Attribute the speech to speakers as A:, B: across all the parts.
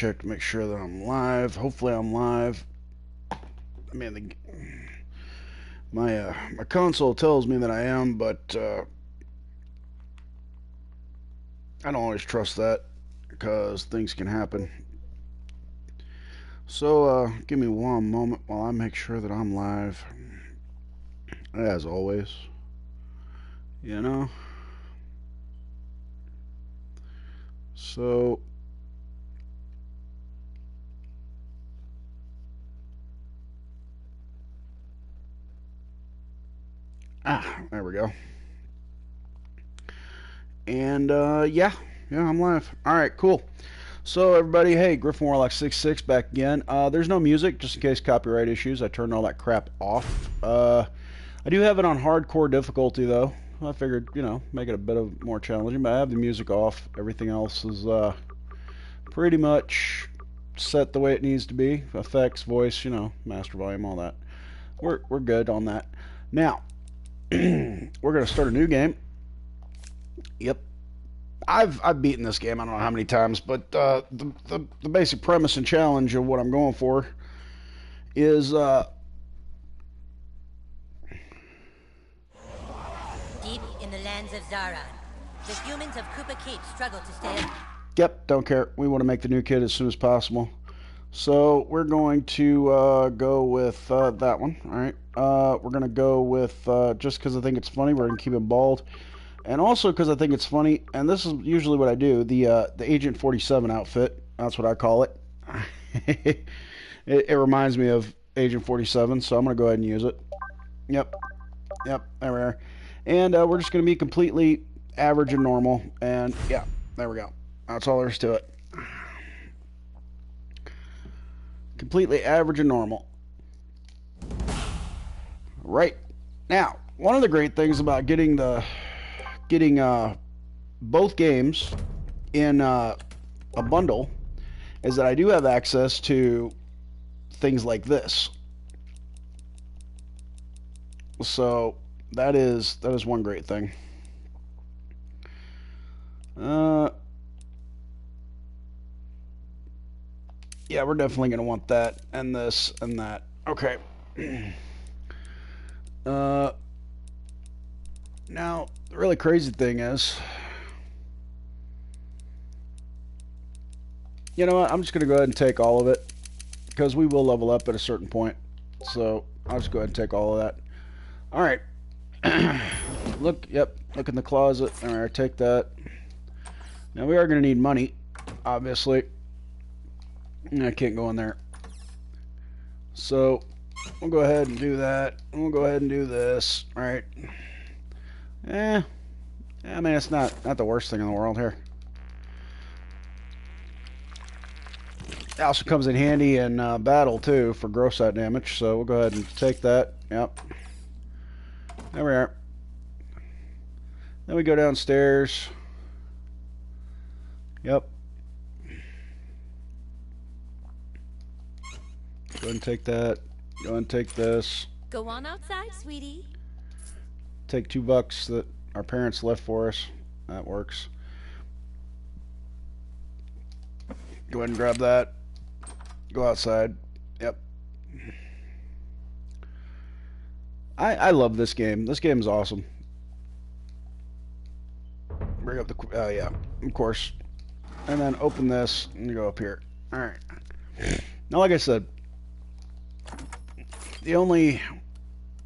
A: check to make sure that I'm live. Hopefully I'm live. I mean, my console tells me that I am, but I don't always trust that because things can happen. So give me one moment while I make sure that I'm live. As always, you know. So there we go. And yeah, I'm live. All right, cool. So everybody, hey, Griffin Warlock 66 back again. There's no music, just in case copyright issues. I turned all that crap off. I do have it on hardcore difficulty though. I figured, make it a bit of more challenging, but I have the music off. Everything else is pretty much set the way it needs to be. Effects, voice, master volume, all that. We're good on that. Now, we're gonna start a new game. Yep. I've beaten this game I don't know how many times, but the basic premise and challenge of what I'm going for is
B: deep in the lands of Zara, the humans of Kupa Keep struggle to stay up.
A: Yep, don't care. We want to make the new kid as soon as possible. So we're going to go with that one. All right. We're going to go with, just because I think it's funny, we're going to keep it bald. And also because I think it's funny, and this is usually what I do, the Agent 47 outfit. That's what I call it. It reminds me of Agent 47, so I'm going to go ahead and use it. Yep, there we are. And we're just going to be completely average and normal. And yeah, there we go. That's all there is to it. Completely average and normal. Right. Now, one of the great things about getting both games in a bundle is that I do have access to things like this. So that is one great thing. Yeah, we're definitely going to want that and this and that. Okay. Now, the really crazy thing is, you know what? I'm just going to go ahead and take all of it because we will level up at a certain point. So I'll just go ahead and take all of that. All right. Look in the closet. All right, take that. Now we are going to need money, obviously. I can't go in there. So we'll go ahead and do that. We'll go ahead and do this. All right. I mean, it's not the worst thing in the world here. It also comes in handy in battle too for gross out damage. So we'll go ahead and take that. Yep. There we are. Then we go downstairs. Yep. Go ahead and take that. Go ahead and take this.
B: Go on outside, sweetie.
A: Take $2 that our parents left for us. That works. Go ahead and grab that. Go outside. Yep. I love this game. This game is awesome. Bring up the... yeah, of course. And then open this and you go up here. Alright. Now, like I said, the only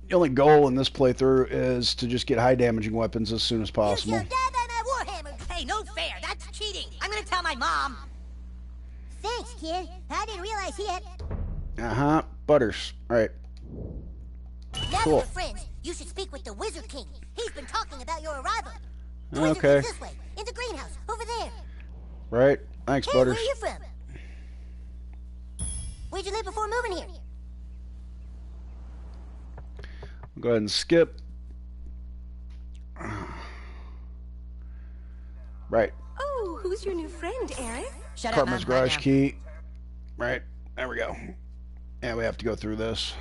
A: goal in this playthrough is to just get high damaging weapons as soon as possible.
B: You killed Dad and my Warhammer! Hey, no fair! That's cheating! I'm gonna tell my mom! Thanks, kid. I didn't realize he had...
A: Uh-huh. Butters. Alright.
B: Now
A: Cool.
B: that we're friends, you should speak with the Wizard King. He's been talking about your arrival. The
A: Okay.
B: Wizard King's this way, in the greenhouse, over there.
A: Right. Thanks,
B: Hey,
A: Butters.
B: where are you from? Where'd you live before moving here?
A: Go ahead and skip. Right.
C: Oh, who's your new friend, Eric?
B: Shut
A: Apartment's
B: up, Mom.
A: garage key. Right. There we go. Yeah, we have to go through this.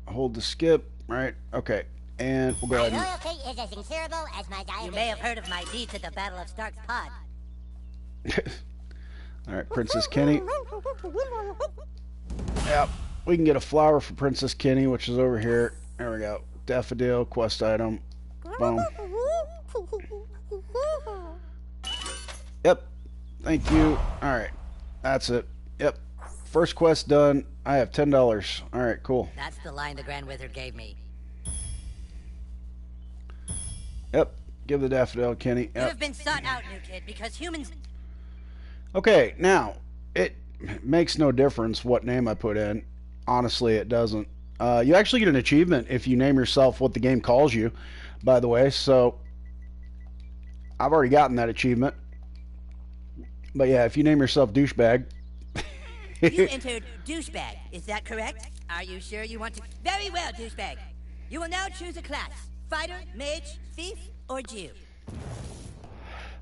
A: Hold the skip. Right. Okay. And we'll go
B: My
A: ahead and...
B: loyalty is as incurable as my diabetes. You may have heard of my deeds at the Battle of Stark's Pod.
A: All right, Princess Kenny. Yep, we can get a flower for Princess Kenny, which is over here. There we go. Daffodil, quest item. Boom. Yep. Thank you. All right. That's it. Yep. First quest done. I have $10. All right, cool.
B: That's the line the Grand Wizard gave me.
A: Yep. Give the daffodil, Kenny.
B: You
A: Yep.
B: have been sought out, new kid, because humans...
A: Okay, now, it makes no difference what name I put in. Honestly, it doesn't. You actually get an achievement if you name yourself what the game calls you, by the way. So, I've already gotten that achievement. But yeah, if you name yourself Douchebag...
B: You entered douchebag, is that correct? Are you sure you want to... Very well, douchebag. You will now choose a class. Fighter, mage, thief, or Jew.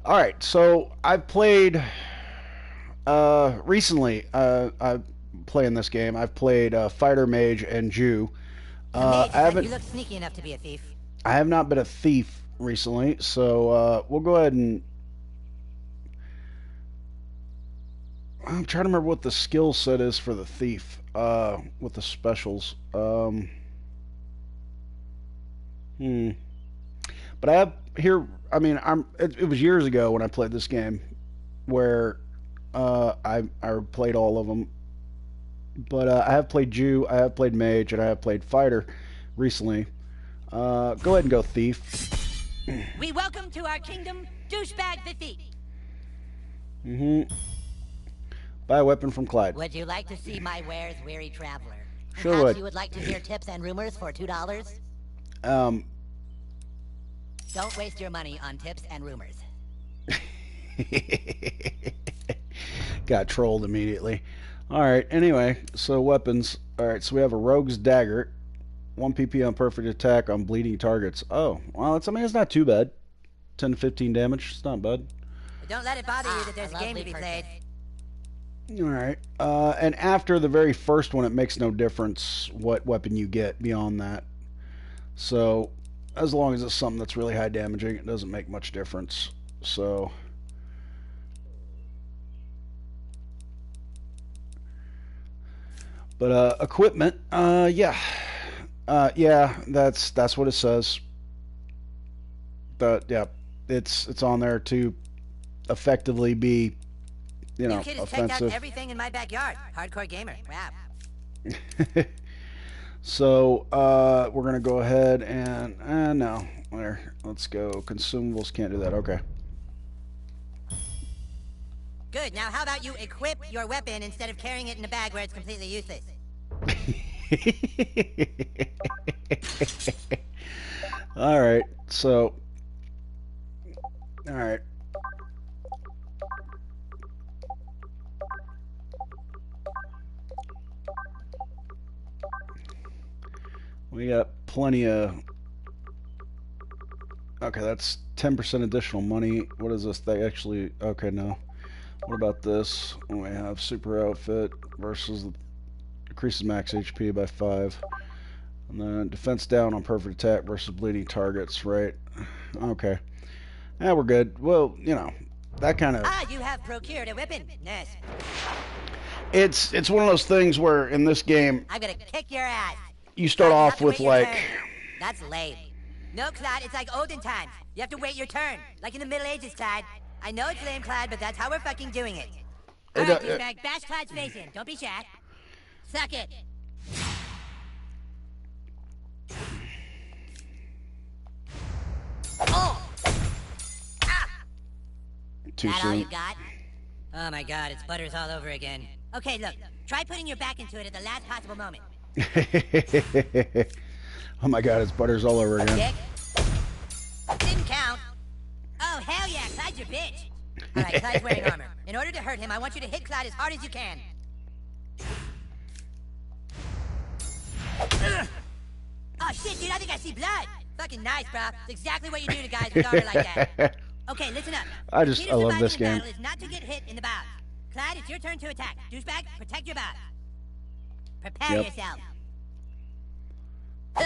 A: Alright, so I've played... recently, I'm playing this game. I've played Fighter, Mage, and Jew.
B: Mage,
A: I haven't...
B: You look sneaky enough to be a thief.
A: I have not been a thief recently, so we'll go ahead and... I'm trying to remember what the skill set is for the thief with the specials. But I have here. I mean, it was years ago when I played this game, where I played all of them. But I have played Jew, I have played Mage, and I have played Fighter recently. Go ahead and go Thief.
B: We welcome to our kingdom, Douchebag the Thief.
A: Buy a weapon from Clyde.
B: Would you like to see my wares, weary traveler?
A: Sure
B: Perhaps
A: would.
B: you would like to hear tips and rumors for $2? Don't waste your money on tips and rumors.
A: Got trolled immediately. Alright, anyway, so weapons. Alright, so we have a Rogue's Dagger. 1 PP on perfect attack on bleeding targets. Oh, well, it's not too bad. 10 to 15 damage, it's not bad.
B: But don't let it bother you that there's a game to be played.
A: Alright, and after the very first one, it makes no difference what weapon you get beyond that. So, as long as it's something that's really high damaging, it doesn't make much difference. So... But equipment, yeah, that's what it says. But yeah, it's on there to effectively be,
B: You kid has checked out
A: offensive.
B: everything in my backyard. Hardcore gamer. Wow.
A: So we're gonna go ahead and no, there. Let's go consumables. Can't do that. Okay.
B: Good. Now, how about you equip your weapon instead of carrying it in a bag where it's completely useless?
A: All right. So. All right. We got plenty of... Okay, that's 10% additional money. What is this? They actually... Okay, no. What about this? We have super outfit versus decreases max HP by 5. And then defense down on perfect attack versus bleeding targets, right? Okay. Yeah, we're good. Well, that kind of...
B: Ah, you have procured a weapon. Nice.
A: It's one of those things where in this game
B: I'm gonna kick your ass.
A: you start
B: You have
A: off
B: to
A: with
B: wait your
A: like...
B: turn. That's lame. No, Clyde, it's like olden times. You have to wait your turn. Like in the Middle Ages, Clyde. I know it's lame, Clyde, but that's how we're fucking doing it. Alright, douchebag, bash Clyde's face in. Don't be shy. Suck it. Oh! Ah!
A: Too
B: That all
A: soon.
B: you got? Oh my god, it's butters all over again. Okay, look. Try putting your back into it at the last possible moment.
A: Oh my god, it's butters all over again.
B: Dick. Didn't count. Oh, hell yeah, Clyde's your bitch. Alright, Clyde's wearing armor. In order to hurt him, I want you to hit Clyde as hard as you can. Ugh. Oh shit, dude, I think I see blood. Fucking nice, bro. It's exactly what you do to guys with armor like that. Okay, listen up.
A: I
B: The key to
A: love
B: surviving
A: this
B: in
A: game.
B: battle is not to get hit in the bows. Clyde, it's your turn to attack. Douchebag, protect your bows. Prepare
A: Yep.
B: yourself. Ugh.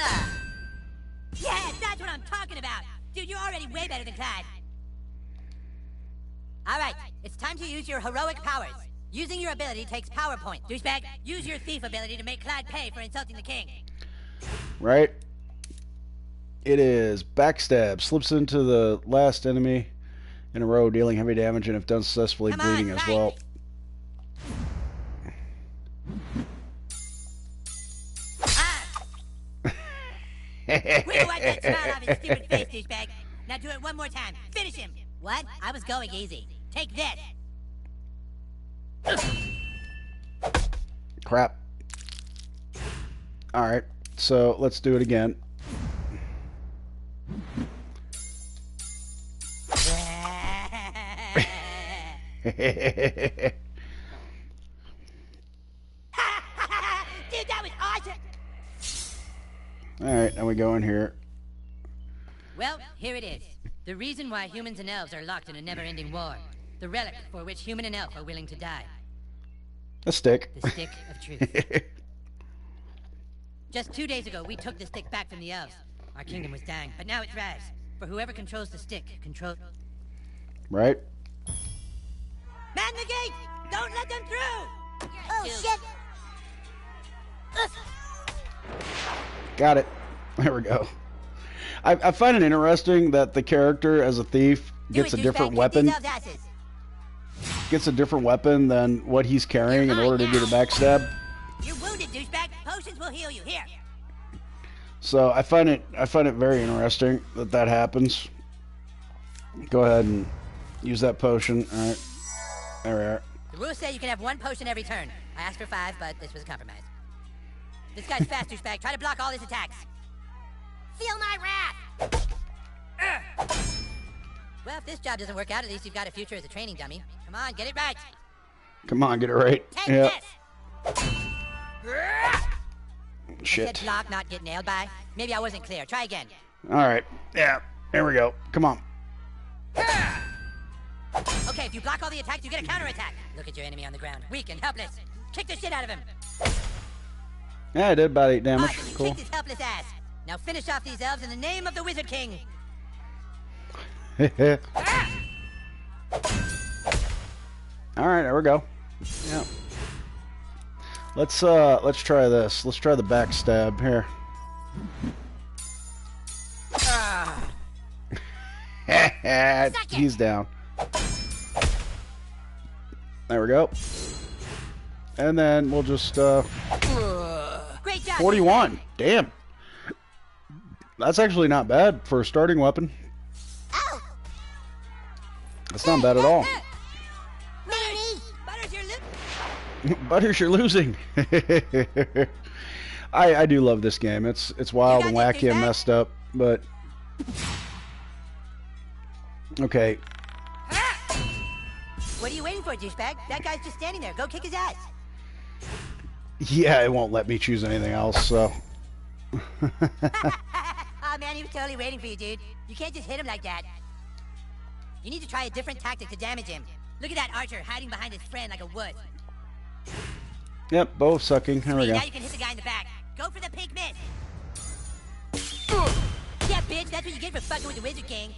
B: Yeah, that's what I'm talking about. Dude, you're already way better than Clyde. All right, it's time to use your heroic powers. Using your ability takes power points. Douchebag, use your thief ability to make Clyde pay for insulting the king.
A: Right. It is backstab. Slips into the last enemy in a row, dealing heavy damage, and if done successfully, bleeding as well.
B: Wipe that smile off his stupid face, douchebag. Now do it one more time. Finish him. What? I was going easy. Take this.
A: Crap. Alright, so let's do it again.
B: Dude, that was awesome.
A: Alright, now we go in here.
B: Well, here it is. The reason why humans and elves are locked in a never-ending war. The relic for which human and elf are willing to die.
A: A stick.
B: The stick of truth. Just 2 days ago, we took the stick back from the elves. Our kingdom was dying, but now it's Raz. For whoever controls the stick,
A: Right?
B: Man the gate! Don't let them through! Oh, shit!
A: Got it. There we go. I find it interesting that the character as a thief gets a different weapon. Gets a different weapon than what he's carrying in order to do the backstab.
B: You're wounded, douchebag. Potions will heal you. Here.
A: So I find it very interesting that that happens. Go ahead and use that potion. All right. There we are.
B: The rules say you can have 1 potion every turn. I asked for 5, but this was a compromise. This guy's fast, douchebag. Try to block all his attacks. Feel my wrath! Well, if this job doesn't work out, at least you've got a future as a training dummy. Come on, get it right.
A: Come on, get it right.
B: Take
A: Yeah.
B: this!
A: Shit.
B: I said block, not get nailed by. Maybe I wasn't clear. Try again.
A: All right. Yeah. There we go. Come on.
B: Okay, if you block all the attacks, you get a counterattack. Look at your enemy on the ground. Weak and helpless. Kick the shit out of him.
A: Yeah, I did about 8 damage.
B: Awesome, you
A: Cool.
B: kicked his helpless ass. Now finish off these elves in the name of the Wizard King.
A: All right, there we go. Yeah. Let's try this. Let's try the backstab here. He's down. There we go. And then we'll just
B: Great job.
A: 41. Damn. That's actually not bad for a starting weapon.
B: Ow.
A: That's not bad at all.
B: Butters, you're
A: Butters, you're losing. I do love this game. It's wild and wacky and messed up, but okay.
B: What are you waiting for, douchebag? That guy's just standing there. Go kick his ass.
A: Yeah, it won't let me choose anything else, so.
B: Oh man, he was totally waiting for you, dude. You can't just hit him like that. You need to try a different tactic to damage him. Look at that archer hiding behind his friend like a wuss.
A: Yep, both sucking. There we go.
B: Now you can hit the guy in the back. Go for the pink miss. Yeah, bitch, that's what you get for fucking with the Wizard King.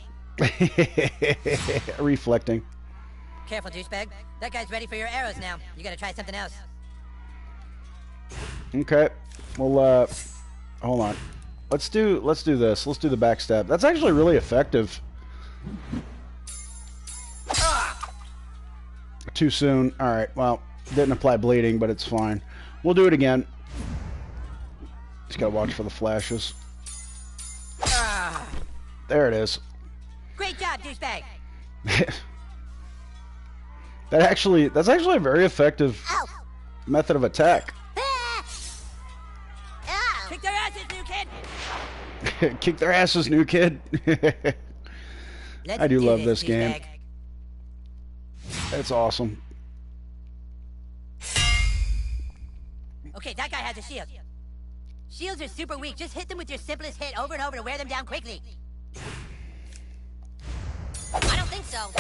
A: Reflecting.
B: Careful, douchebag. That guy's ready for your arrows now. You gotta try something else.
A: Okay. Well, hold on. Let's do this. Let's do the backstab. That's actually really effective. Too soon. All right. Well, didn't apply bleeding, but it's fine. We'll do it again. Just gotta watch for the flashes. There it is.
B: Great job, douchebag.
A: That's actually a very effective method of attack.
B: Kick their asses, new kid.
A: Kick their asses, new kid. I do love this game. It's awesome.
B: Okay, that guy has a shield. Shields are super weak. Just hit them with your simplest hit over and over to wear them down quickly. I don't think so.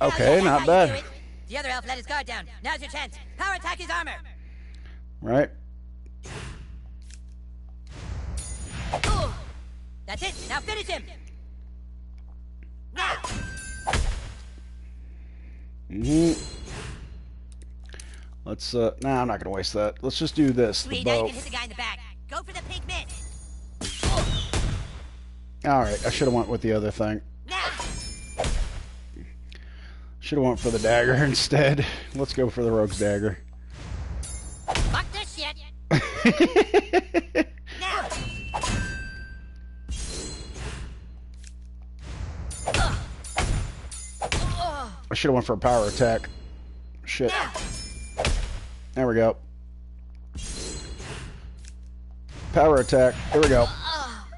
A: Okay,
B: Yeah,
A: not
B: that's how you do
A: bad.
B: it. The other elf let his guard down. Now's your chance. Power attack his armor.
A: Right?
B: That's it. Now finish him. Now.
A: Let's, nah, I'm not gonna waste that. Let's just do this.
B: Sweet,
A: The
B: now you
A: bow.
B: can hit the guy in the back. Go for the pink miss.
A: Alright, I should have went with the other thing.
B: Now.
A: Should have went for the dagger instead. Let's go for the rogue's dagger.
B: Fuck this shit. Now.
A: I should have went for a power attack. Shit. There we go. Power attack. Here we go.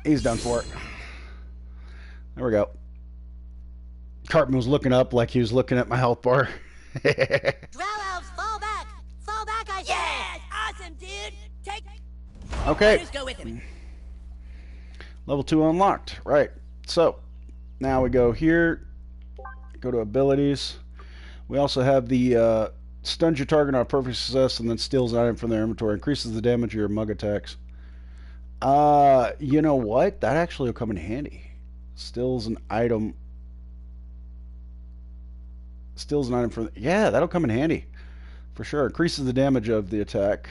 A: He's done for it. There we go. Cartman was looking up like he was looking at my health bar.
B: Drow elves, fall back. Fall back, I say. Yes, awesome, dude. Take.
A: Okay.
B: Just go with him.
A: Level 2 unlocked. Right. So, now we go here. Go to abilities. We also have the stuns your target on a perfect success and then steals an item from their inventory. Increases the damage of your mug attacks. You know what? That actually will come in handy. Steals an item. Steals an item from... Yeah, that'll come in handy. For sure. Increases the damage of the attack.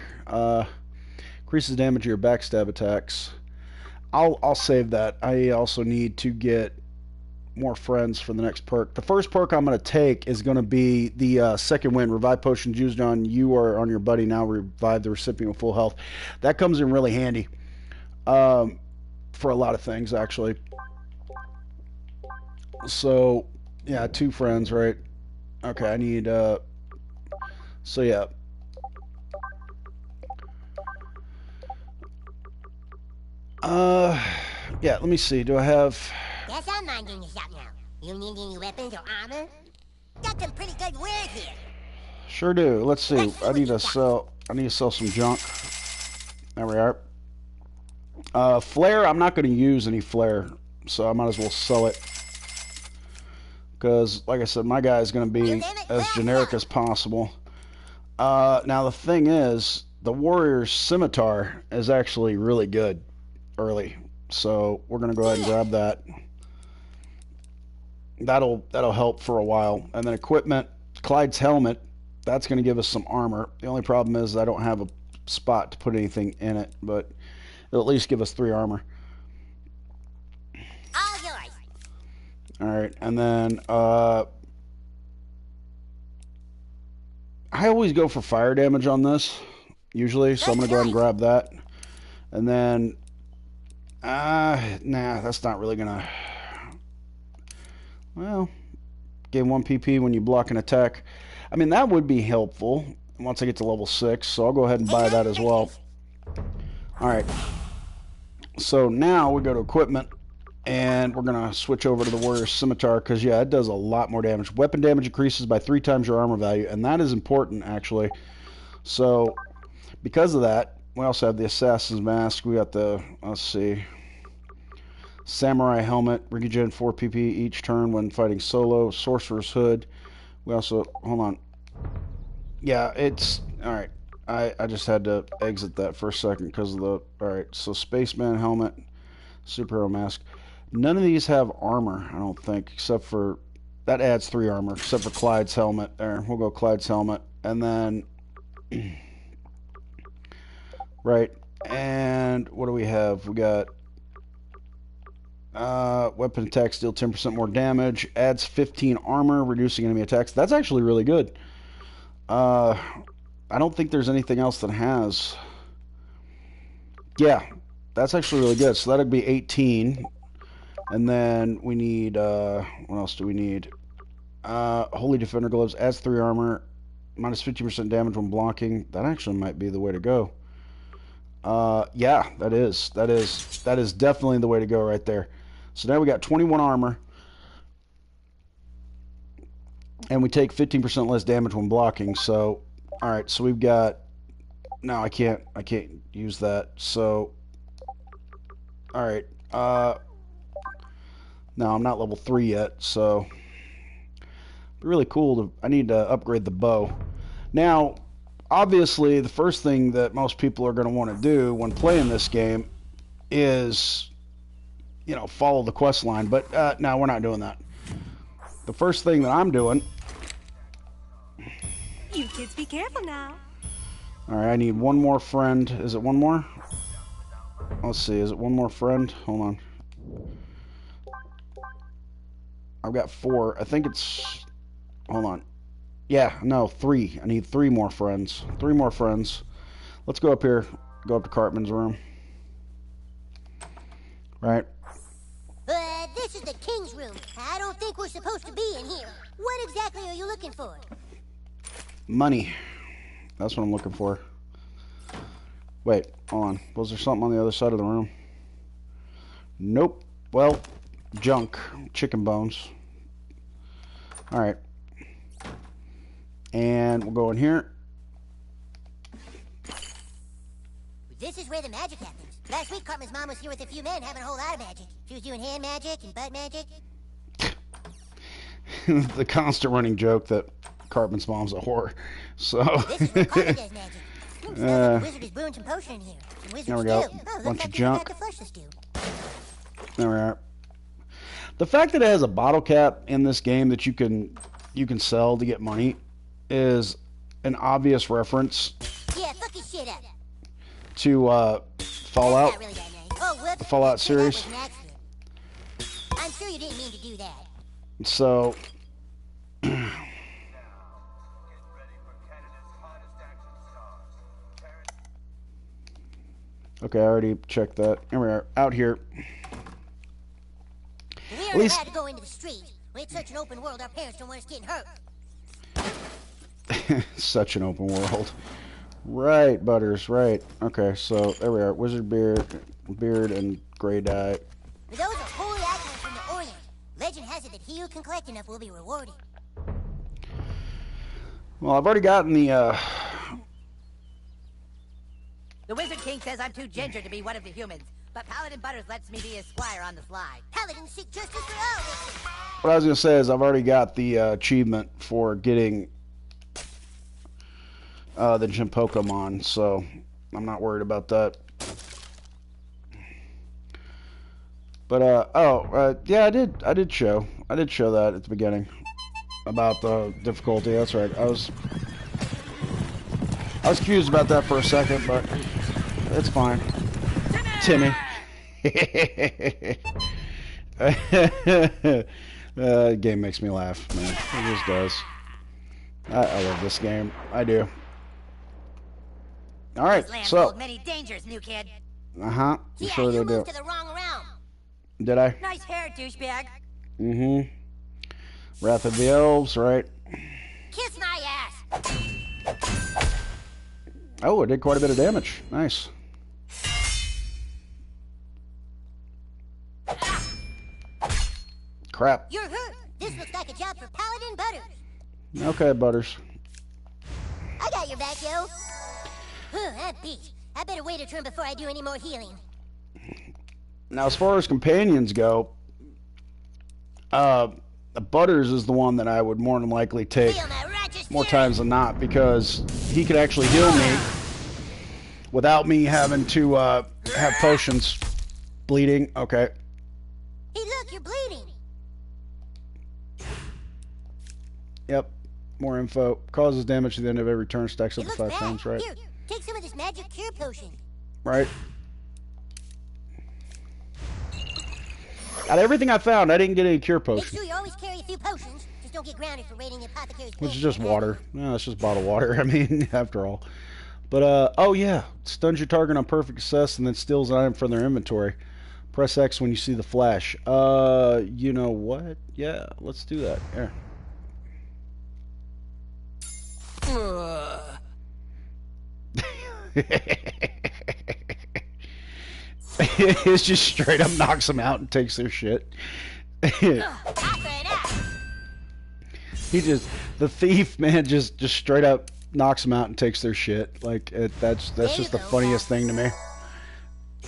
A: Increases the damage of your backstab attacks. I'll save that. I also need to get more friends for the next perk. The first perk I'm going to take is going to be the second wind. Revive potions used on you or on your buddy now revive the recipient with full health. That comes in really handy for a lot of things, actually. So, yeah, 2 friends, right? Okay, I need... so, yeah. Yeah, let me see. Do I have...
B: Guess I'm minding the shop now. You need any weapons or armor? Got some pretty good wares here.
A: Sure do. Let's see. I need to sell some junk. There we are. Flare, I'm not going to use any flare, so I might as well sell it. Because, like I said, my guy is going to be as generic as possible. Now, the thing is, the warrior's scimitar is actually really good early. So, we're going to go ahead and grab that. That'll help for a while. And then equipment, Clyde's helmet, that's going to give us some armor. The only problem is I don't have a spot to put anything in it, but it'll at least give us 3 armor.
B: All yours.
A: Alright, and then I always go for fire damage on this, usually, so I'm going to go ahead and grab that. And then, nah, that's not really going to... Well, gain 1 PP when you block an attack. I mean, that would be helpful once I get to level 6, so I'll go ahead and buy that as well. Alright. So now we go to equipment, and we're going to switch over to the Warrior's Scimitar, because, yeah, it does a lot more damage. Weapon damage increases by 3 times your armor value, and that is important, actually. So, because of that, we also have the Assassin's Mask. We got the, let's see... Samurai Helmet, regen 4 PP each turn when fighting solo. Sorcerer's Hood. We also... Hold on. Yeah, it's... Alright. I just had to exit that for a second because of the... Alright, so Spaceman Helmet. Superhero Mask. None of these have armor, I don't think, except for... That adds 3 armor, except for Clyde's Helmet. There, we'll go Clyde's Helmet. And then... Right. And what do we have? We got... weapon attacks deal 10% more damage. Adds 15 armor, reducing enemy attacks. That's actually really good. I don't think there's anything else that has... Yeah, that's actually really good. So that'd be 18. And then we need... what else do we need? Holy Defender Gloves. Adds 3 armor. Minus 50% damage when blocking. That actually might be the way to go. Yeah, that is definitely the way to go right there. So now we got 21 armor, and we take 15% less damage when blocking. So, all right, so we've got. No, I can't use that. So, all right. No, I'm not level 3 yet. So, really cool. I need to upgrade the bow. Now, obviously, the first thing that most people are going to want to do when playing this game is, you know, follow the quest line. But no, we're not doing that. The first thing that I'm doing
C: You kids be careful now.
A: Alright, I need one more friend. Is it one more? Let's see, is it one more friend? Hold on. I've got 4. I think it's... Hold on. Yeah, no, 3. I need 3 more friends. 3 more friends. Let's go up here. Go up to Cartman's room. Right.
D: This is the king's room. I don't think we're supposed to be in here. What exactly are you looking for?
A: Money. That's what I'm looking for. Wait, hold on. Was there something on the other side of the room? Nope. Well, junk. Chicken bones. Alright. And we'll go in here.
D: This is where the magic happens. Last week, Cartman's mom was here with a few men having a whole lot of magic. She was doing hand magic and butt magic.
A: The constant running joke that Cartman's mom's a whore. So.
D: This is where Cartman does magic. The wizard is brewing some potion in here. Some wizard
A: there we go.
D: stew. Oh,
A: Bunch
D: looks
A: of
D: like
A: junk.
D: to flush the stew.
A: There we are. The fact that it has a bottle cap in this game that you can sell to get money is an obvious reference
D: Yeah, fuck his shit up.
A: to Fallout.
D: That's not really that nice. Oh, whoops.
A: The Fallout
D: Say that
A: series.
D: was an accident. I'm sure you didn't mean to do that.
A: So. Okay, I already checked that. Here we are, out here.
D: We aren't allowed to go into the street. When it's such an open world, our parents don't want us getting hurt.
A: Such an open world. Right, Butters, right. Okay, so there we are. Wizard beard and gray dye.
D: Those are holy icons from the Orient. Legend has it that he who can collect enough will be rewarded.
A: Well, I've already gotten the,
B: The Wizard King says I'm too ginger to be one of the humans, but Paladin Butters lets me be his squire on the slide.
D: Paladins seek justice for all races.
A: what I was going to say is I've already got the achievement for getting the gym Pokemon, so I'm not worried about that. But, yeah, I did show that at the beginning about the difficulty. That's right. I was confused about that for a second, but it's fine. Timmy. Game makes me laugh, man. It just does. I love this game. I do. All right,
B: This land
A: so.
B: holds many dangers, new kid.
A: Uh-huh.
D: Yeah,
A: Sure they
D: you
A: do.
D: moved to the wrong realm.
A: Did I?
B: Nice hair, douchebag.
A: Mm-hmm. Wrath of the Elves, right?
D: Kiss my ass.
A: Oh, it did quite a bit of damage. Nice. Crap.
D: You're hurt. This looks like a job for Paladin Butters.
A: Okay, Butters.
D: I got your back, yo. I'm beat. I better wait a turn before I do any more healing.
A: Now, as far as companions go, Butters is the one that I would more than likely take
D: Feel my righteous
A: more
D: fury.
A: times than not because he could actually heal me without me having to have potions. Bleeding. Okay.
D: Hey, look, you're bleeding.
A: Yep. More info. Causes damage at the end of every turn. Stacks up
D: It
A: to
D: looks
A: 5
D: bad.
A: times. Right.
D: Here, take some of this magic cure potion.
A: Right. Out of everything I found, I didn't get any cure
D: Make
A: potion,
D: sure you always carry a few potions. Just don't get grounded for raiding the apothecary's
A: which is
D: potion.
A: just water. No, it's just bottled water. I mean, after all. But, oh yeah. Stuns your target on perfect success and then steals an item from their inventory. Press X when you see the flash. You know what? Yeah, let's do that. Here. It just straight up knocks them out and takes their shit. He just, the thief, man, just straight up knocks them out and takes their shit. Like that's just the funniest thing to me.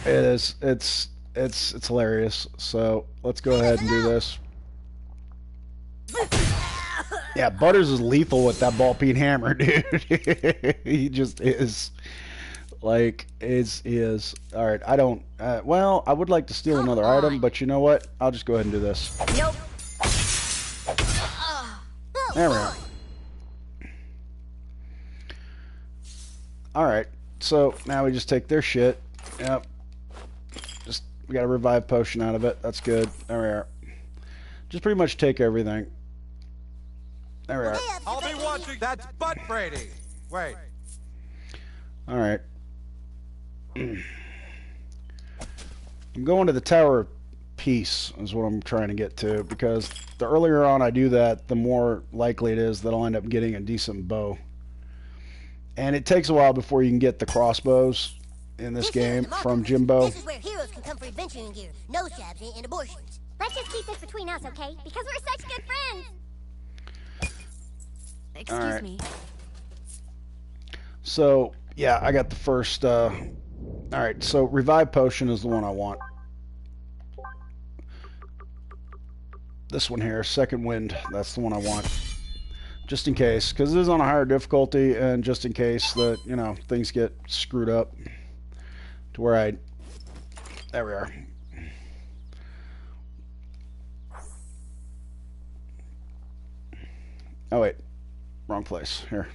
A: It is. It's hilarious. So let's go ahead and do this. Yeah, Butters is lethal with that ball peen hammer, dude. He just is. Like, is. Alright, I don't... well, I would like to steal another item, but you know what? I'll just go ahead and do this.
B: Nope.
A: There we are. Alright, so now we just take their shit. Yep. We got a revive potion out of it. That's good. There we are. Just pretty much take everything. There we are.
E: I'll be watching. That's Butt Brady. Wait.
A: Alright. I'm going to the Tower of Peace is what I'm trying to get to, because the earlier on I do that, the more likely it is that I'll end up getting a decent bow. And it takes a while before you can get the crossbows in this game from Jimbo.
D: This is where heroes can come for adventuring gear, nose jabs, and abortions.
F: Let's just keep this between us, okay? Because we're such good friends.
C: Excuse me.
A: So, yeah, I got the first, alright, so Revive Potion is the one I want. This one here, Second Wind, that's the one I want. Just in case, because it is on a higher difficulty, and just in case that, you know, things get screwed up. To where I... There we are. Oh, wait. Wrong place. Here.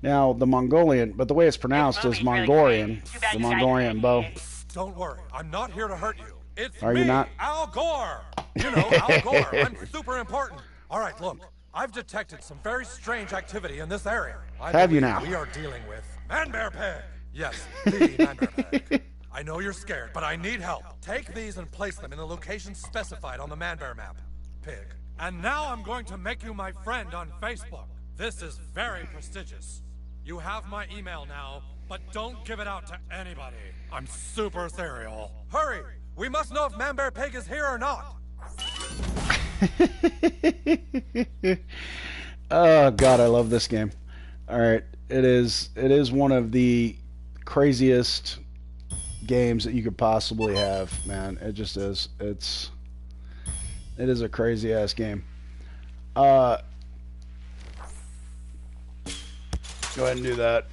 A: Now, the Mongolian, but the way it's pronounced is Mongolian. The Mongolian bow.
E: Don't worry, I'm not here to hurt you. It's
A: Are
E: me,
A: you not?
E: Al Gore. You know, Al Gore. I'm super important. All right, look. I've detected some very strange activity in this area.
A: Have you now?
E: We are dealing with Man-Bear Pig. Yes, the Man-Bear Pig. I know you're scared, but I need help. Take these and place them in the location specified on the Man-Bear map. Pig. And now I'm going to make you my friend on Facebook. This is very prestigious. You have my email now, but don't give it out to anybody. I'm super serial. Hurry! We must know if Man-Bear Pig is here or not.
A: Oh God, I love this game. Alright, it is one of the craziest games that you could possibly have, man. It just is. It is a crazy ass game. Go ahead and do that.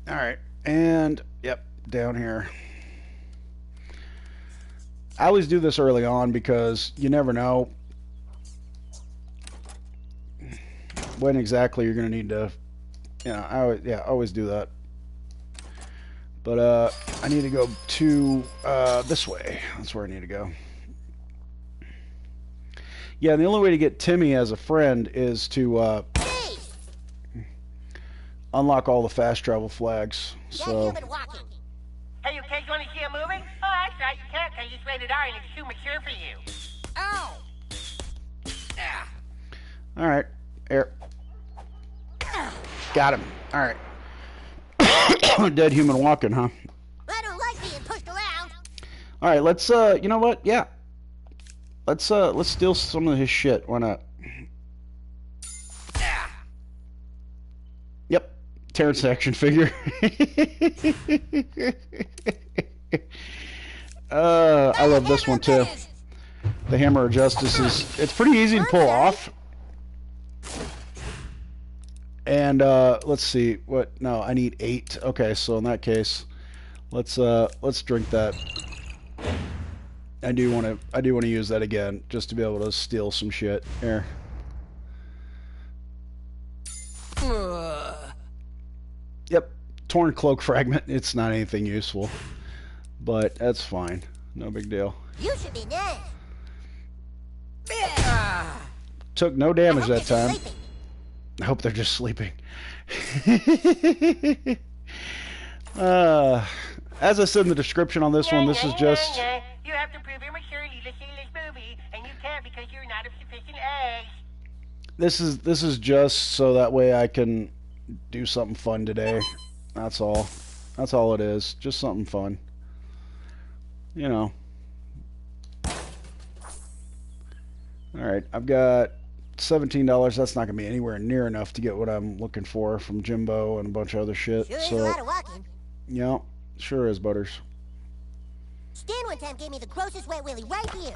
A: Alright, and yep, down here. I always do this early on because you never know when exactly you're going to need to, you know, I always do that. But I need to go to this way. That's where I need to go. Yeah, and the only way to get Timmy as a friend is to unlock all the fast travel flags. So.
G: Hey, you kids want to see a movie? Oh, that's right, you can't because it's rated R and it's too mature for you. Ow!
A: Alright, here. Got him. Alright. Dead human walking, huh?
D: I don't like being pushed around.
A: Alright, let's, you know what? Yeah. Let's steal some of his shit. Why not? Yep. Terrence action figure. I love this one too. The Hammer of Justice it's pretty easy to pull off. And let's see what. No, I need 8. Okay, so in that case, let's drink that. I do want to use that again just to be able to steal some shit here. Yep, torn cloak fragment. It's not anything useful, but that's fine. No big deal.
D: You should be nice.
A: Took no damage that time. I hope they're just sleeping. As I said in the description on this one, this is just...
G: You have to prove your maturity to see this movie, and you can't because you're not of sufficient age.
A: This is just so that way I can do something fun today. That's all. That's all it is. Just something fun. You know. Alright, I've got $17. That's not going to be anywhere near enough to get what I'm looking for from Jimbo and a bunch of other shit.
D: Sure is a lot of walking.
A: Yeah, sure is, Butters.
D: Stan one time gave me the grossest wet willy right here.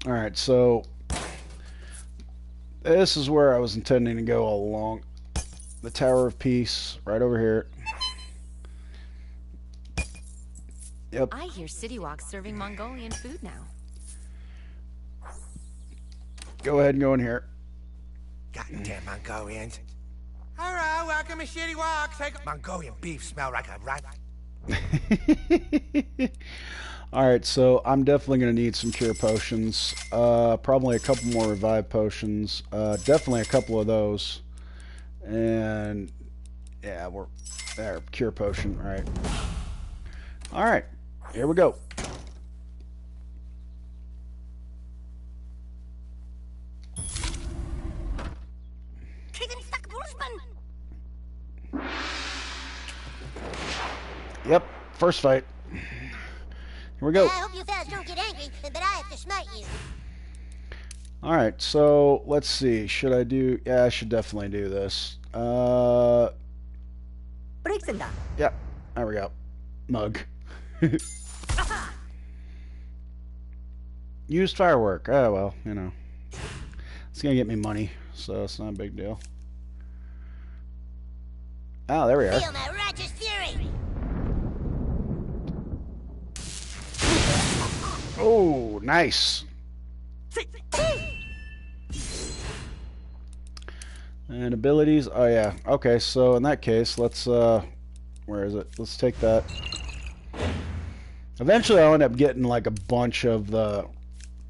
A: Alright, so this is where I was intending to go all along. The Tower of Peace, right over here. Yep.
C: I hear City Walk's serving Mongolian food now.
A: Go ahead and go in here.
H: Goddamn Mongolians. All right, welcome to Shitty Walk. Take Mongolian beef smell like a rat.
A: Alright, so I'm definitely going to need some cure potions. Probably a couple more revive potions. Definitely a couple of those. And yeah, we're there. Cure potion, right. Alright, here we go. Yep, first fight. Here we go.
D: I hope you fellas don't get angry, but I have to smite you.
A: Alright, so let's see. Should I do... Yeah, I should definitely do this. Yep, there we go. Mug. Used firework. Oh, well, you know. It's going to get me money, so it's not a big deal. Oh, there we are.
D: Feel my righteous fury.
A: Oh, nice. And abilities. Oh, yeah. Okay, so in that case, let's, where is it? Let's take that. Eventually, I'll end up getting, like, a bunch of the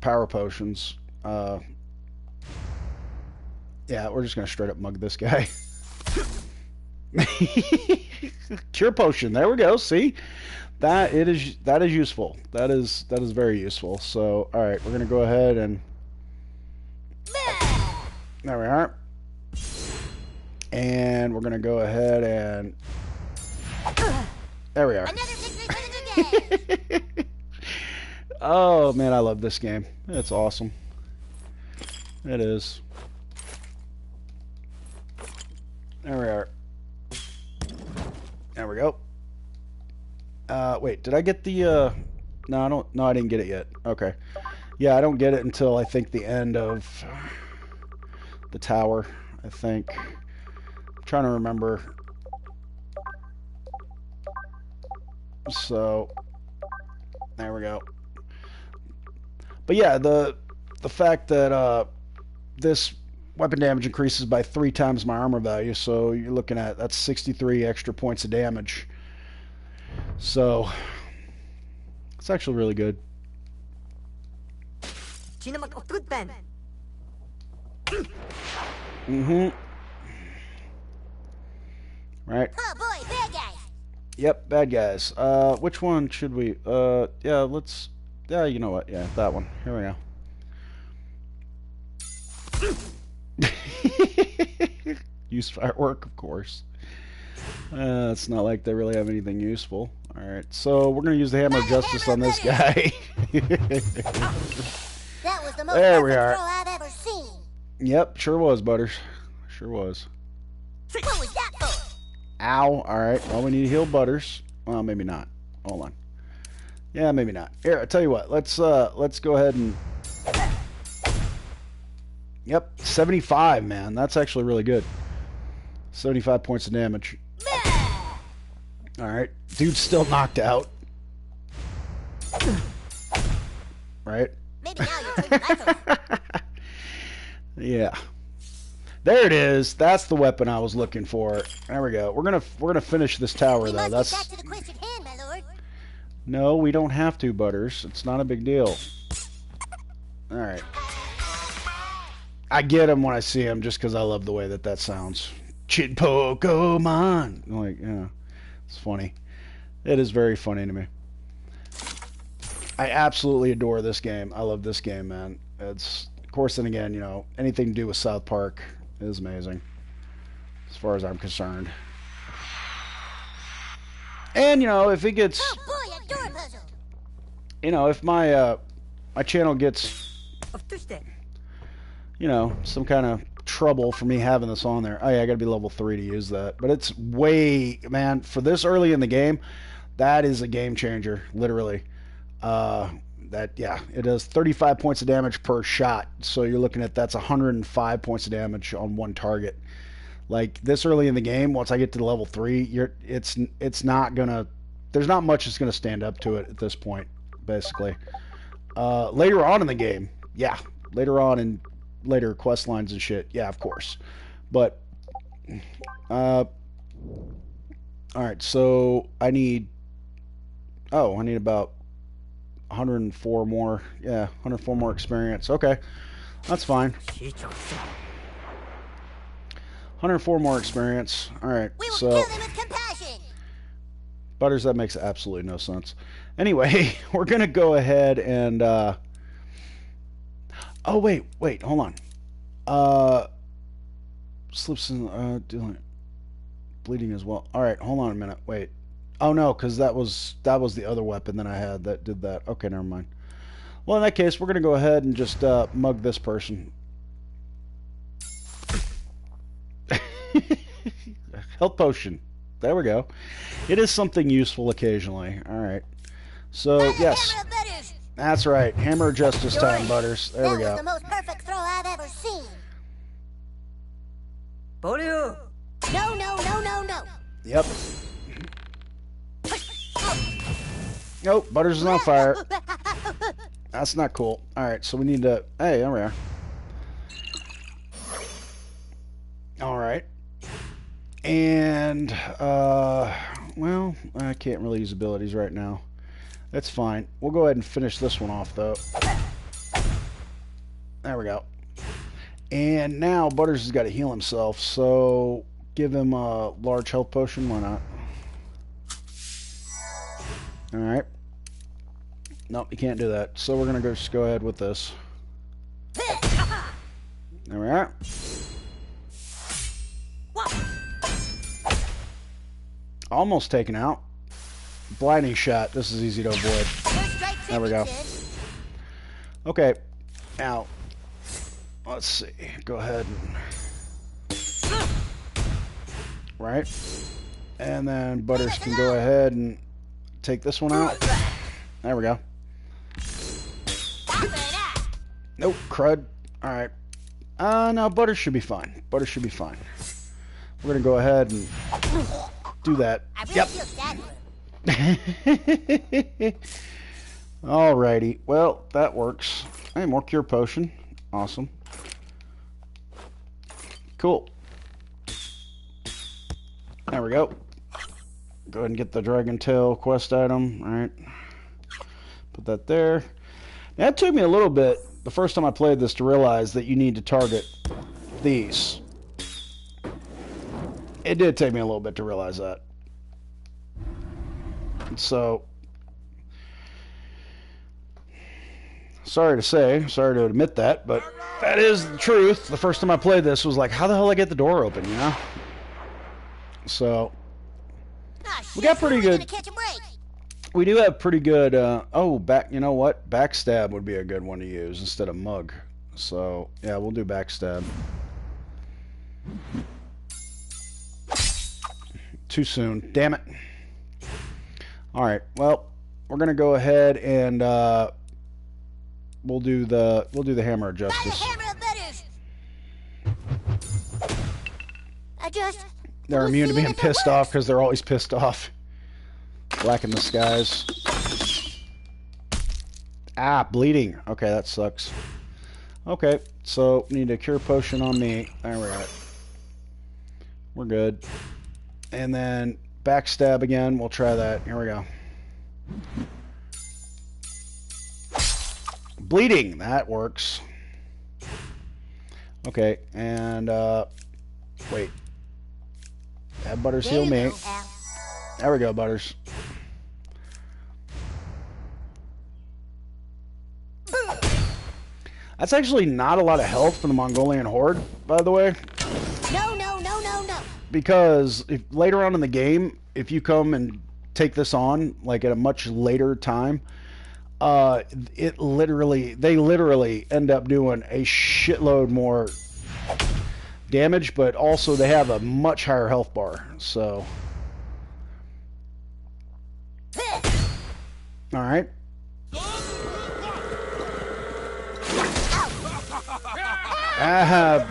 A: power potions. Yeah, we're just going to straight up mug this guy. Cure potion. There we go. See? That is useful. That is very useful. So, all right, we're going to go ahead and there we are. And we're going to go ahead and there we are.
D: Another victory for the day.
A: Oh, man, I love this game. It's awesome. It is. There we are. There we go. Wait, did I get the, no, I don't, no, I didn't get it yet. Okay. Yeah, I don't get it until I think the end of the tower, I think. I'm trying to remember. So, there we go. But yeah, the fact that, this weapon damage increases by 3 times my armor value, so you're looking at, that's 63 extra points of damage. So, it's actually really good. Mm-hmm. Right.
D: Oh boy, bad guys.
A: Yep, bad guys. Which one should we, yeah, let's, yeah, you know what, yeah, that one. Here we go. Use firework, of course. It's not like they really have anything useful. Alright, so we're going to use the Hammer of Justice on this guy.
D: That was the most
A: There we
D: perfect
A: are.
D: throw I've ever seen.
A: Yep, sure was, Butters. Sure was.
D: What was that for?
A: Ow. Alright, well, we need to heal Butters. Well, maybe not. Hold on. Yeah, maybe not. Here, I tell you what. Let's go ahead and... Yep, 75, man. That's actually really good. 75 points of damage. Alright. Dude's still knocked out. Right?
D: Maybe now you're turning life around.
A: Yeah. There it is. That's the weapon I was looking for. There we go. We're gonna finish this tower
D: We
A: though.
D: must
A: That's
D: get back to the quest at hand, my lord.
A: no, we don't have to, Butters. It's not a big deal. Alright. I get him when I see him just because I love the way that sounds. Chid Pokemon. Like, yeah. It's funny. It is very funny to me. I absolutely adore this game. I love this game, man. It's, of course, then again, you know, anything to do with South Park is amazing. As far as I'm concerned. And, you know, if it gets...
D: Oh boy, a door puzzle.
A: You know, if my, my channel gets... You know, some kind of trouble for me having this on there. Oh yeah, I gotta be level 3 to use that. But it's way, man, for this early in the game, that is a game changer, literally. That, yeah, it does 35 points of damage per shot. So you're looking at, that's 105 points of damage on one target. Like, this early in the game, once I get to level 3, it's not gonna, there's not much that's gonna stand up to it at this point, basically. Later on in the game, yeah, later on in later quest lines and shit. Yeah, of course. But, all right, so I need about 104 more. Yeah, 104 more experience. Okay, that's fine. 104 more experience. All right,
D: We will
A: so
D: kill them with compassion.
A: Butters, that makes absolutely no sense. Anyway, we're gonna go ahead and. Oh wait, hold on. Slips in bleeding as well. All right, hold on a minute. Wait. Oh no, because that was the other weapon that I had that did that. Okay, never mind. Well, in that case, we're gonna go ahead and just mug this person. Health potion. There we go. It is something useful occasionally. All right. So yes,
D: Hammer of Butters.
A: that's right. Hammer of Justice time, Butters. There we
D: That was
A: go.
D: the most perfect throw I've ever seen.
B: Bolio.
D: No, no, no, no, no.
A: Yep. Nope, Butters is on fire. That's not cool. Alright, so we need to... Hey, there we are. Alright. And, well, I can't really use abilities right now. That's fine. We'll go ahead and finish this one off, though. There we go. And now Butters has got to heal himself, so give him a large health potion. Why not? Alright. Nope, you can't do that. So we're going to just go ahead with this. There we are. Almost taken out. Blinding shot. This is easy to avoid. There we go. Okay. Now, let's see. Go ahead and... Right. And then Butters can go ahead and take this one out. There we go. Nope, crud. Alright. No, Butters should be fine. Butters should be fine. We're going to go ahead and do that.
D: I really
A: Yep.
D: feel sad for him.
A: Alrighty. Well, that works. Hey, more cure potion. Awesome. Cool. There we go. Go ahead and get the Dragon Tail quest item. Alright. Put that there. Now, it took me a little bit the first time I played this to realize that you need to target these. It did take me a little bit to realize that. So, sorry to admit that, but that is the truth. The first time I played this was like, how the hell did I get the door open, you know? So,
D: Ah,
A: we got pretty
D: we're
A: good.
D: gonna catch a break.
A: We do have pretty good, you know what? Backstab would be a good one to use instead of mug. So, yeah, we'll do backstab. Too soon. Damn it. Alright, well, we're going to go ahead and, we'll do the Hammer of Justice.
D: Hammer of Butters.
A: They're immune to being pissed off because they're always pissed off. Black in the skies. Ah, bleeding. Okay, that sucks. Okay, so we need a cure potion on me. There we are. We're good. And then backstab again. We'll try that. Here we go. Bleeding. That works. Okay, and wait. Have Butters heal me. There we go, Butters. That's actually not a lot of health for the Mongolian Horde, by the way.
D: No, no, no, no, no.
A: Because if later on in the game, if you come and take this on, like at a much later time, they literally end up doing a shitload more damage, but also they have a much higher health bar. So, all right.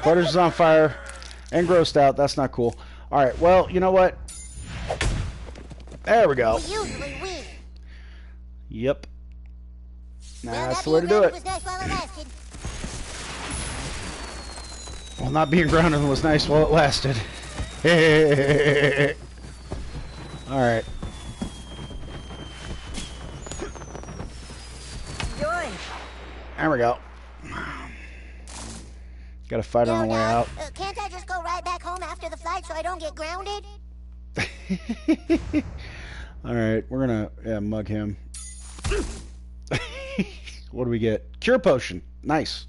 A: Butters is on fire and grossed out. That's not cool. All right. Well, you know what? There we go.
D: We usually win.
A: Yep. Nah,
D: Well,
A: that's
D: that
A: the way to
D: being
A: do
D: said,
A: it.
D: was nice while it lasted.
A: Well, not being grounded was nice while it lasted. Alright. There we go. Got a fight on the way out.
D: Can't I just go right back home after the flight so I don't get grounded?
A: Alright, we're gonna mug him. What do we get? Cure potion. Nice.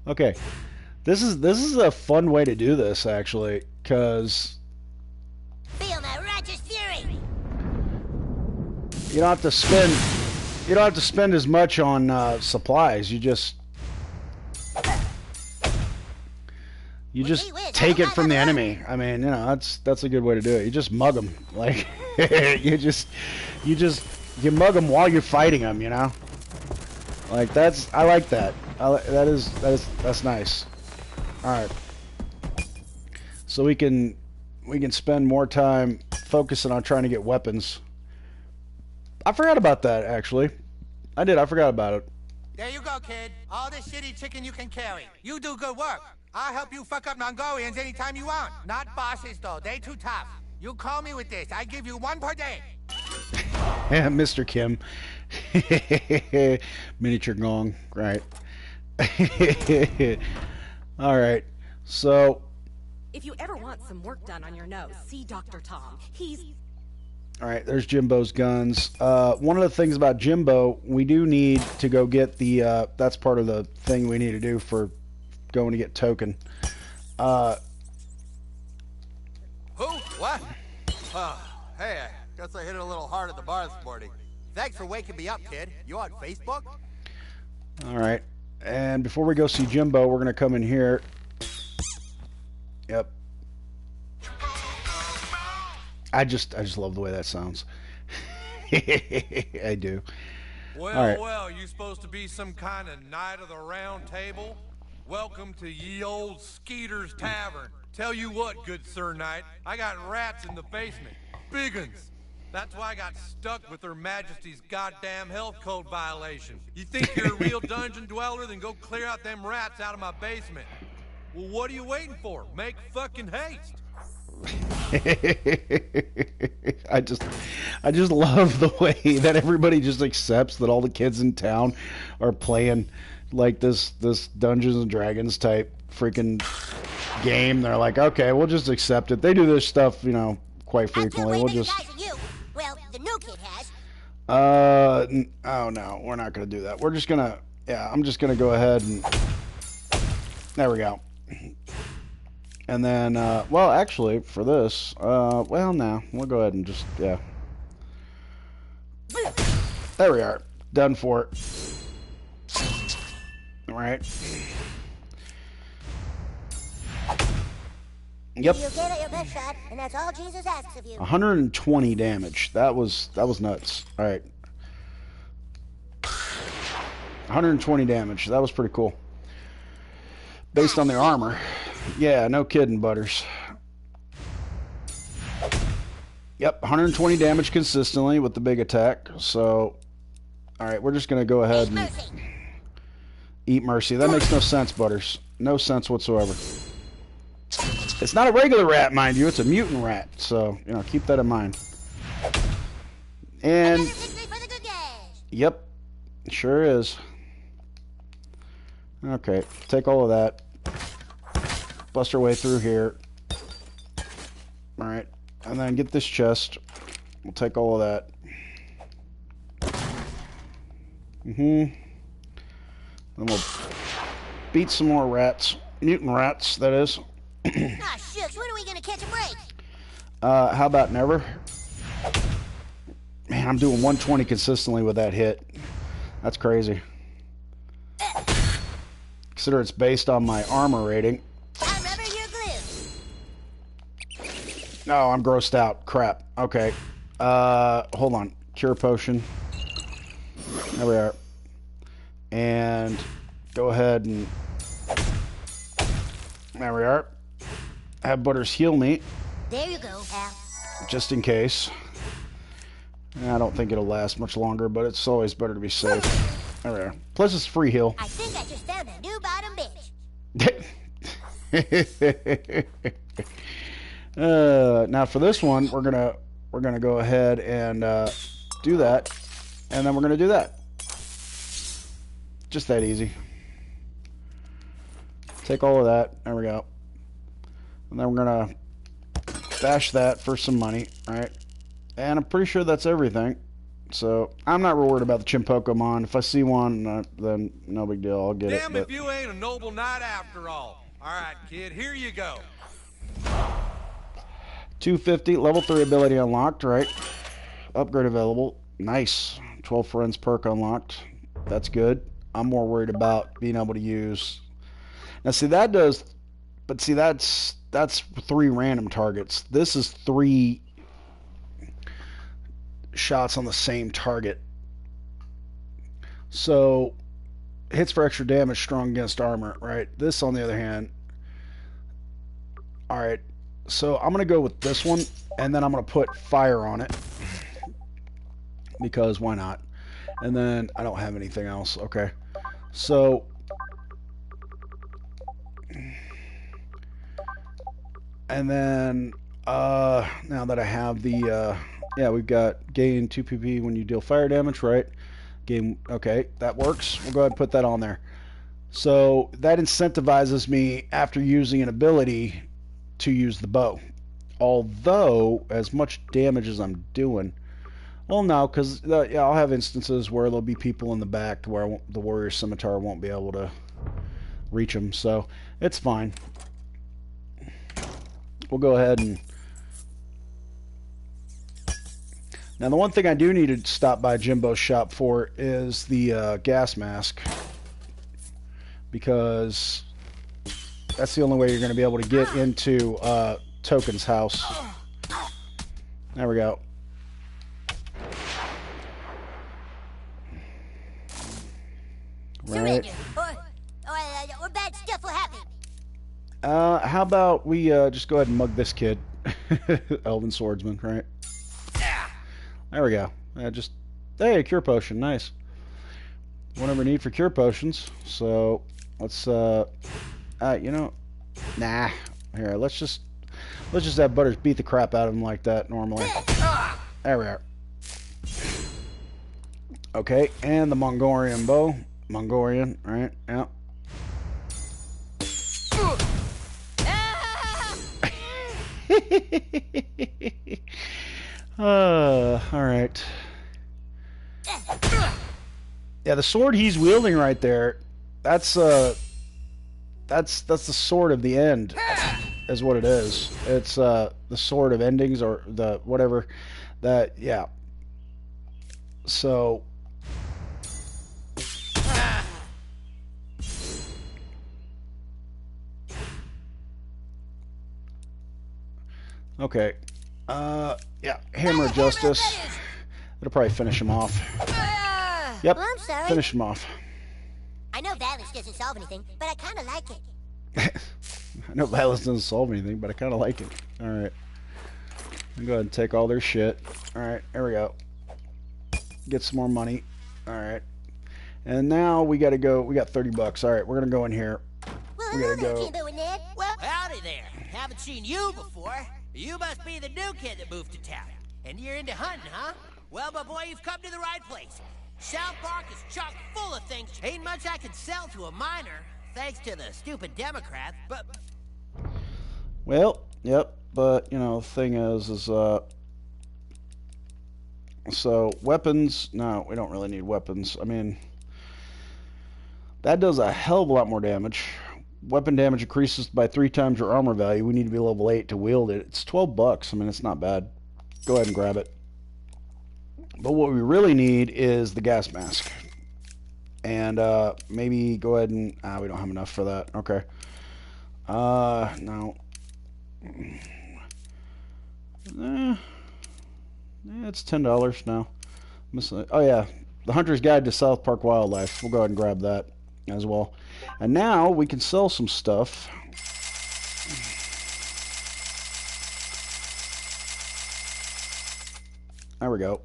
A: Okay. This is a fun way to do this, actually, because
D: feel my righteous fury.
A: you don't have to spend as much on supplies. You just take it from the enemy. I mean, you know, that's a good way to do it. You just mug them, like you mug them while you're fighting them. You know, like I like that. That's nice. All right, so we can spend more time focusing on trying to get weapons. I forgot about that, actually. I forgot about it.
H: There you go, kid. All the shitty chicken you can carry. You do good work. I'll help you fuck up Mongolians anytime you want. Not bosses, though. They too tough. You call me with this. I give you 1 per day.
A: Yeah, Mr. Kim. Miniature gong. Right. All right. So...
I: if you ever want some work done on your nose, see Dr. Tom. He's...
A: All right, there's Jimbo's guns. One of the things about Jimbo, we do need to go get the... that's part of the thing we need to do for going to get token.
H: Who? What? Hey, I guess I hit it a little hard at the bar this morning. Thanks for waking me up, kid. You on Facebook?
A: All right. And before we go see Jimbo, we're going to come in here. Yep. I just love the way that sounds. I do.
E: Well,
A: all right.
E: Well, you supposed to be some kind of knight of the round table? Welcome to ye old Skeeter's Tavern. Tell you what, good Sir Knight, I got rats in the basement. Big uns. That's why I got stuck with Her Majesty's goddamn health code violation. You think you're a real dungeon dweller? Then go clear out them rats out of my basement. Well, what are you waiting for? Make fucking haste.
A: I just love the way that everybody just accepts that all the kids in town are playing like this Dungeons and Dragons type freaking game. They're like, okay, we'll just accept it. They do this stuff, you know, quite frequently. We'll just...
D: Well, the new kid has.
A: Oh no, we're not gonna do that. We're just gonna, I'm just gonna go ahead and, there we go. And then, well, actually, for this, well, no, we'll go ahead and just, yeah. There we are. Done for it. All right. Yep.
D: You gave it your best shot, and that's all Jesus asks of you.
A: 120 damage. That was nuts. All right. 120 damage. That was pretty cool. Based on their armor. Yeah, no kidding, Butters. Yep, 120 damage consistently with the big attack. So, all right, we're just going to go ahead and eat mercy. That makes no sense, Butters. No sense whatsoever. It's not a regular rat, mind you. It's a mutant rat. So, you know, keep that in mind. And, yep, sure is. Okay, take all of that. Bust our way through here. Alright, and then get this chest. We'll take all of that. Then we'll beat some more rats. Mutant rats, that is.
D: Ah, shucks, when are we gonna catch a break?
A: How about never? Man, I'm doing 120 consistently with that hit. That's crazy. Consider it's based on my armor rating. No, I'm grossed out. Crap. Okay. Hold on. Cure potion. There we are. And go ahead and... there we are. Have Butters heal me.
D: There you go, Al.
A: Just in case. I don't think it'll last much longer, but it's always better to be safe. There we are. Plus it's free heal.
D: I think I just found a new bottom
A: Now for this one, we're gonna go ahead and do that, and then we're gonna do that. Just that easy. Take all of that. There we go. And then we're gonna bash that for some money, right? And I'm pretty sure that's everything. So I'm not real worried about the Chimpokemon. If I see one, then no big deal. I'll get it.
E: Damn if you ain't a noble knight after all. All right, kid, here you go.
A: 250, level 3 ability unlocked, right? Upgrade available. Nice. 12 friends perk unlocked. That's good. I'm more worried about being able to use... Now, see, that does... But see, that's 3 random targets. This is 3 shots on the same target. So, hits for extra damage, strong against armor, right? This, on the other hand... Alright, so I'm going to go with this one, and then I'm going to put fire on it. Because why not? And then I don't have anything else. Okay. So... And then, now that I have the, yeah, we've got gain 2 PP when you deal fire damage, right? Game, okay, that works. We'll go ahead and put that on there. So that incentivizes me after using an ability to use the bow. Although, as much damage as I'm doing, well, no, because yeah, I'll have instances where there'll be people in the back to where the warrior scimitar won't be able to reach them, so it's fine. We'll go ahead and... Now, the one thing I do need to stop by Jimbo's shop for is the gas mask. Because that's the only way you're going to be able to get into Token's house. There we go. Right.
D: Or bad stuff will happen.
A: How about we just go ahead and mug this kid. Elven swordsman, right? There we go. Just, hey, cure potion, nice. Whatever need for cure potions. So let's you know, nah. Here, let's just have Butters beat the crap out of him like that normally. There we are. Okay, and the Mongolian bow. Mongolian, right? Yeah. Alright. Yeah, the sword he's wielding right there, that's the sword of the end, is what it is. It's the sword of endings, or the whatever that, yeah. So okay. Yeah, Hammer of Justice. It'll probably finish him off. Yep,
D: Well, I'm sorry.
A: finish him off.
D: I know violence doesn't solve anything, but I kind of like it.
A: I know violence doesn't solve anything, but I kind of like it. Alright. Go ahead and take all their shit. Alright, there we go. Get some more money. Alright. And now we gotta go. We got 30 bucks. Alright, we're gonna go in here.
D: Well,
A: We
D: hello
A: gotta
D: there,
A: go.
D: Jimbo and Ned.
J: Well, howdy there. Haven't seen you before. You must be the new kid that moved to town. And you're into hunting, huh? Well, my boy, you've come to the right place. South Park is chock full of things. Ain't much I can sell to a minor, thanks to the stupid Democrats, but...
A: Well, yep, but, you know, the thing is so, weapons, no, we don't really need weapons. I mean, that does a hell of a lot more damage. Weapon damage increases by 3 times your armor value. We need to be level 8 to wield it. It's 12 bucks. I mean, it's not bad. Go ahead and grab it. But what we really need is the gas mask. And maybe go ahead and... we don't have enough for that. Okay. No. It's $10 now. Oh, yeah. The Hunter's Guide to South Park Wildlife. We'll go ahead and grab that as well. And now we can sell some stuff. There we go.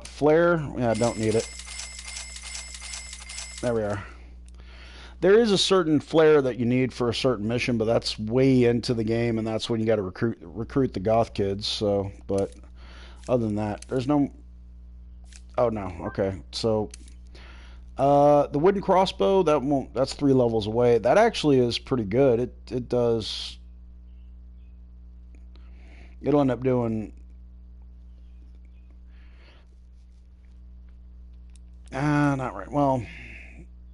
A: Flare. Yeah, I don't need it. There we are. There is a certain flair that you need for a certain mission, but that's way into the game, and that's when you got to recruit the goth kids. So, but other than that, there's no. Oh no, okay. So, the wooden crossbow that's 3 levels away. That actually is pretty good. It does. It'll end up doing. Not right. Well,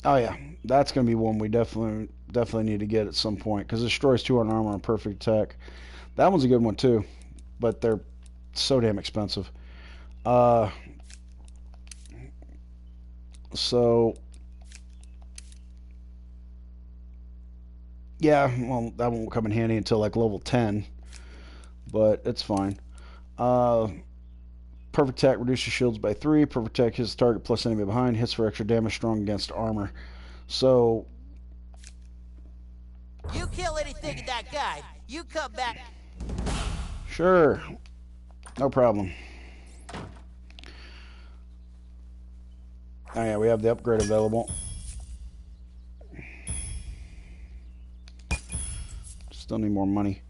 A: oh yeah, that's gonna be one we definitely need to get at some point because it destroys 200 armor and perfect attack. That one's a good one too, but they're so damn expensive. So yeah, well that won't come in handy until like level 10, but it's fine. Perfect attack reduces shields by 3. Perfect attack hits the target plus enemy behind. Hits for extra damage, strong against armor. So
J: you kill anything in that guy, you come back.
A: Sure. No problem. Oh yeah, we have the upgrade available. Still need more money.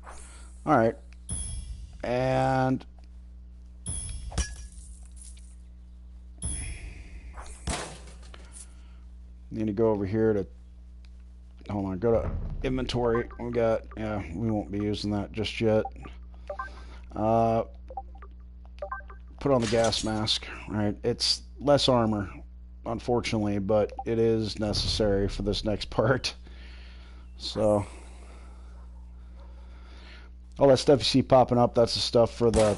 A: Alright. And need to go over here to, hold on, go to inventory. We got, yeah, we won't be using that just yet. Put on the gas mask, right? It's less armor, unfortunately, but it is necessary for this next part. So, all that stuff you see popping up, that's the stuff for the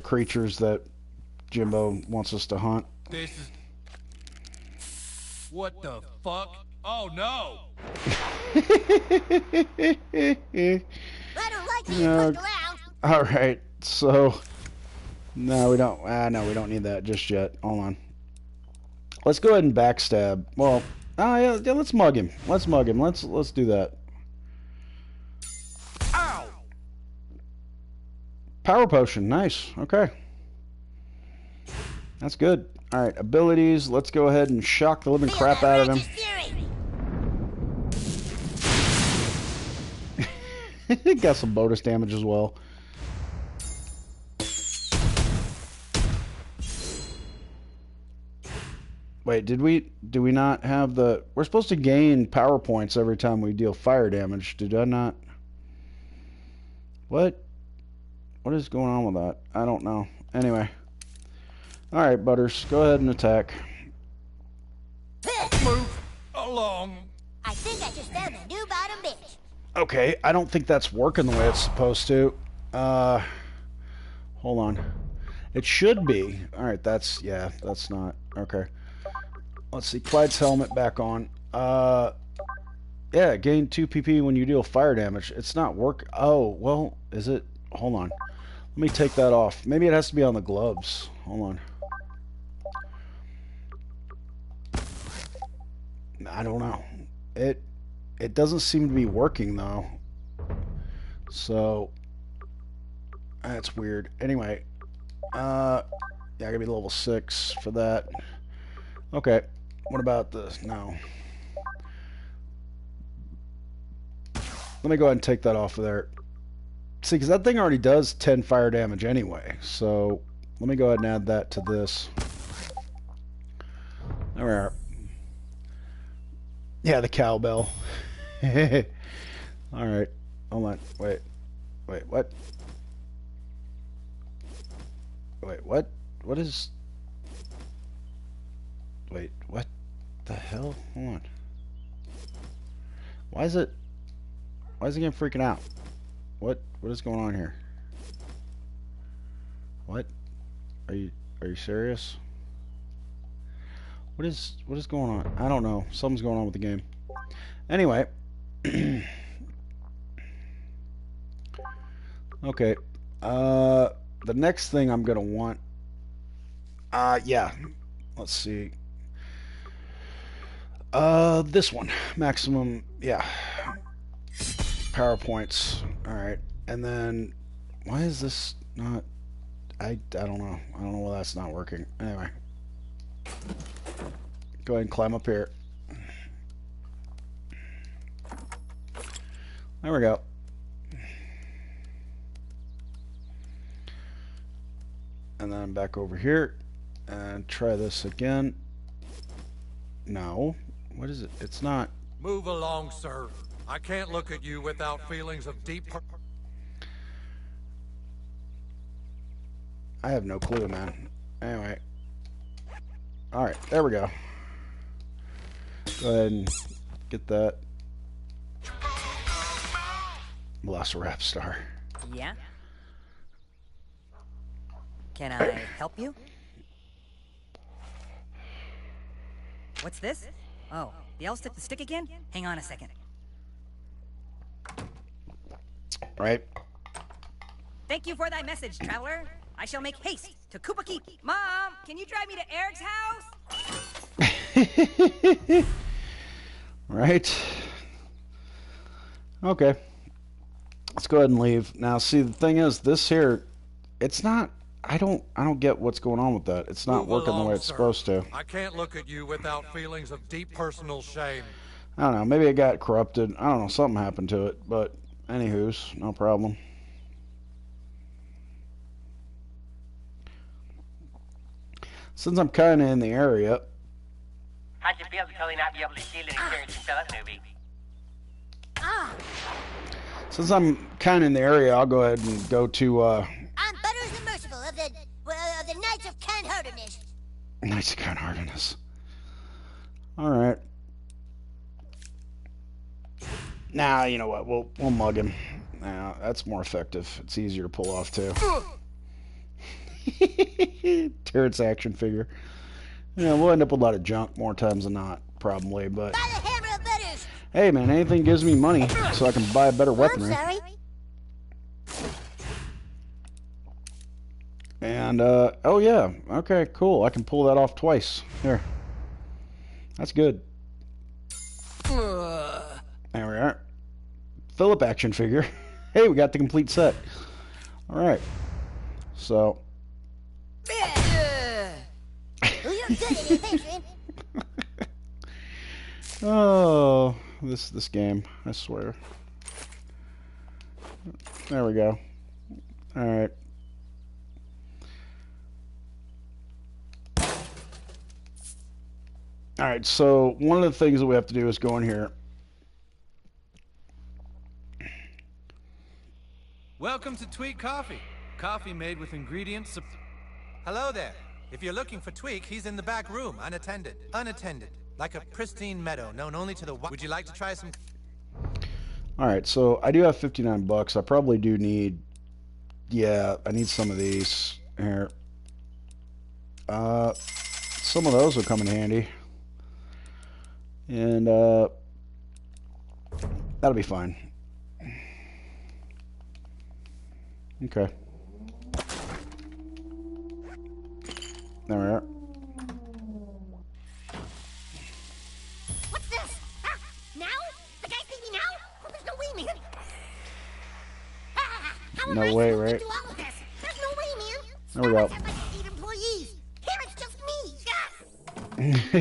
A: creatures that Jimbo wants us to hunt.
K: This is... What the fuck? Oh no!
D: I don't like being pushed around.
A: Alright, so no, we don't need that just yet. Hold on. Let's go ahead and backstab. Well, yeah, let's mug him. Let's mug him. Let's do that.
K: Ow!
A: Power potion, nice. Okay. That's good. Alright, abilities. Let's go ahead and shock the living crap out of him. Got some bonus damage as well. Wait, do we not have the... We're supposed to gain power points every time we deal fire damage. Did I not... What is going on with that? I don't know. Anyway. Alright, Butters. Go ahead and attack.
K: Move along.
D: I think I just found a new bottom bitch.
A: Okay, I don't think that's working the way it's supposed to. Hold on. It should be. Alright, that's not. Okay. Let's see. Clyde's helmet back on. Yeah, gain 2 PP when you deal fire damage. It's not work. Oh, well, is it? Hold on. Let me take that off. Maybe it has to be on the gloves. Hold on. I don't know. It doesn't seem to be working though. So that's weird. Anyway, yeah, I gotta be level 6 for that. Okay. What about this? No. Let me go ahead and take that off of there. See, because that thing already does 10 fire damage anyway. So let me go ahead and add that to this. There we are. Yeah, the cowbell. Alright. Hold on. Wait, what? Wait, what? What is... Wait, what the hell? Hold on. Why is the game freaking out? What is going on here? What? Are you serious? What is going on? I don't know. Something's going on with the game. Anyway. Okay. The next thing I'm gonna want. Yeah. Let's see. This one. Maximum, yeah. Power points. Alright. And then, why is this not... I don't know. I don't know why that's not working. Anyway. Go ahead and climb up here. There we go. And then back over here and try this again. No. What is it? It's not.
E: Move along, sir. I can't look at you without feelings of deep...
A: I have no clue, man. Anyway. Alright, there we go. Go ahead and get that. Velociraptor.
B: Yeah? Can I help you? What's this? Oh, the elves took the stick again? Hang on a second.
A: Right.
B: Thank you for thy message, traveler. I shall make haste to Koopa Keep. Mom, can you drive me to Eric's house?
A: Right. Okay. Let's go ahead and leave. Now, see, the thing is, this here, it's not... I don't get what's going on with that. It's not working the way it's supposed to.
E: I can't look at you without feelings of deep personal shame.
A: I don't know. Maybe it got corrupted. I don't know. Something happened to it. But, anywho's, no problem. Since I'm kind of in the area...
G: How'd you feel to totally not be able to steal an experience in that movie?
A: Since I'm kind of in the area, I'll go ahead and go to,
D: I'm Butters the Merciful of the Knights of Kind-Heartedness.
A: Knights of Kind-Heartedness. Alright. Nah, you know what? We'll mug him. Nah, that's more effective. It's easier to pull off, too. Terrence action figure. Yeah, we'll end up with a lot of junk more times than not, probably, but...
D: By the hammer of Butters!
A: Hey, man, anything gives me money so I can buy a better weaponry.
D: I'm sorry.
A: And, oh yeah, okay, cool. I can pull that off twice. Here. That's good. There we are. Philip action figure. Hey, we got the complete set. Alright. So. Oh, this game, I swear. There we go. Alright. Alright, so one of the things that we have to do is go in here.
L: Welcome to Tweak Coffee. Coffee made with ingredients...
H: Hello there. If you're looking for Tweak, he's in the back room, unattended. Unattended. Like a pristine meadow, known only to the... Would you like to try some...
A: Alright, so I do have 59 bucks. I probably do need... Yeah, I need some of these. Here. Some of those will come in handy. And, that'll be fine. Okay. There we are.
F: What's this? Ah, now? The guy's beat me now? Oh, there's no way, man. How am
A: No
F: I
A: way,
F: supposed
A: right?
F: to do all of this? There's no way, man.
A: There we go.
F: Starbucks has like 8 employees. Here it's just me.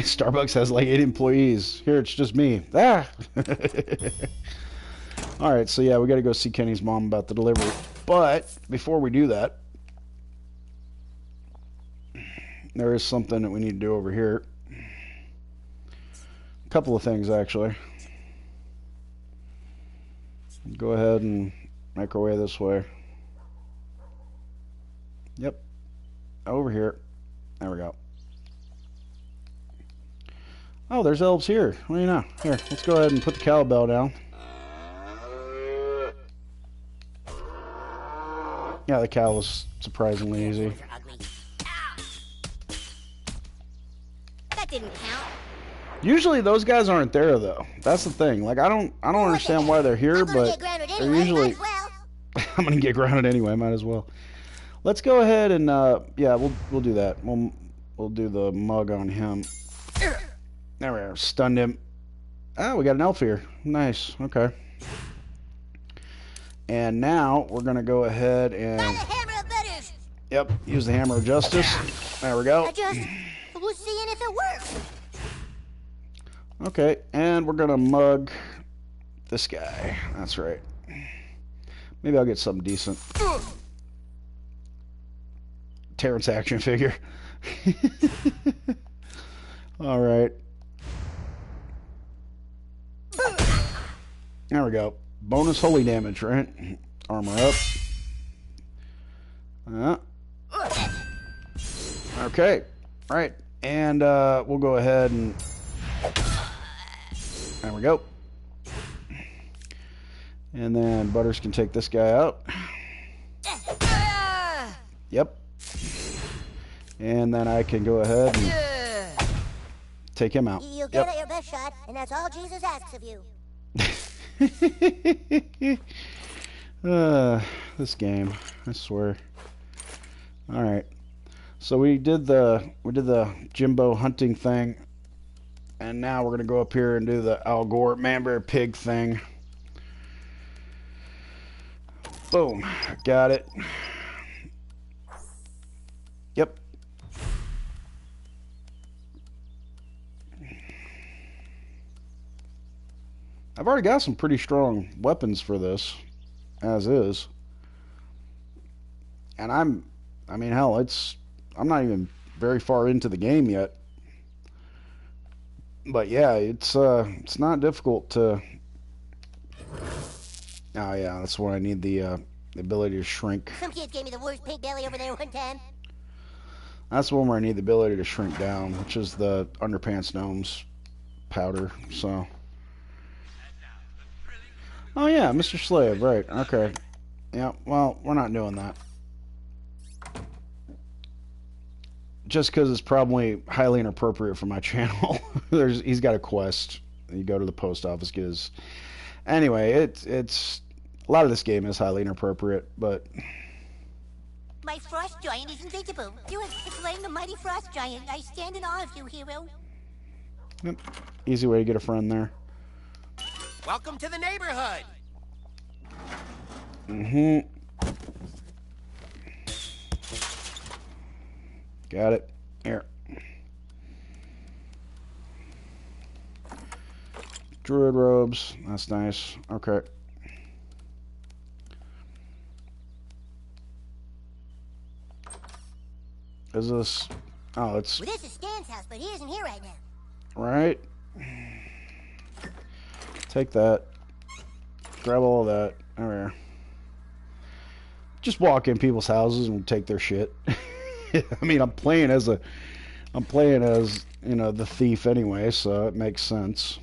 A: Starbucks has like 8 employees. Here it's just me. Ah! Alright, so yeah, we gotta go see Kenny's mom about the delivery. But, before we do that, there is something that we need to do over here. A couple of things, actually. Go ahead and make our way this way. Yep. Over here. There we go. Oh, there's elves here. What do you know? Here, let's go ahead and put the cowbell down. Yeah, the cow was surprisingly easy.
D: That didn't count.
A: Usually those guys aren't there though. That's the thing. Like I don't understand why they're here, but they're usually I'm gonna get grounded anyway, might as well. Let's go ahead and yeah, we'll do that. We'll do the mug on him. There we are. Stunned him. Ah, we got an elf here. Nice. Okay. And now we're gonna go ahead and yep, use the hammer of justice. There we go.
D: We're seeing if it works.
A: Okay, and we're gonna mug this guy. That's right. Maybe I'll get something decent. Terrence action figure. Alright. There we go. Bonus holy damage, right? Armor up. Okay. Alright. And we'll go ahead and... There we go. And then Butters can take this guy out. Yep. And then I can go ahead and take him out.
D: You get it your best shot, and that's all Jesus asks of you.
A: This game, I swear. All right, so we did the Jimbo hunting thing, and now we're gonna go up here and do the Al Gore Man-Bear Pig thing. Boom, got it. Yep. I've already got some pretty strong weapons for this, as is. And I mean, hell, I'm not even very far into the game yet. But yeah, it's not difficult to... Oh yeah, that's where I need the ability to shrink.
D: Some kid gave me the worst pink belly over there one time.
A: That's the one where I need the ability to shrink down, which is the Underpants Gnomes powder, so... Oh yeah, Mr. Slave, right, okay. Yeah, well, we're not doing that. Just because it's probably highly inappropriate for my channel. He's got a quest. You go to the post office, get his... Anyway, it's... A lot of this game is highly inappropriate, but...
D: My frost giant is invincible. You have slain the mighty frost giant. I stand in awe of you, hero.
A: Yep. Easy way to get a friend there.
J: Welcome to the neighborhood.
A: Mm-hmm. Got it. Here. Druid robes. That's nice. Okay. Is this... Oh, it's...
D: Well, this is Stan's house, but he isn't here right now.
A: Right. Take that. Grab all of that. Over here. Just walk in people's houses and take their shit. I mean, I'm playing as, you know, the thief anyway, so it makes sense.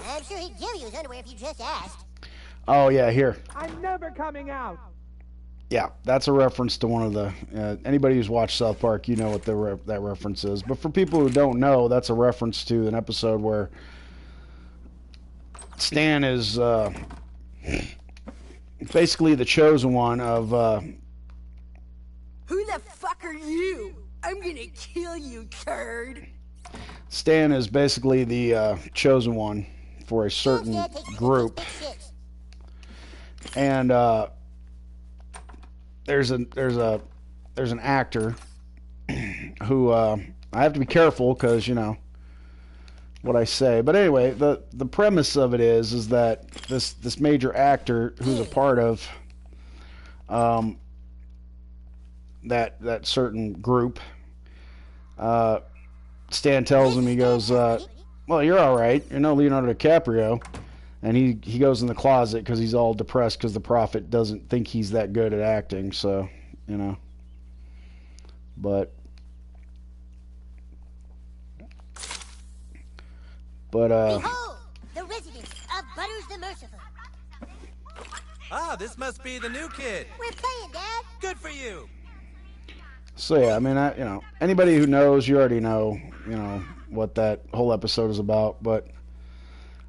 D: I'm sure he'd give you his underwear if you just asked.
A: Oh, yeah, here.
M: I'm never coming out.
A: Yeah, that's a reference to one of the... anybody who's watched South Park, you know what that reference is. But for people who don't know, that's a reference to an episode where Stan is basically the chosen one of...
N: Who the fuck are you? I'm gonna kill you, turd.
A: Stan is basically the chosen one for a certain group. And there's an actor who I have to be careful because, you know, what I say. But anyway, the premise of it is that this major actor who's a part of that certain group, Stan tells him, he goes, well, you're all right. You're no Leonardo DiCaprio. And he goes in the closet because he's all depressed because the prophet doesn't think he's that good at acting. So, you know. But
D: Behold, the residence of Butters the Merciful.
L: Ah, this must be the new kid.
D: We're playing, Dad.
L: Good for you.
A: So yeah, I mean, you know, anybody who knows, you already know, you know, what that whole episode is about. But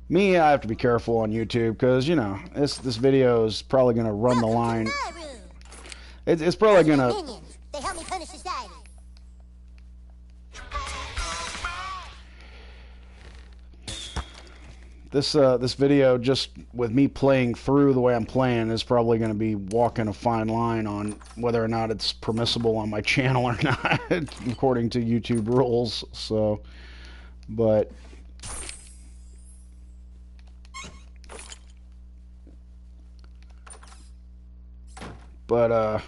A: me, I have to be careful on YouTube because, you know, this video is probably gonna run the line. It's probably gonna.
D: They help me punish society.
A: This video, just with me playing through the way I'm playing, is probably going to be walking a fine line on whether or not it's permissible on my channel or not, according to YouTube rules. So, but But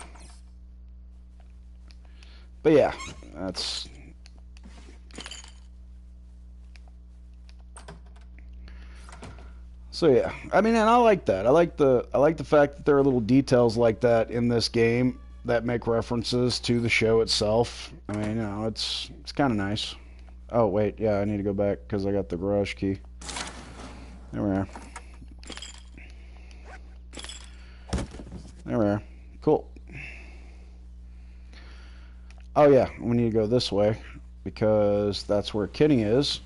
A: yeah, that's. So yeah, I mean, and I like that. I like the fact that there are little details like that in this game that make references to the show itself. I mean, you know, it's kind of nice. Oh wait, yeah, I need to go back because I got the garage key. There we are. There we are. Cool. Oh yeah, we need to go this way because that's where Kenny is.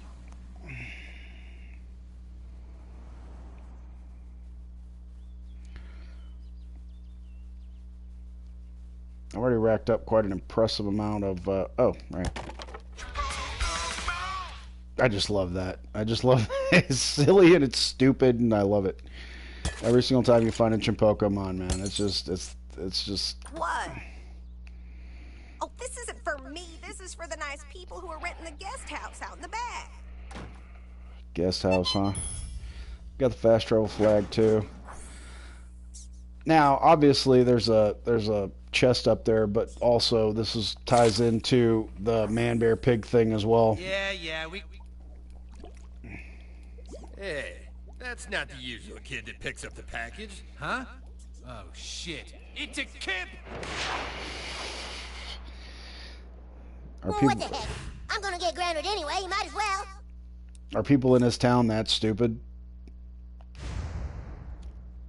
A: I've already racked up quite an impressive amount of, oh, right. I just love that. I just love it. It's silly and it's stupid and I love it. Every single time you find a Chimpokemon, man, it's just.
I: What? Oh, this isn't for me. This is for the nice people who are renting the guest house out in the back.
A: Guest house, huh? Got the fast travel flag too. Now, obviously, there's a chest up there, but also this ties into the man bear pig thing as well.
J: Yeah, Hey, that's not the usual kid that picks up the package.
L: Huh? Oh, shit. It's a kid!
D: Well, what the heck? I'm gonna get grounded anyway, you might as well.
A: Are people in this town that stupid?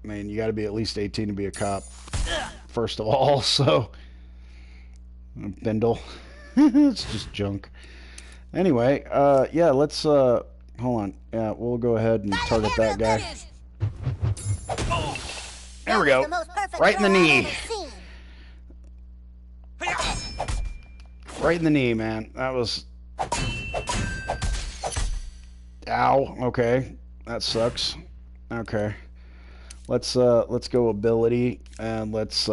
A: I mean, you gotta be at least 18 to be a cop. First of all, so... Bindle. It's just junk. Anyway, yeah, let's, hold on. Yeah, we'll go ahead and target that guy. There we go. Right in the knee. Right in the knee, man. That was... Ow. Okay. That sucks. Okay. Let's go ability and let's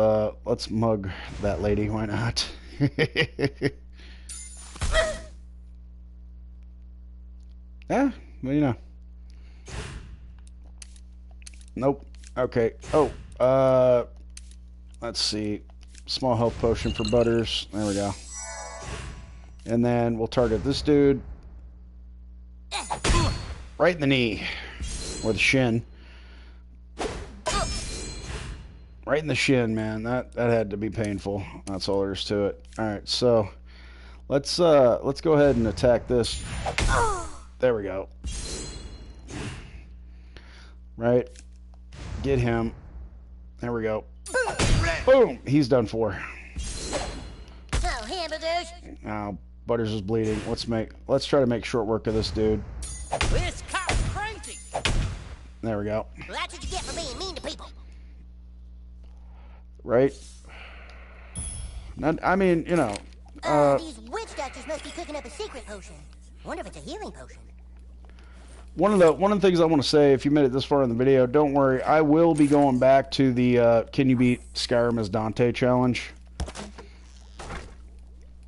A: mug that lady. Why not? Yeah, well, you know. Nope. Okay. Oh, let's see. Small health potion for Butters. There we go. And then we'll target this dude. Right in the knee. Or the shin. Right in the shin, man. That had to be painful. That's all there is to it. Alright, so let's go ahead and attack this. There we go. Right. Get him. There we go. Boom! He's done for.
D: So, hamburgers.
A: Now, Butters is bleeding. Let's try to make short work of this dude.
J: This cop's crazy.
A: There we go.
D: Well, that's what you get for being mean to people.
A: Right? I mean, you know.
D: These witch doctors must be cooking up a secret potion. Wonder if it's a healing potion.
A: One of the things I want to say, if you made it this far in the video, don't worry. I will be going back to the Can You Beat Skyrim as Dante challenge.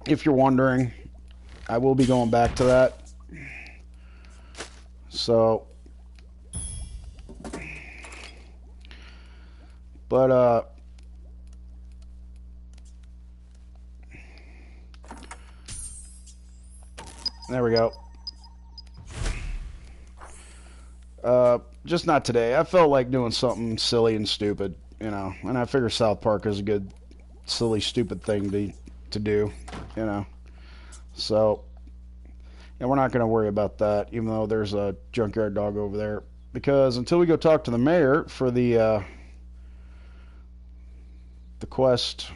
A: If you're wondering, I will be going back to that. So, but there we go. Just not today. I felt like doing something silly and stupid, you know, and I figure South Park is a good, silly, stupid thing to do, you know. So, and we're not going to worry about that, even though there's a junkyard dog over there, because until we go talk to the mayor for the quest,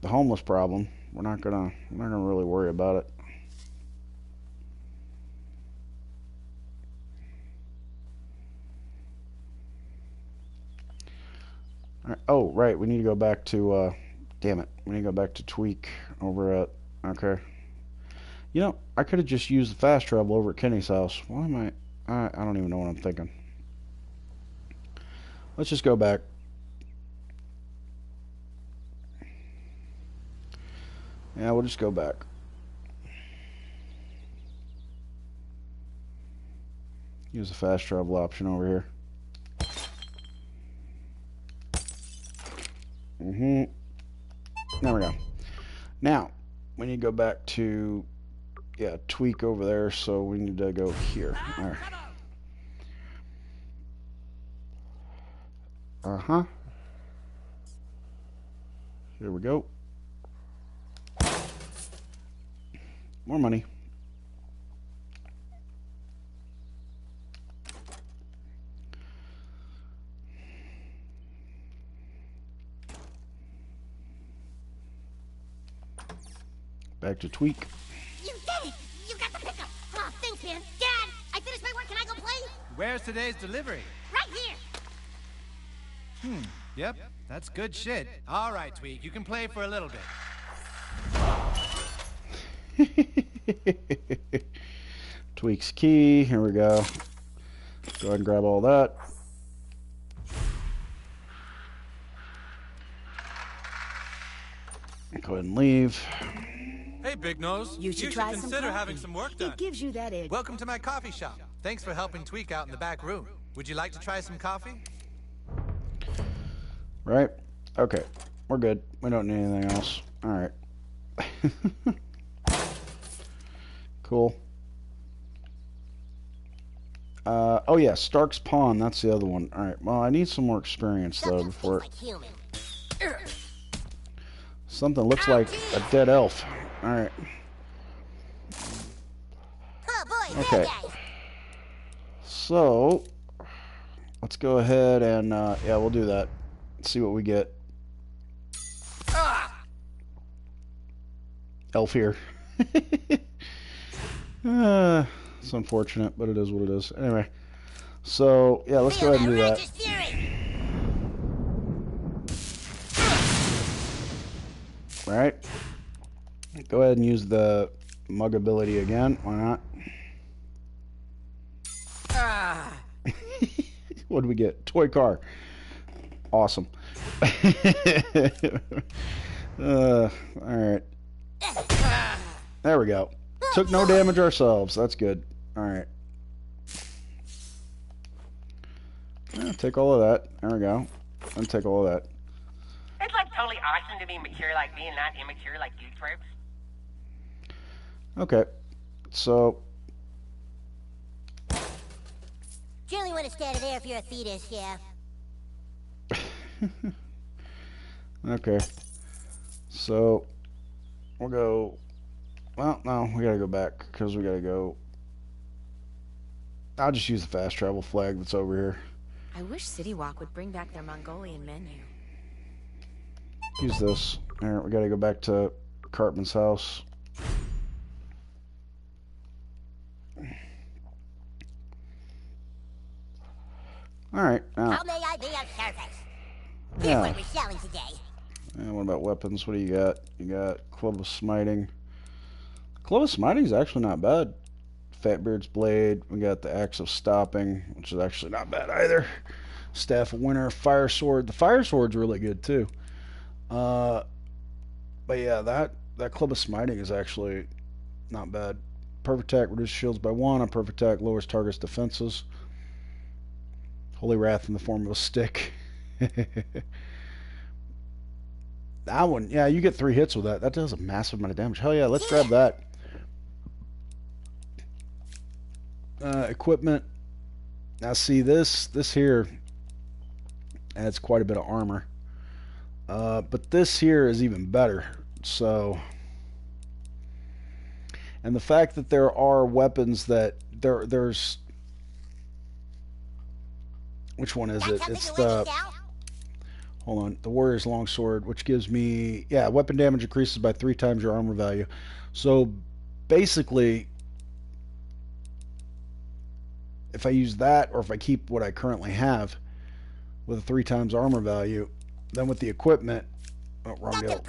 A: the homeless problem, we're not gonna really worry about it. Oh, right, we need to go back to, damn it, we need to go back to Tweak over at, okay. You know, I could have just used the fast travel over at Kenny's house. Why am I don't even know what I'm thinking. Let's just go back. Yeah, we'll just go back. Use the fast travel option over here. There we go. Now, we need to go back to, yeah, tweak over there, so we need to go here. All right. Uh-huh. Here we go. More money. Back to tweak.
D: You did it! You got the pickup! Oh, thanks, man. Dad, I finished my work. Can I go play?
L: Where's today's delivery?
D: Right here.
L: Yep, that's good shit. All right, Tweak, you can play for a little bit.
A: Tweak's key. Here we go. Go ahead and grab all that. Go ahead and leave.
H: Hey, Big Nose.
N: You should try some
H: consider
N: coffee.
H: having some work done.
N: It gives you that edge.
H: Welcome to my coffee shop. Thanks for helping Tweak out in the back room. Would you like to try some coffee?
A: Right? Okay. We're good. We don't need anything else. Alright. Cool. Oh yeah, Stark's Pawn. That's the other one. Alright. Well, I need some more experience, though, before... Something looks like a dead elf. Alright. Okay. So, let's go ahead and, yeah, we'll do that. See what we get. Elf here. It's unfortunate, but it is what it is. Anyway, so, yeah, let's go ahead and do that. Alright. Go ahead and use the mug ability again. Why not? What do we get? Toy car. Awesome. Alright. There we go. Took no damage ourselves. That's good. Alright. Yeah, take all of that. There we go. And take all of that.
G: It's like totally awesome to be mature like me and not immature like you twerps.
A: Okay. So...
D: Generally want to stay out of there if you're a fetus, yeah.
A: Okay. So, we'll go... Well, no, we gotta go back, because we gotta go... I'll just use the fast travel flag that's over here.
C: I wish City Walk would bring back their Mongolian menu.
A: Use this. Here, we gotta go back to Cartman's house. Alright, now...
D: How may I be of service? Here's
A: Yeah.
D: what we're selling today.
A: And what about weapons? What do you got? You got Club of Smiting. Club of Smiting is actually not bad. Fatbeard's Blade. We got the Axe of Stopping, which is actually not bad either. Staff of Winter. Fire Sword. The Fire Sword's really good too. But yeah, that Club of Smiting is actually not bad. Perfect Attack reduces shields by 1. On Perfect Attack lowers target's defenses. Holy Wrath in the form of a stick. That one, yeah, you get 3 hits with that. That does a massive amount of damage. Hell yeah, let's grab that. Equipment. Now see this here adds quite a bit of armor. But this here is even better. So, and the fact that there are weapons that there's which one is it? It's the hold on, the Warrior's Longsword, which gives me, yeah, weapon damage increases by 3 times your armor value. So basically, if I use that, or if I keep what I currently have with a 3 times armor value, then with the equipment, oh, wrong deal.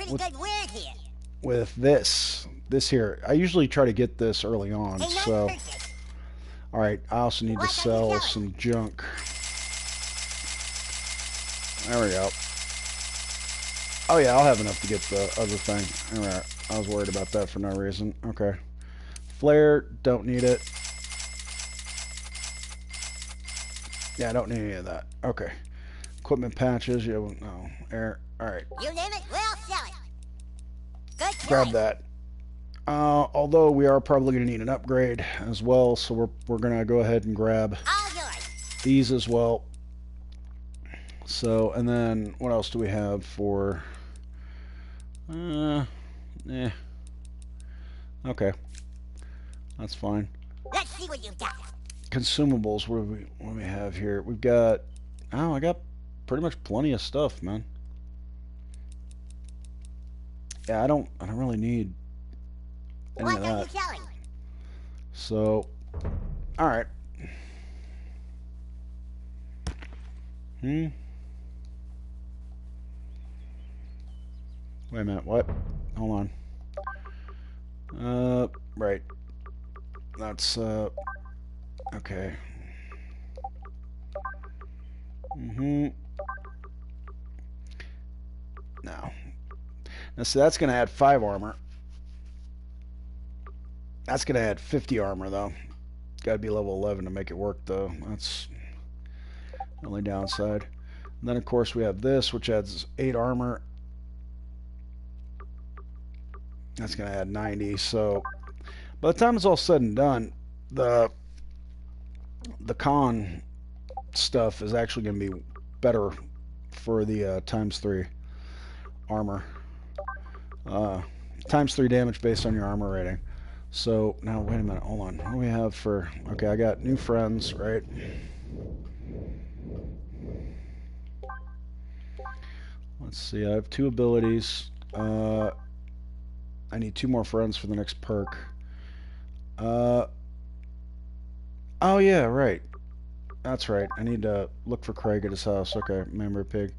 A: With this here, I usually try to get this early on. So, all right, I also need to sell some junk. There we go. Oh yeah, I'll have enough to get the other thing. All right, I was worried about that for no reason. Okay. Flare, don't need it. Yeah, I don't need any of that. Okay. Equipment patches, yeah, no. Air, all right.
D: You name it, we'll sell it.
A: grab that. Although we are probably going to need an upgrade as well, so we're going to go ahead and grab these as well. So, and then what else do we have for? Okay, that's fine.
D: Let's see what you've got.
A: Consumables. What do we have here? We've got. Oh, I got pretty much plenty of stuff, man. Yeah, I don't really need any
D: What
A: of
D: are you
A: that.
D: selling?
A: So, all right. Wait a minute. What? Hold on. Right. That's okay. Now see, that's going to add 5 armor. That's going to add 50 armor, though. Got to be level 11 to make it work, though. That's the only downside. And then, of course, we have this, which adds 8 armor. That's going to add 90. So, by the time it's all said and done, the con stuff is actually going to be better for the ×3 armor. ×3 damage based on your armor rating. So now wait a minute, hold on. What do we have for? Okay, I got new friends, right? Let's see. I have 2 abilities. I need 2 more friends for the next perk. Oh yeah, right. That's right. I need to look for Craig at his house. Okay, member pig.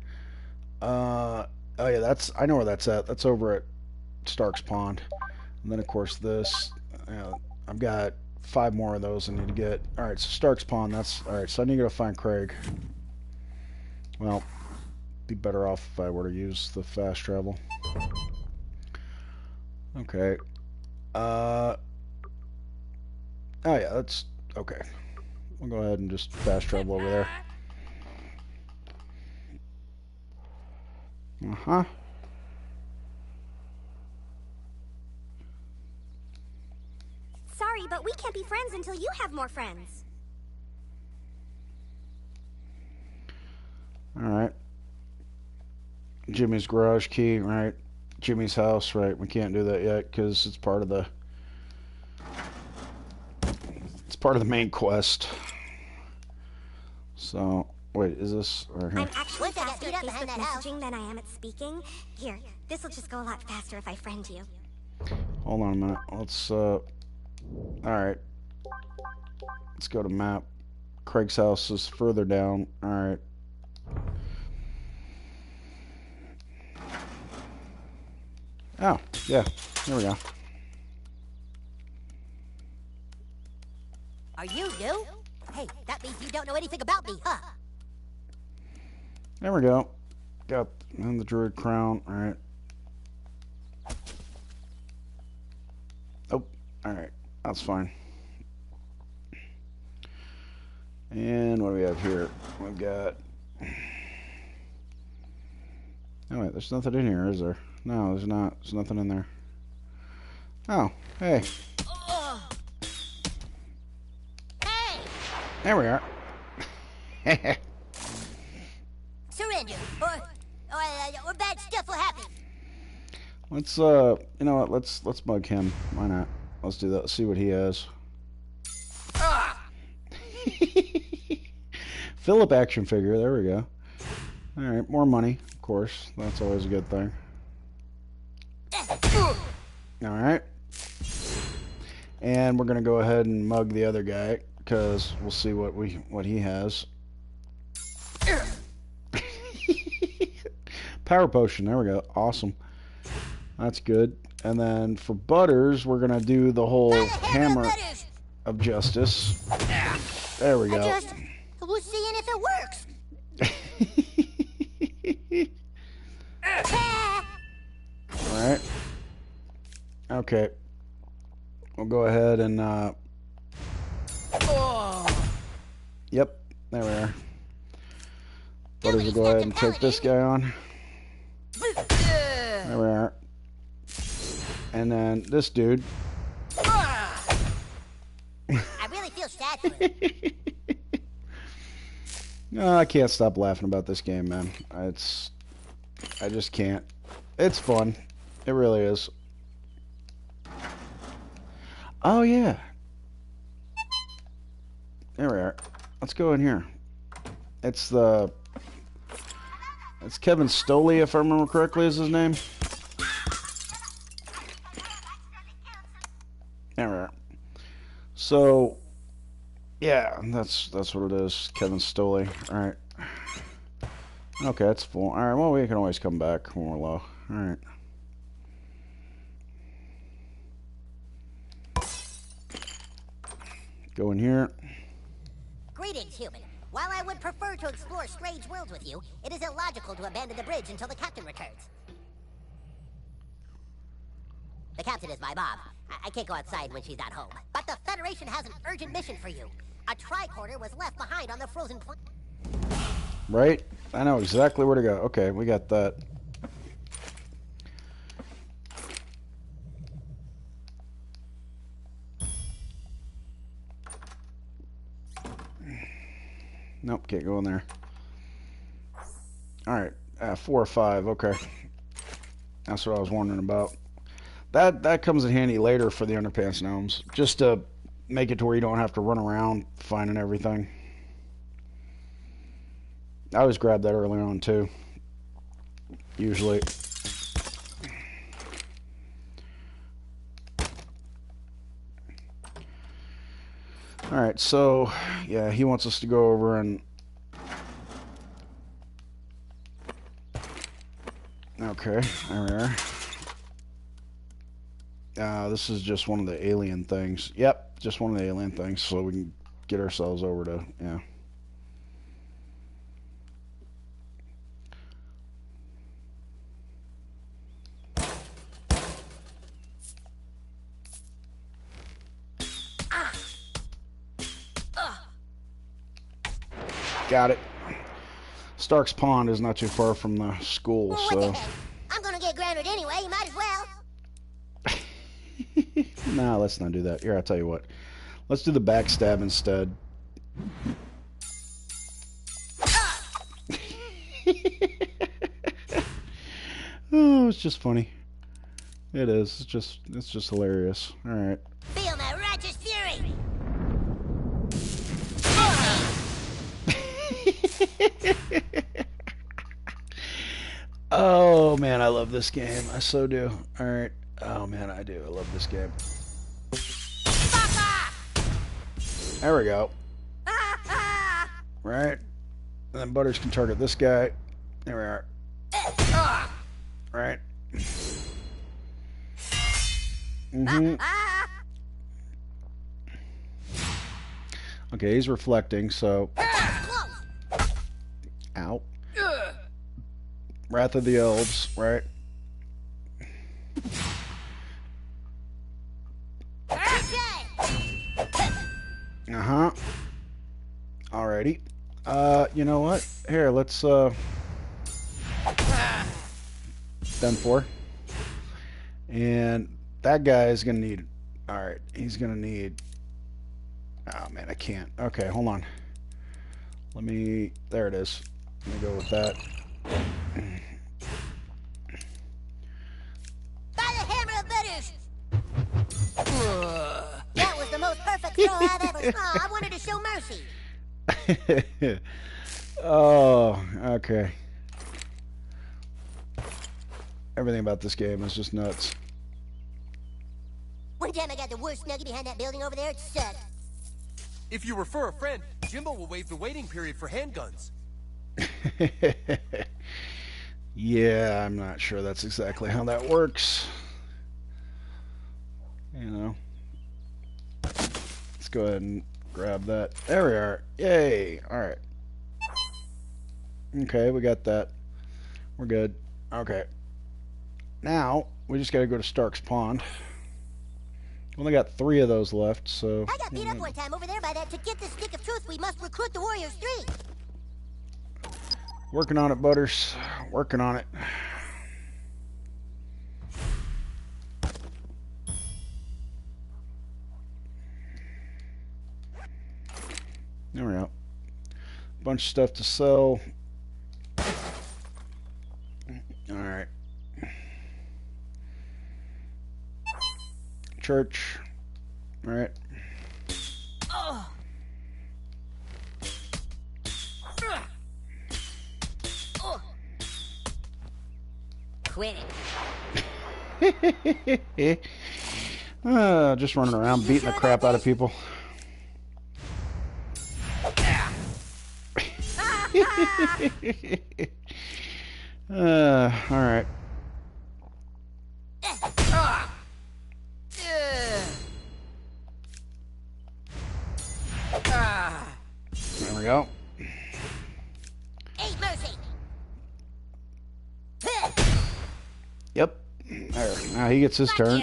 A: Oh yeah, that's. I know where that's at. That's over at Stark's Pond. And then of course this. I've got 5 more of those I need to get. All right, so Stark's Pond. That's all right. So I need to go find Craig. Well, be better off if I were to use the fast travel. Okay. Oh yeah, that's okay. We'll go ahead and just fast travel over there.
F: Sorry, but we can't be friends until you have more friends.
A: Alright. Jimmy's garage key, right? Jimmy's house, right? We can't do that yet because it's part of the main quest. So, wait, is this right here?
F: I'm actually faster at Facebook messaging than I am at speaking. Here, this will just go a lot faster if I friend you.
A: Hold on a minute. Let's alright. Let's go to map. Craig's house is further down. Alright. Oh, yeah. There we go.
D: Are you new? Hey, that means you don't know anything about me, huh?
A: There we go. Got and the druid crown. Alright. Oh, alright. That's fine. And what do we have here? We've got... Oh wait, there's nothing in here, is there? No, there's not. There's nothing in there. Oh, hey.
D: Hey!
A: There we are.
D: Surrender, or bad stuff will happen.
A: Let's you know what? Let's bug him. Why not? Let's do that. Let's see what he has. Philip action figure. There we go. All right, more money, of course. That's always a good thing. All right. And we're gonna go ahead and mug the other guy because we'll see what he has. Power potion. There we go. Awesome. That's good. And then for Butters, we're gonna do the whole hammer of justice. There we go.
D: We're seeing if it works.
A: Alright. Okay. We'll go ahead and Yep, there we are. Butters will go ahead and take this guy on. There we are. And then this dude.
D: I really feel sad for him.
A: No, I can't stop laughing about this game, man. I just can't. It's fun. It really is. Oh, yeah. There we are. Let's go in here. It's Kevin Stoley, if I remember correctly, is his name. There we are. So, yeah, that's what it is. Kevin Stoley. All right. Okay, that's full. All right. Well, we can always come back when we're low. All right. Go in here.
D: Greetings, human. While I would prefer to explore strange worlds with you, it is illogical to abandon the bridge until the captain returns. The captain is my mom. I can't go outside when she's not home. But the Federation has an urgent mission for you. A tricorder was left behind on the frozen planet.
A: Right? I know exactly where to go. Okay, we got that. Nope, can't go in there. Alright, 4 or 5, okay. That's what I was wondering about. That comes in handy later for the underpants gnomes. Just to make it to where you don't have to run around finding everything. I always grab that early on too. Usually. Alright, so yeah, he wants us to go over and okay, there we are. This is just one of the alien things. Yep, just one of the alien things, so we can get ourselves over to, yeah. Got it. Stark's Pond is not too far from the school, so.
D: I'm gonna get grounded anyway, you might as well.
A: Nah, let's not do that. Here, I'll tell you what. Let's do the backstab instead. Oh, it's just funny. It is. It's just hilarious. All right.
D: Feel my righteous fury.
A: Oh man, I love this game. I so do. All right. Oh man, I do. I love this game. There we go. Right. And then Butters can target this guy. There we are. Right. Okay, he's reflecting, so. Ow. Wrath of the Elves, right? Uh-huh. Alrighty. You know what? Here, let's, done for. And that guy is gonna need, alright, he's gonna need, oh man, I can't. Okay, hold on. Let me, there it is. Let me go with that.
D: By the hammer of Butters! That was the most perfect throw I've ever saw. I wanted to show mercy.
A: Oh, okay. Everything about this game is just nuts.
D: One time I got the worst nugget behind that building over there. It sucked.
M: If you refer a friend, Jimbo will waive the waiting period for handguns.
A: Yeah, I'm not sure that's exactly how that works. You know. Let's go ahead and grab that. There we are. Yay. Alright. Okay, we got that. We're good. Okay. Now, we just gotta go to Stark's Pond. Only got 3 of those left, so.
D: I got beat up one time over there by that. To get the stick of truth, we must recruit the Warriors 3.
A: Working on it, Butters. Working on it. bunch of stuff to sell. Alright. Church. Alright.
D: Quit
A: it. Just running around beating the crap out of people. Alright. There we go.
D: Hey, Mercy.
A: Yep. There. Now he gets his turn.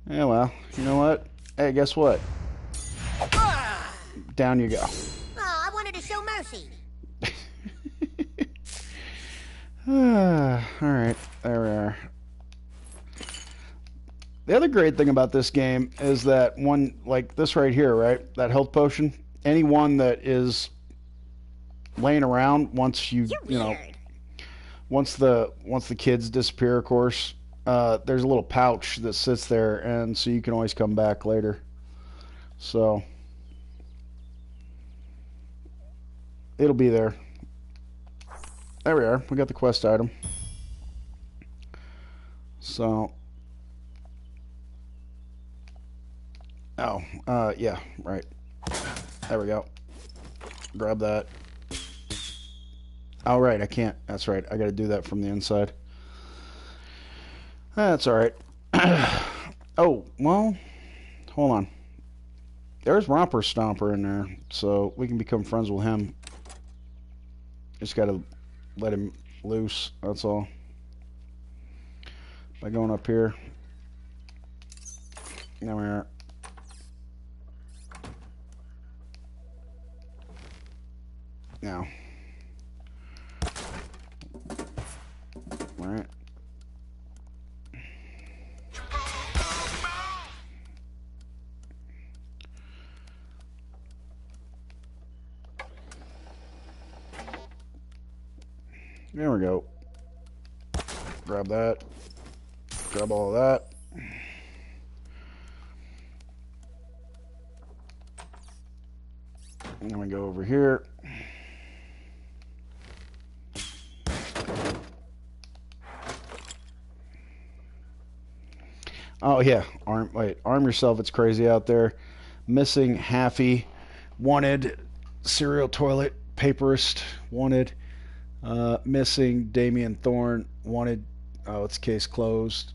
A: Yeah, well, you know what? Hey, guess what? Down you go.
D: Oh, I wanted to show mercy.
A: Alright, there we are. The other great thing about this game is that one, like this right here, right? That health potion, anyone that is laying around once you know, once the kids disappear, of course, there's a little pouch that sits there, and so you can always come back later. So it'll be there. There we are. We got the quest item. So, yeah, right. There we go. Grab that. Oh, right, I can't. That's right. I got to do that from the inside. That's all right. Oh, well, hold on. There's Romper Stomper in there, so we can become friends with him. Just got to let him loose, that's all. By going up here. There we are. Now. Alright. There we go. Grab that. Grab all of that. And then we go over here. Oh yeah, arm yourself. It's crazy out there. Missing Haffy, wanted. Cereal toilet paperist, wanted. Missing Damien Thorne, wanted. Oh, it's case closed.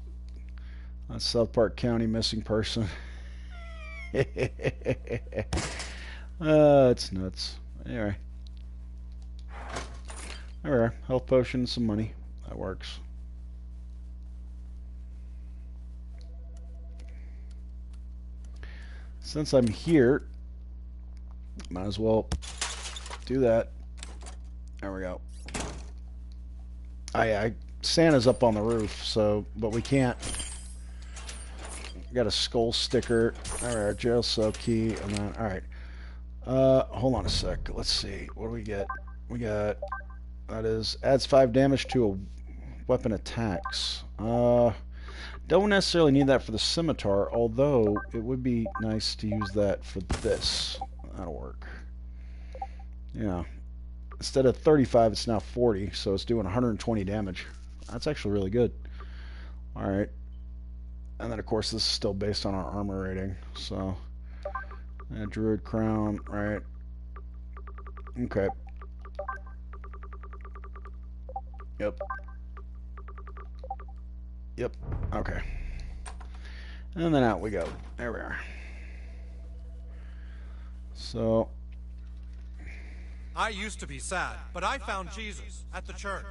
A: South Park County missing person. It's nuts. Anyway, there we are. Health potion, some money. That works. Since I'm here, might as well do that. There we go. Santa's up on the roof, so, but we can't. We got a skull sticker. All right, jail cell key, and then, all right. Hold on a sec. Let's see. What do we get? We got, that is, adds 5 damage to a weapon attacks. Don't necessarily need that for the scimitar, although it would be nice to use that for this. That'll work. Yeah. Instead of 35, it's now 40, so it's doing 120 damage. That's actually really good. Alright. And then, of course, this is still based on our armor rating, so... Druid Crown, right. Okay. Yep. Yep. Okay. And then out we go. There we are. So...
E: I used to be sad, but I found Jesus at the church.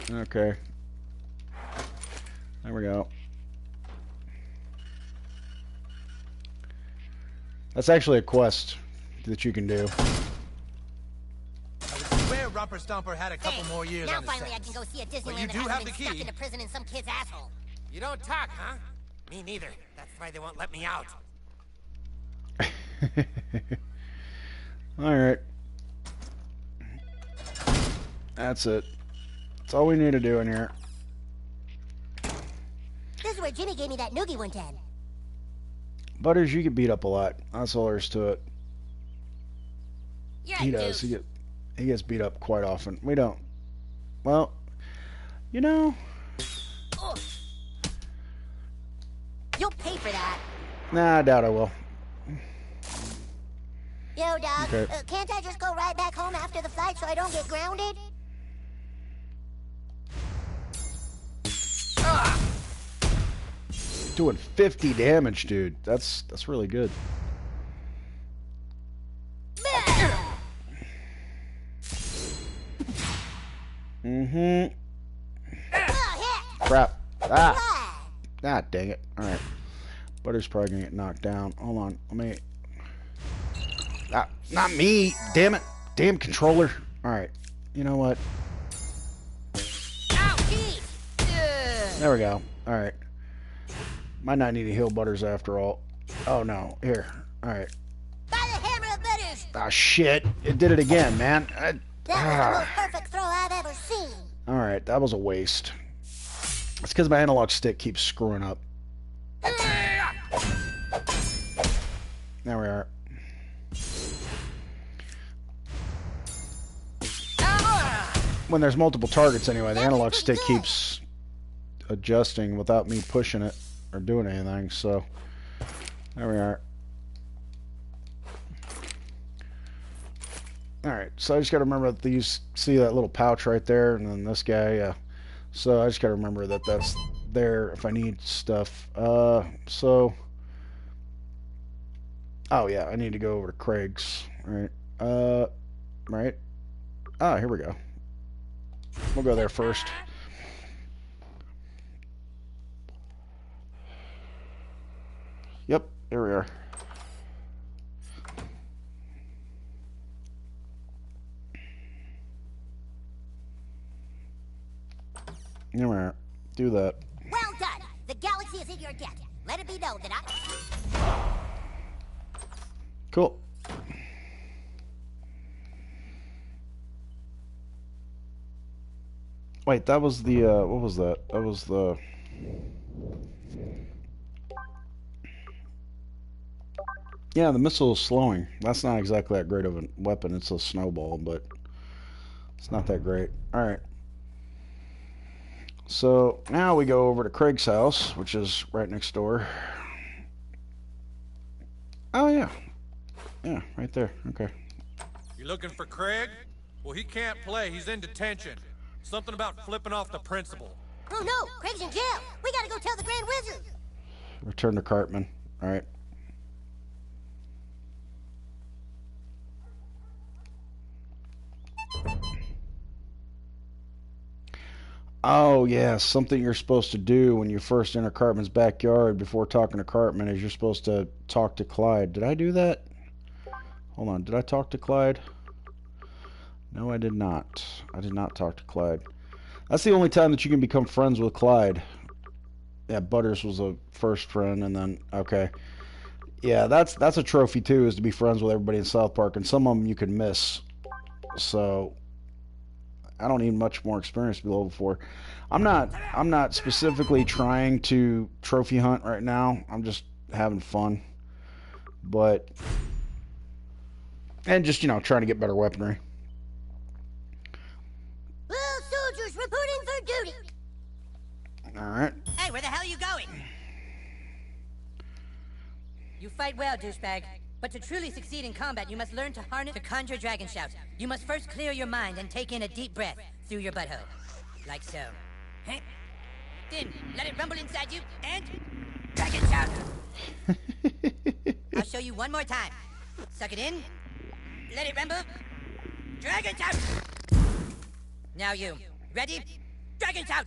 A: Okay. There we go. That's actually a quest that you can do.
H: I swear Romper Stomper had a couple more years
D: now
H: on his
D: finally I
H: sentence.
D: can go see a
H: But
D: Disneyland
H: you
D: that
H: do
D: hasn't
H: have
D: been
H: the
D: stuck
H: key.
D: in a prison in some kid's asshole.
H: You don't talk, huh? Me neither. That's why they won't let me out.
A: Alright. That's it. That's all we need to do in here.
D: This is where Jimmy gave me that noogie one time.
A: Butters, you get beat up a lot. That's all there is to it.
D: You're
A: He does. He gets beat up quite often. We don't. Well, you know.
D: Oh. You'll pay for that.
A: Nah, I doubt I will.
D: Yo, Doc,
A: Okay.
D: Can't I just go right back home after the flight so I don't get grounded?
A: Doing 50 damage, dude. That's really good. Mm-hmm. Crap. Ah. Ah, dang it. Alright. Butter's probably gonna get knocked down. Hold on. Let me... Ah, not me. Damn it. Damn controller. Alright. You know what? There we go. Alright. Might not need to heal Butters after all. Oh no. Here. Alright.
D: By the hammer of Butters!
A: Ah, shit. It did it again, man.
D: That was the most perfect throw I've ever seen.
A: Alright, that was a waste. It's because my analog stick keeps screwing up. There we are. When there's multiple targets anyway, the analog stick keeps adjusting without me pushing it or doing anything, so there we are. Alright, so I just gotta remember that these, see that little pouch right there, and then this guy, yeah. So I just gotta remember that that's there if I need stuff. So, oh yeah, I need to go over to Craig's, right? Right? Ah, here we go. We'll go there first. Yep, here we are. There we are. Do that.
D: Well done. The galaxy is in your debt. Let it be known that I...
A: Cool. Wait, that was the, what was that? That was the... Yeah, the missile is slowing. That's not exactly that great of a weapon. It's a snowball, but it's not that great. Alright. So, now we go over to Craig's house, which is right next door. Oh, yeah. Yeah, right there. Okay.
E: You looking for Craig? Well, he can't play. He's in detention. Something about flipping off the principal.
D: Oh no, Craig's in jail. We gotta go tell the Grand Wizard.
A: Return to Cartman. Alright. Oh, yeah, something you're supposed to do when you first enter Cartman's backyard before talking to Cartman is you're supposed to talk to Clyde. Did I do that? Hold on, did I talk to Clyde? No, I did not. I did not talk to Clyde. That's the only time that you can become friends with Clyde. Yeah, Butters was a first friend, and then, okay. Yeah, that's a trophy, too, is to be friends with everybody in South Park, and some of them you can miss. So... I don't need much more experience to be level 4. I'm not specifically trying to trophy hunt right now. I'm just having fun. But and just, you know, trying to get better weaponry.
D: Well, soldiers reporting for duty.
A: Alright.
B: Hey, where the hell are you going? You fight well, douchebag. But to truly succeed in combat, you must learn to harness to conjure dragon shouts. You must first clear your mind and take in a deep breath through your butthole. Like so. Huh? Then, let it rumble inside you, and... dragon shout! I'll show you one more time. Suck it in. Let it rumble. Dragon shout! Now you. Ready? Dragon shout!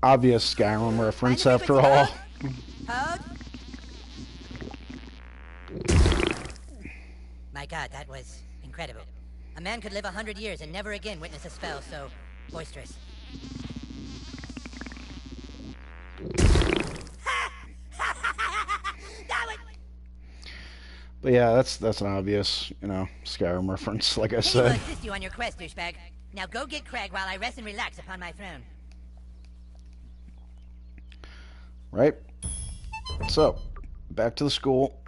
A: Obvious Skyrim reference after all.
B: Hold. My God, that was incredible. A man could live 100 years and never again witness a spell so boisterous.
A: But yeah, that's an obvious, you know, Skyrim reference, like I
B: Kenny will
A: said.
B: assist you on your quest, douchebag. Now go get Craig while I rest and relax upon my throne.
A: Right? So, back to the school.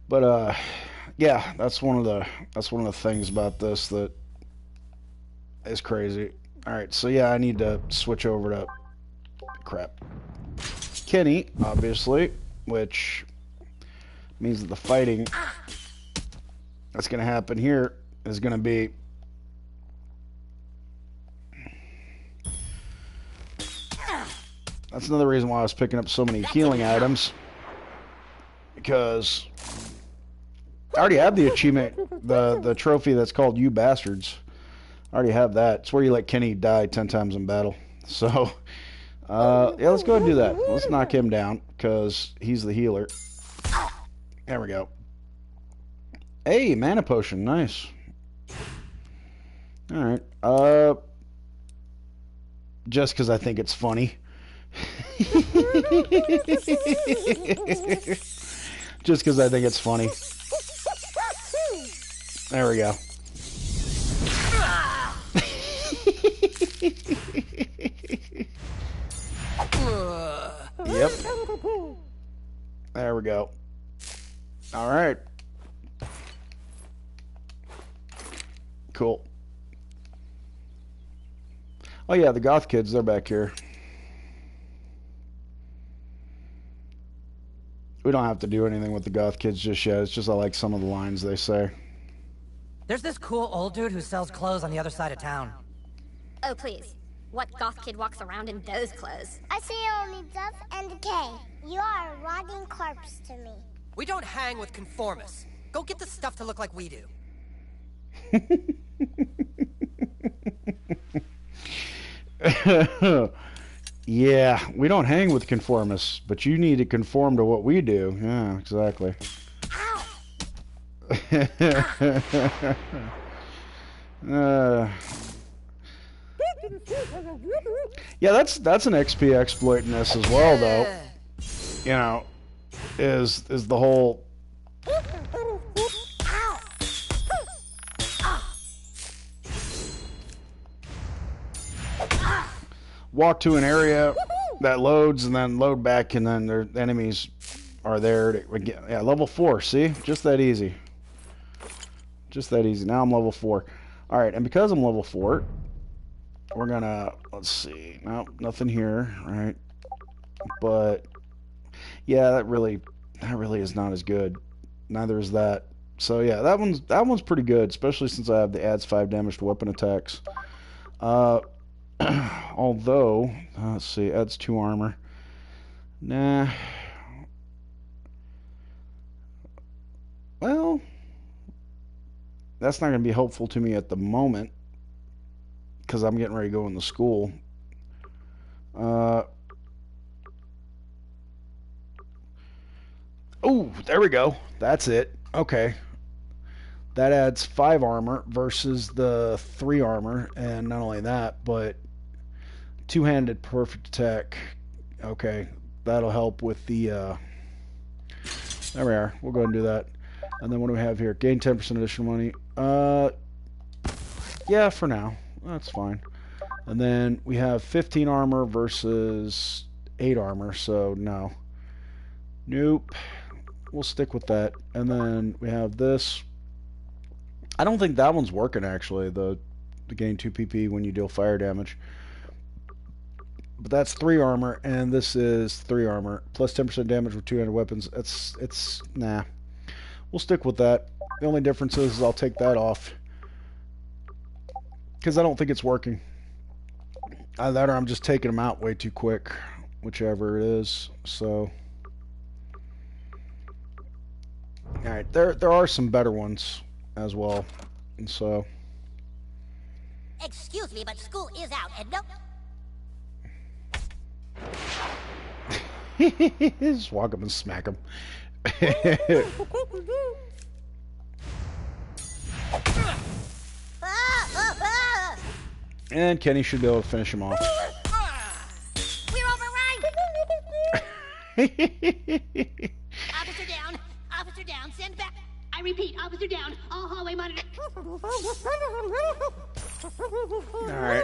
A: But yeah, that's one of the things about this that is crazy. All right, so yeah, I need to switch over to crap. Kenny, obviously, which means that the fighting that's going to happen here is going to be that's another reason why I was picking up so many healing items, because I already have the achievement, the trophy that's called You Bastards. I already have that. It's where you let Kenny die 10 times in battle. So yeah, let's go ahead and do that. Let's knock him down, because he's the healer. There we go. Hey, mana potion. Nice. Alright. Just because I think it's funny. Just because I think it's funny. There we go. Yep. There we go. All right. Cool. Oh yeah, the goth kids, they're back here. We don't have to do anything with the goth kids just yet. It's just I like some of the lines they say.
B: There's this cool old dude who sells clothes on the other side of town.
F: Oh, please. What goth kid walks around in those clothes?
O: I see only death and decay. You are a rotting corpse to me.
J: We don't hang with conformists. Go get the stuff to look like we do.
A: Yeah, we don't hang with conformists, but you need to conform to what we do. Yeah, exactly. Yeah, that's an XP exploit in this as well, though. You know, is the whole walk to an area that loads and then load back, and then their enemies are there to get, yeah, level 4. See, just that easy. Just that easy. Now I'm level 4. All right, and because I'm level 4, we're gonna, let's see. No, nothing here, right? But yeah, that really is not as good. Neither is that. So yeah, that one's pretty good, especially since I have the adds 5 damage to weapon attacks. Although, let's see, adds 2 armor. Nah. Well, that's not going to be helpful to me at the moment, because I'm getting ready to go into school. Oh, there we go. That's it. Okay. That adds 5 armor versus the 3 armor, and not only that, but 2-handed perfect attack. Okay, that'll help with the, there we are. We'll go ahead and do that. And then what do we have here? Gain 10% additional money. Yeah, for now. That's fine. And then we have 15 armor versus 8 armor, so no. Nope. We'll stick with that. And then we have this. I don't think that one's working, actually, the gain 2 PP when you deal fire damage. But that's 3 armor, and this is 3 armor, plus 10% damage with 2-handed weapons. It's nah. We'll stick with that. The only difference is I'll take that off, because I don't think it's working. Either I'm just taking them out way too quick, whichever it is. So, all right, there are some better ones as well, and so.
D: Excuse me, but school is out, and nope.
A: Just walk up and smack him. And Kenny should be able to finish him off.
D: We're overrun! Officer down! Officer down! Send back!
P: I repeat, officer down. All hallway monitor.
A: Alright.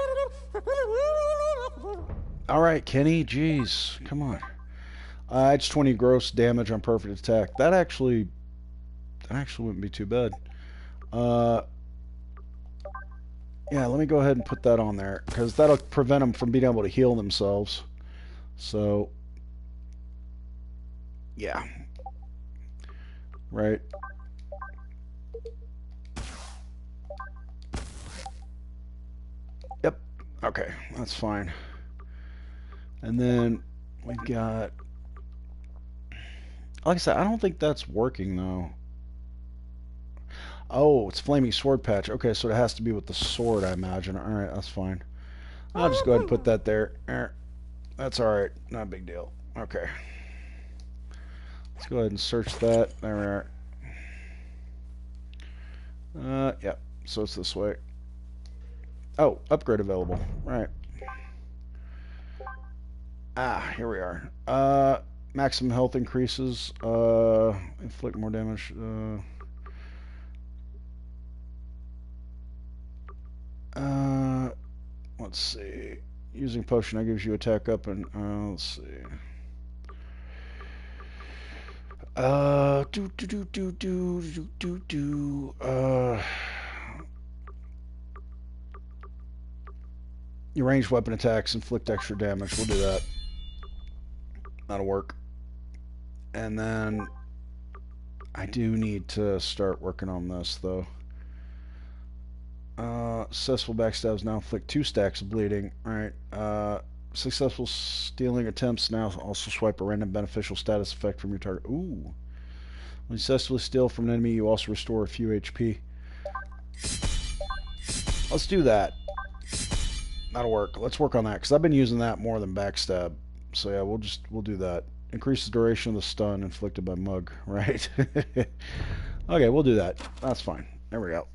A: Alright, Kenny. Jeez. Come on. It's 20 gross damage on perfect attack. That actually wouldn't be too bad. Yeah, let me go ahead and put that on there, because that'll prevent them from being able to heal themselves. So, yeah. Right. Yep. Okay, that's fine. And then we got... Like I said, I don't think that's working, though. Oh, it's Flaming Sword Patch. Okay, so it has to be with the sword, I imagine. Alright, that's fine. I'll just go ahead and put that there. That's alright. Not a big deal. Okay. Let's go ahead and search that. There we are. Yep. So it's this way. Oh, upgrade available. Right. Ah, here we are. Maximum health increases. Inflict more damage. Let's see. Using potion, that gives you attack up and let's see. Your ranged weapon attacks inflict extra damage. We'll do that. That'll work. And then I do need to start working on this, though. Successful backstabs now inflict 2 stacks of bleeding. Alright. Successful stealing attempts now also swipe a random beneficial status effect from your target. Ooh. When you successfully steal from an enemy, you also restore a few HP. Let's do that. That'll work. Let's work on that, because I've been using that more than backstab. So yeah, we'll do that. Increase the duration of the stun inflicted by Mug. Right. Okay, we'll do that. That's fine. There we go.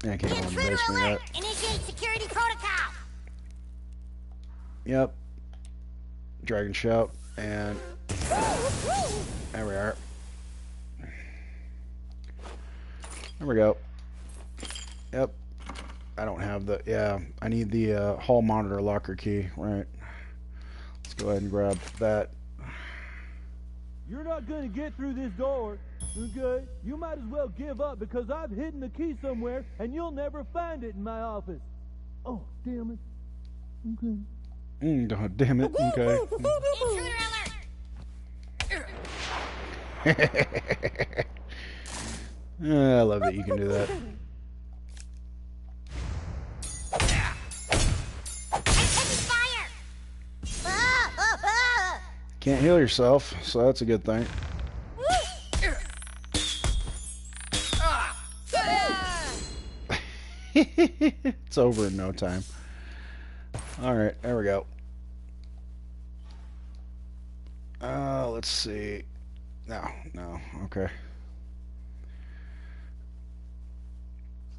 A: Yeah, I can't go in the basement yet.
D: Initiate security protocol.
A: Yep. Dragon Shout, and there we are. There we go. Yep. I don't have the... Yeah, I need the hall monitor locker key. Right. Let's go ahead and grab that.
Q: You're not going to get through this door, okay? You might as well give up, because I've hidden the key somewhere, and you'll never find it in my office. Oh, damn it. Okay.
A: Oh, damn it. Okay. I love that you can do that. Can't heal yourself, so that's a good thing. It's over in no time. Alright, there we go. Let's see. No, okay.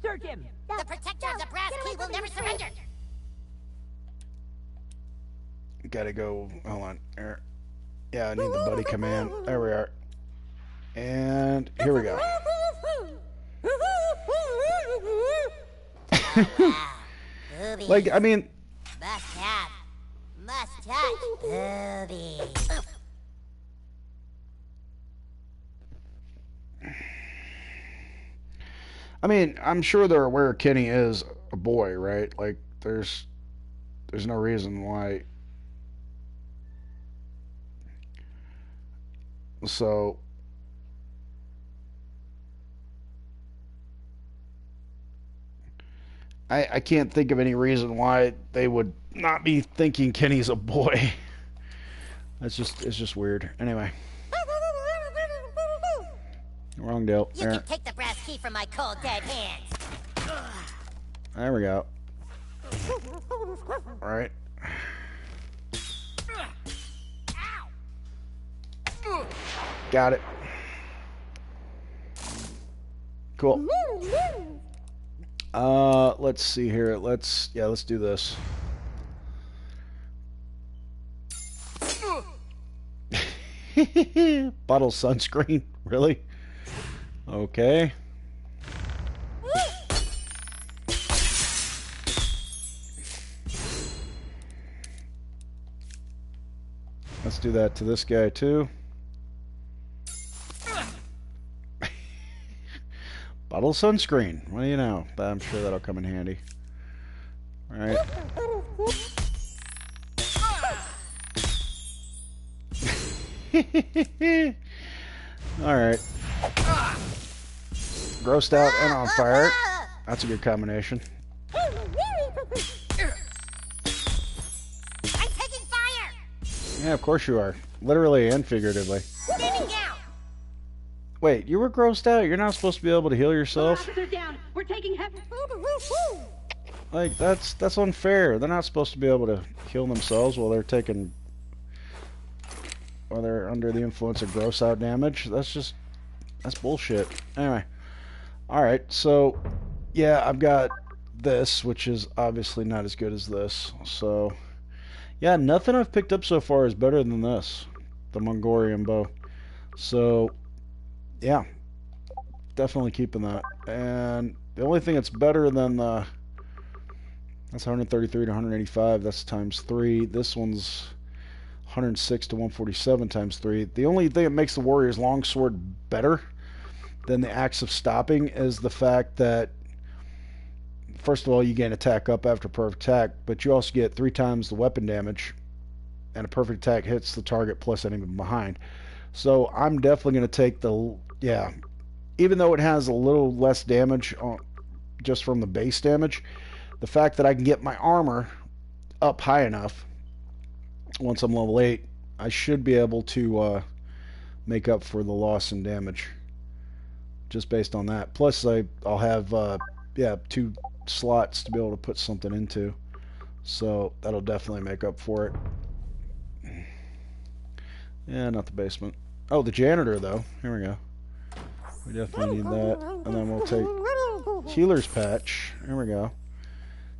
D: Search him! The protector of the brass key will never surrender!
A: Gotta go. Hold on. Yeah, I need the buddy command. There we are. And here we go. Like, I mean...
D: Must have. Must touch. Booby.
A: I mean, I'm sure they're aware Kenny is a boy, right? Like, there's no reason why... So... I can't think of any reason why they would not be thinking Kenny's a boy. It's just weird. Anyway. Wrong deal.
D: You can take the brass key from my cold dead hands.
A: There we go. Alright. Got it. Cool. Let's see here. Let's do this. Bottle sunscreen, really? Okay. Let's do that to this guy too. Bottle of sunscreen. What do you know? I'm sure that'll come in handy. All right. All right. Grossed out and on fire. That's a good combination.
D: I'm taking fire!
A: Yeah, of course you are. Literally and figuratively.
D: Standing down!
A: Wait, you were grossed out? You're not supposed to be able to heal yourself?
P: Officers down. We're taking heavy.
A: Like, that's unfair. They're not supposed to be able to heal themselves while they're taking... While they're under the influence of gross out damage. That's bullshit. Anyway. Alright, so... Yeah, I've got this, which is obviously not as good as this. So... Yeah, nothing I've picked up so far is better than this. The Mongolian bow. So... Yeah. Definitely keeping that. And the only thing that's better than the... That's 133 to 185. That's times 3. This one's 106 to 147 times 3. The only thing that makes the Warrior's Longsword better than the Axe of Stopping is the fact that, first of all, you gain attack up after perfect attack, but you also get 3 times the weapon damage, and a perfect attack hits the target plus anything behind. So I'm definitely going to take the... Yeah. Even though it has a little less damage on, just from the base damage, the fact that I can get my armor up high enough, once I'm level 8, I should be able to make up for the loss in damage. Just based on that. Plus, I'll have, 2 slots to be able to put something into. So, that'll definitely make up for it. Yeah, not the basement. Oh, the janitor, though. Here we go. We definitely need that. And then we'll take Healer's Patch. Here we go.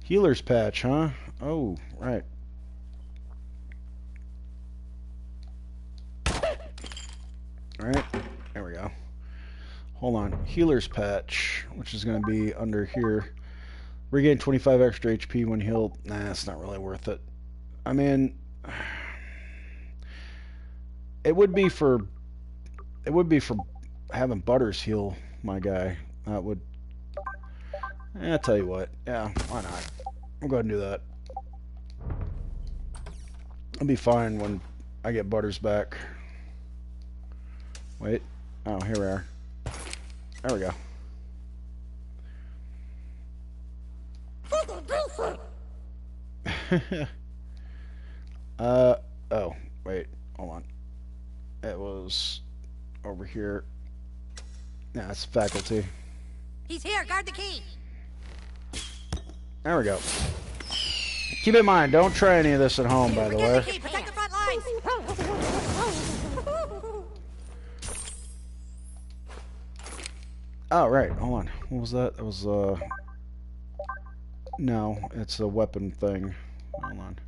A: Healer's Patch, huh? Oh, right. Alright, there we go. Hold on. Healer's Patch, which is going to be under here. Regain 25 extra HP when healed. Nah, it's not really worth it. I mean, it would be for having Butters heal my guy. That would... I'll tell you what. Yeah, why not? We'll go ahead and do that. I'll be fine when I get Butters back. Wait. Oh, here we are. There we go. Oh, wait. Hold on. It was over here. Nah, it's faculty.
D: He's here. Guard the key.
A: There we go. Keep in mind, don't try any of this at home, by the way.
D: Protect the front lines.
A: Oh, right. Hold on. What was that? That was, no, it's a weapon thing. Hold on.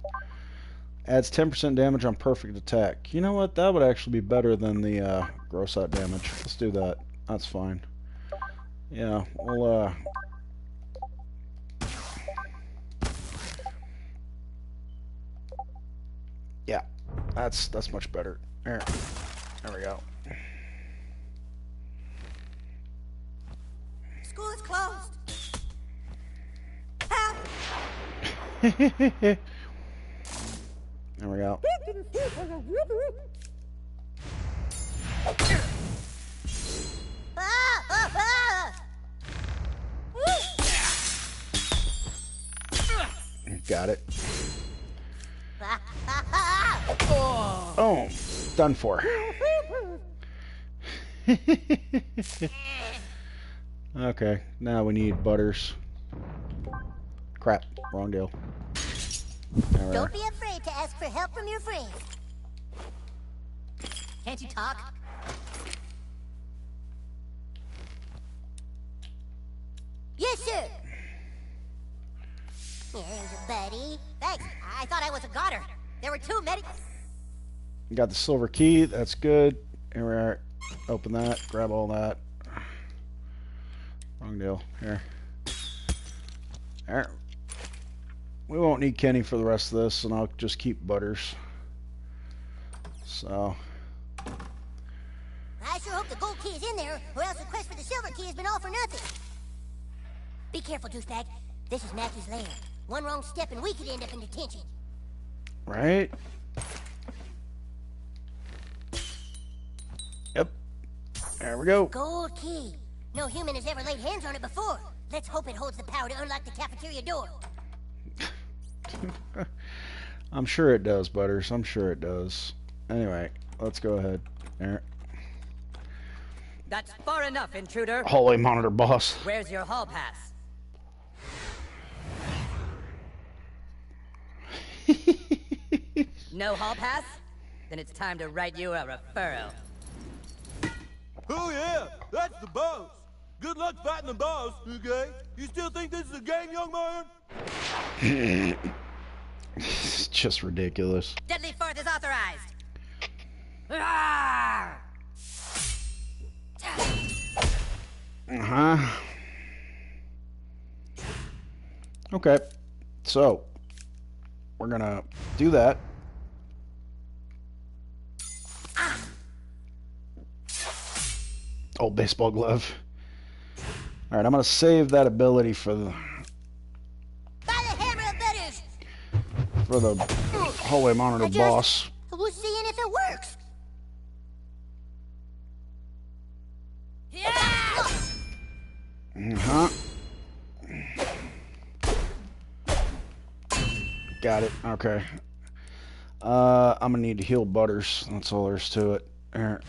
A: Adds 10% damage on perfect attack. You know what? That would actually be better than the, gross out damage. Let's do that. That's fine. Yeah, we'll, yeah, that's much better. There we go.
D: School is closed. Help!
A: There we go. Got it. Oh, done for. Okay, now we need Butters. Crap, wrong deal.
D: Don't be afraid to ask for help from your friends. Can't you talk? Yes, sir. Here's your buddy. Thanks. I thought I was a goner. There were 2 medic...
A: Got the silver key. That's good. Here we are. Open that. Grab all that. Wrong deal. Here. There. We won't need Kenny for the rest of this, and I'll just keep Butters. So.
D: I sure hope the gold key is in there, or else the quest for the silver key has been all for nothing. Be careful, douchebag. This is Mackey's lair. One wrong step and we could end up in detention.
A: Right? Yep. There we go.
D: Gold key. No human has ever laid hands on it before. Let's hope it holds the power to unlock the cafeteria door.
A: I'm sure it does, Butters. I'm sure it does. Anyway, let's go ahead. There.
B: That's far enough, intruder.
A: Hallway monitor boss.
B: Where's your hall pass? No hall pass? Then it's time to write you a referral.
Q: Oh yeah, that's the boss. Good luck fighting the boss, okay? You still think this is a game, young man?
A: It's just ridiculous.
B: Deadly Fourth is authorized. Rawr!
A: Uh-huh. Okay. So, we're gonna do that. Oh, baseball glove. Alright, I'm gonna save that ability for the...
D: By the hammer of Butters!
A: For the hallway monitor boss.
D: We're seeing if it works.
A: Uh-huh. Got it. Okay. I'm gonna need to heal Butters. That's all there is to it. There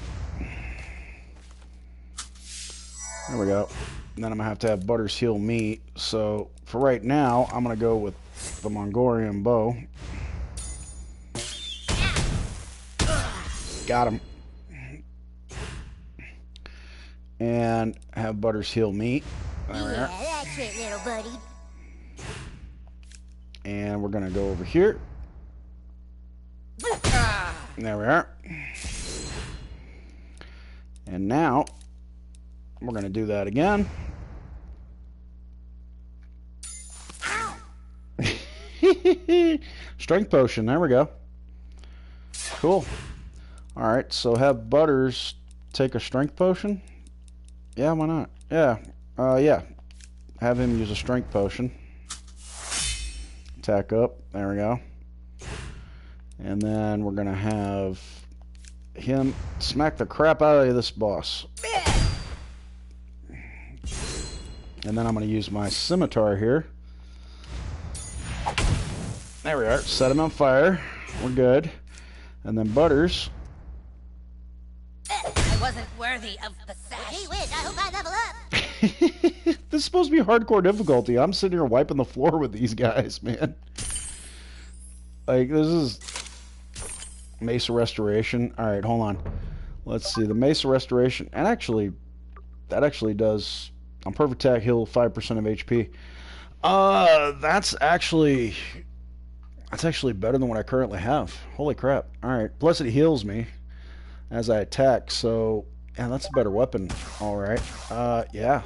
A: we go. And then I'm gonna have to have Butters heal me. So for right now, I'm gonna go with the Mongolian bow. Got him. And have Butters heal me. There we are.
D: That's it, little buddy.
A: And we're gonna go over here. There we are. And now we're gonna do that again. Strength potion. There we go. Cool. All right. So have Butters take a strength potion. Yeah, why not? Yeah. Yeah. Have him use a strength potion. Attack up. There we go. And then we're gonna have him smack the crap out of this boss. And then I'm gonna use my scimitar here. There we are. Set him on fire. We're good. And then Butters.
B: I wasn't worthy of the sash.
D: Gee whiz, I hope I level up.
A: This is supposed to be hardcore difficulty. I'm sitting here wiping the floor with these guys, man. Like, this is Mesa Restoration. Alright, hold on. Let's see. The Mesa Restoration. And actually, that actually does... On Perfect Attack, heal 5% of HP. That's actually better than what I currently have. Holy crap. Alright. Plus it heals me as I attack, so... Yeah, that's a better weapon. Alright. Yeah.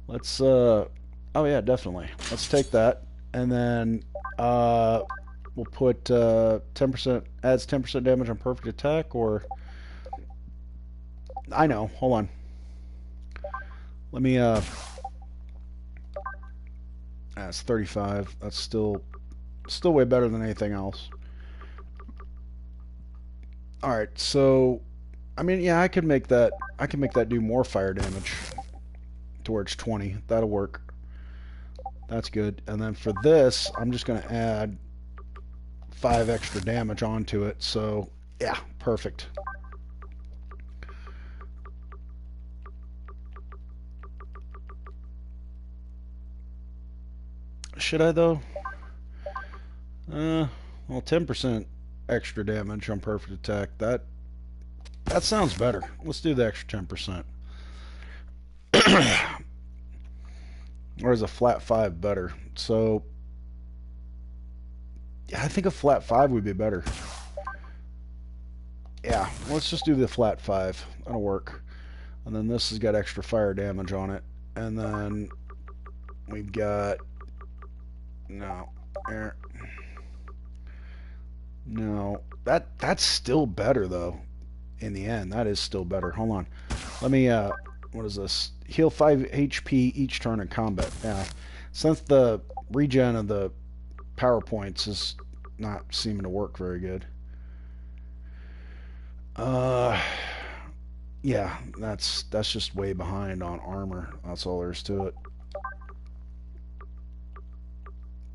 A: Let's, oh yeah, definitely. Let's take that. And then, we'll put, 10%, adds 10% damage on perfect attack, or... I know. Hold on. Let me, that's 35. That's still way better than anything else. Alright, so... I mean, yeah, I can make that do more fire damage towards 20. That'll work. That's good. And then for this, I'm just going to add 5 extra damage onto it. So, yeah, perfect. Should I, though? Well, 10% extra damage on perfect attack. That sounds better. Let's do the extra 10%. Or is a flat 5 better? So, yeah, I think a flat 5 would be better. Yeah, let's just do the flat 5. That'll work. And then this has got extra fire damage on it. And then we've got... No. No. That's still better, though. In the end, that is still better. Hold on. Let me, what is this? Heal 5 HP each turn in combat. Yeah. Since the regen of the power points is not seeming to work very good. Yeah, that's just way behind on armor. That's all there is to it.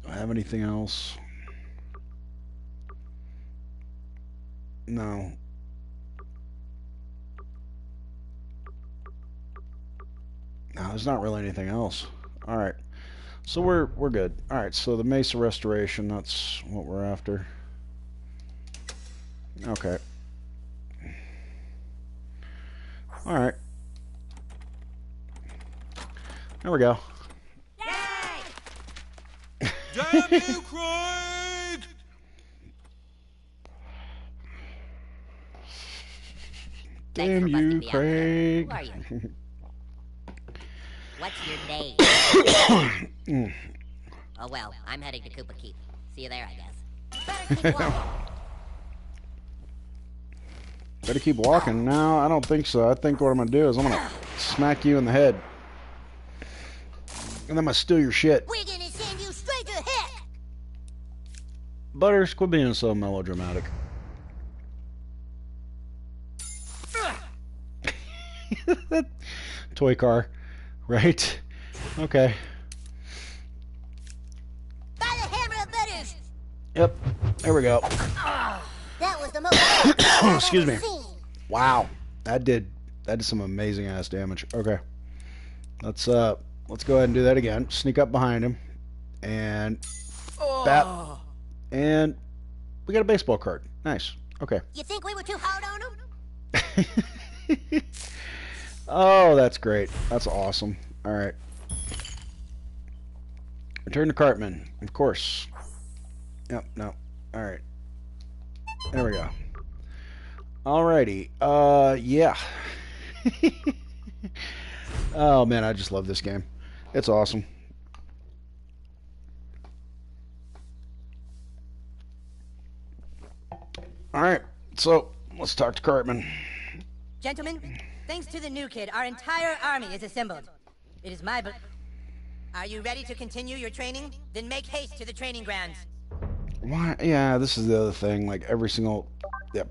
A: Do I have anything else? No. No, there's not really anything else. All right, so we're good. All right, so the Mesa Restoration, that's what we're after. Okay. All right. There we go.
K: Damn you, Craig!
A: Damn you, Craig.
B: Who are you? What's your name? Oh well, I'm heading to Koopa Keep. See you there, I guess. Better keep walking.
A: Better keep walking. No, I don't think so. I think what I'm gonna do is I'm gonna smack you in the head, and I'm gonna steal your shit.
D: We're gonna send you straight to heck.
A: Butters, quit being so melodramatic. Toy car, right? Okay.
D: By the hammer of Butters.
A: Yep. There we go.
D: That was the most.
A: Excuse me. Wow, that did some amazing ass damage. Okay, let's go ahead and do that again. Sneak up behind him, and bap, and we got a baseball card. Nice. Okay.
D: You think we were too hard on him?
A: Oh, that's great. That's awesome. All right. Return to Cartman, of course. Yep. No. All right. There we go. Alrighty. Yeah. Oh man, I just love this game. It's awesome. Alright, so let's talk to Cartman.
B: Gentlemen, thanks to the new kid, our entire army is assembled. It is my Are you ready to continue your training? Then make haste to the training grounds.
A: Why? Yeah, this is the other thing. Like every single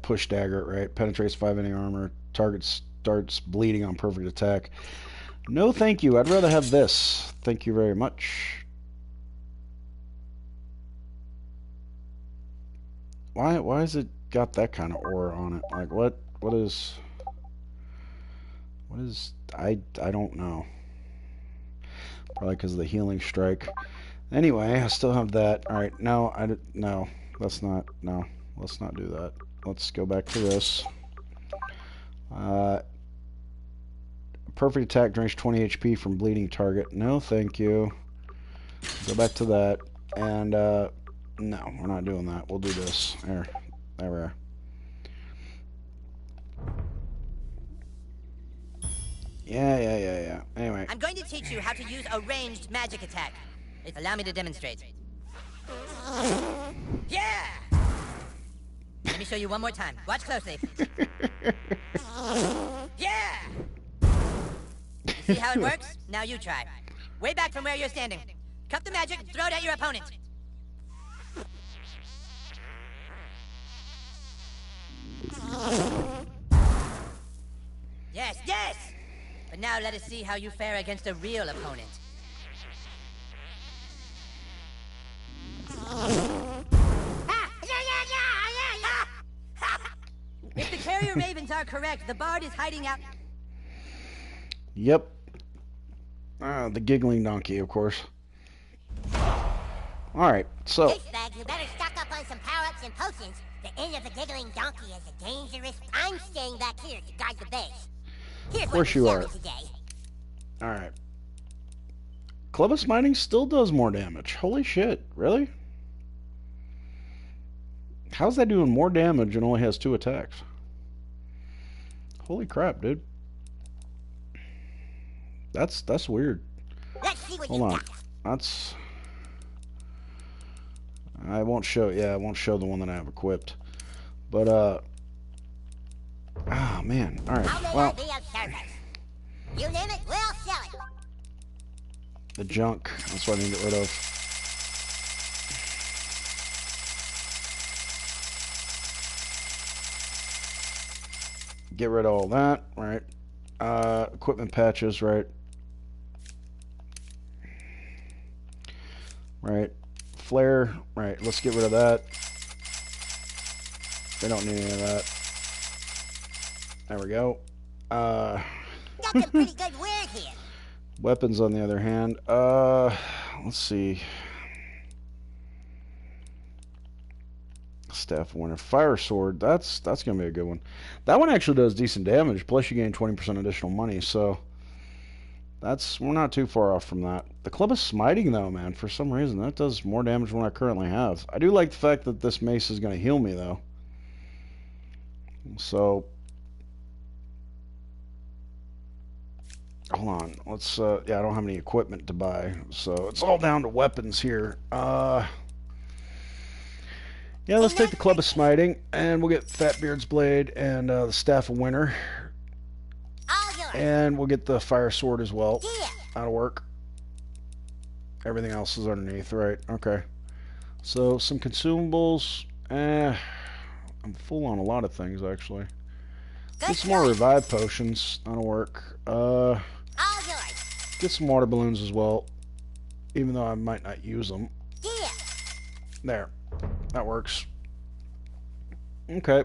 A: push dagger, right? Penetrates 5 any armor. Target starts bleeding on perfect attack. No, thank you. I'd rather have this. Thank you very much. Why has it got that kind of aura on it? Like what is I don't know. Probably because of the healing strike. Anyway, I still have that. All right, no, let's not do that. Let's go back to this. Perfect attack drains 20 HP from bleeding target. No, thank you. Go back to that. And no, we're not doing that. We'll do this. There we are. Yeah. Anyway.
B: I'm going to teach you how to use a ranged magic attack. Allow me to demonstrate. Yeah! Let me show you one more time. Watch closely. Yeah! You see how it works? Now you try. Way back from where you're standing. Cup the magic, throw it at your opponent. Yes! But now let us see how you fare against a real opponent. If the carrier ravens are correct, the bard is hiding out.
A: Yep. The giggling donkey, of course. Alright, so.
D: Hey, Spag, you better stock up on some power-ups and potions. The end of the giggling donkey is a dangerous. I'm staying back here to guard the base. Here's
A: of course you are. Alright. Club of Smiting still does more damage. Holy shit, really? How's that doing more damage and only has 2 attacks? Holy crap, dude. That's weird.
D: Let's see what
A: Hold on. That's... I won't show... Yeah, I won't show the one that I have equipped. But, oh, man. Alright, well...
D: You name it, we'll sell it.
A: The junk. That's what I need to get rid of. Get rid of all that, right? Equipment patches, right? Right. Flare, right. Let's get rid of that. We don't need any of that. There we go.
D: Got some pretty good wear here.
A: Weapons, on the other hand. Let's see. Staff Winner. Fire Sword. That's gonna be a good one. That one actually does decent damage. Plus, you gain 20% additional money. So we're not too far off from that. The Club of Smiting, though, man, for some reason that does more damage than I currently have. I do like the fact that this mace is gonna heal me, though. So hold on. Let's. Yeah, I don't have any equipment to buy, so it's all down to weapons here. Yeah, let's take the Club of Smiting, and we'll get Fatbeard's Blade and the Staff of Winter. And we'll get the Fire Sword as well. That'll work. Everything else is underneath, right? Okay. So, some consumables. I'm full on a lot of things, actually. Get some more Revive Potions. That'll work. Get some water balloons as well. Even though I might not use them. There. That works. Okay.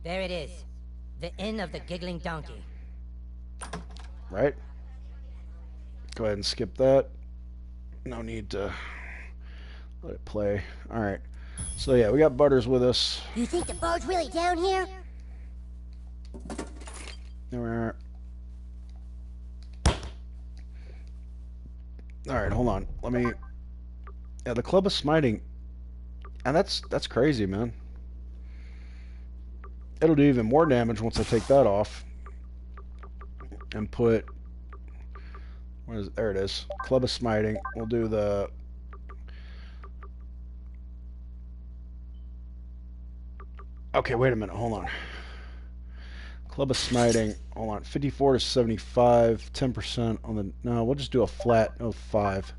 B: There it is. The Inn of the Giggling Donkey.
A: Right. Go ahead and skip that. No need to let it play. Alright. So yeah, we got Butters with us.
D: You think the boat's really down here?
A: There we are. Alright, hold on. Let me... Yeah, the Club of Smiting. And that's crazy, man. It'll do even more damage once I take that off. And put... There it is. Club of Smiting. We'll do the... Okay, wait a minute. Hold on. Club of Smiting. Hold on. 54 to 75. 10% on the... No, we'll just do a flat of 5.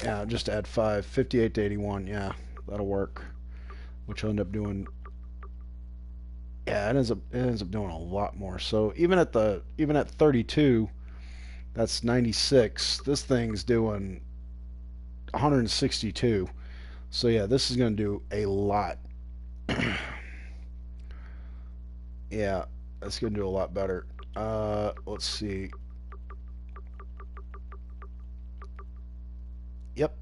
A: Yeah, just add 5. 58 to 81. Yeah, that'll work. Which I'll end up doing... Yeah, it ends up doing a lot more. So even at 32, that's 96. This thing's doing 162. So yeah, this is going to do a lot. Yeah, that's going to do a lot better. Let's see. Yep.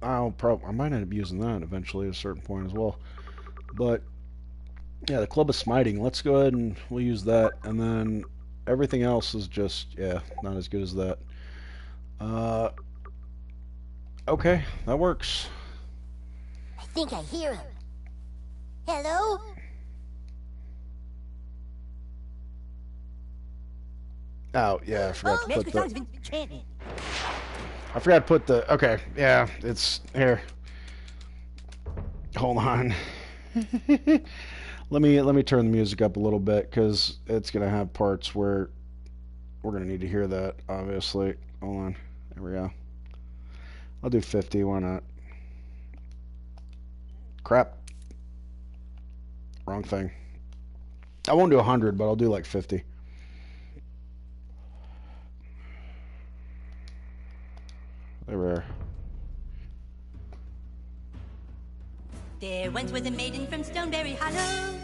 A: I might end up using that eventually at a certain point as well. But yeah, the Club of Smiting, let's go ahead and we'll use that, and then everything else is just, yeah, not as good as that. Okay, that works.
D: I think I hear him. Hello?
A: Oh, yeah, I forgot to put the... I forgot to put the... Okay, yeah, it's... Here. Hold on. Let me turn the music up a little bit, because it's going to have parts where we're going to need to hear that, obviously. Hold on. There we go. I'll do 50. Why not? Crap. Wrong thing. I won't do 100, but I'll do like 50. There we are.
B: There once was a maiden from Stoneberry Hollow.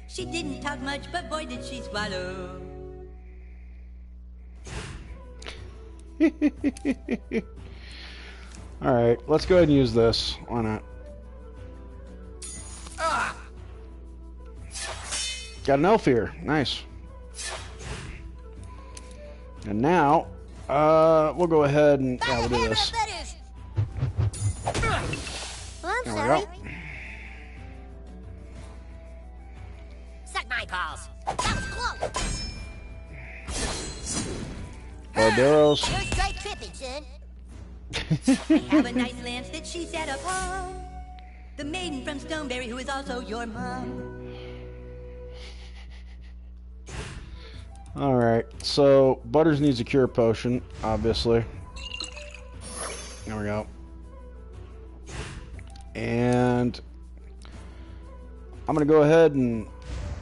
B: She didn't talk much, but boy did she swallow.
A: Alright, let's go ahead and use this. Why not? Got an elf here. Nice. And now, we'll go ahead and... Yeah, we'll do this.
D: sorry.
B: Suck my balls.
D: That was close.
A: Barbaros.
D: You're straight tripping, son.
B: I have a nice lance that she set upon. The maiden from Stoneberry who is also your mom.
A: Alright, so Butters needs a cure potion, obviously. There we go. And I'm going to go ahead and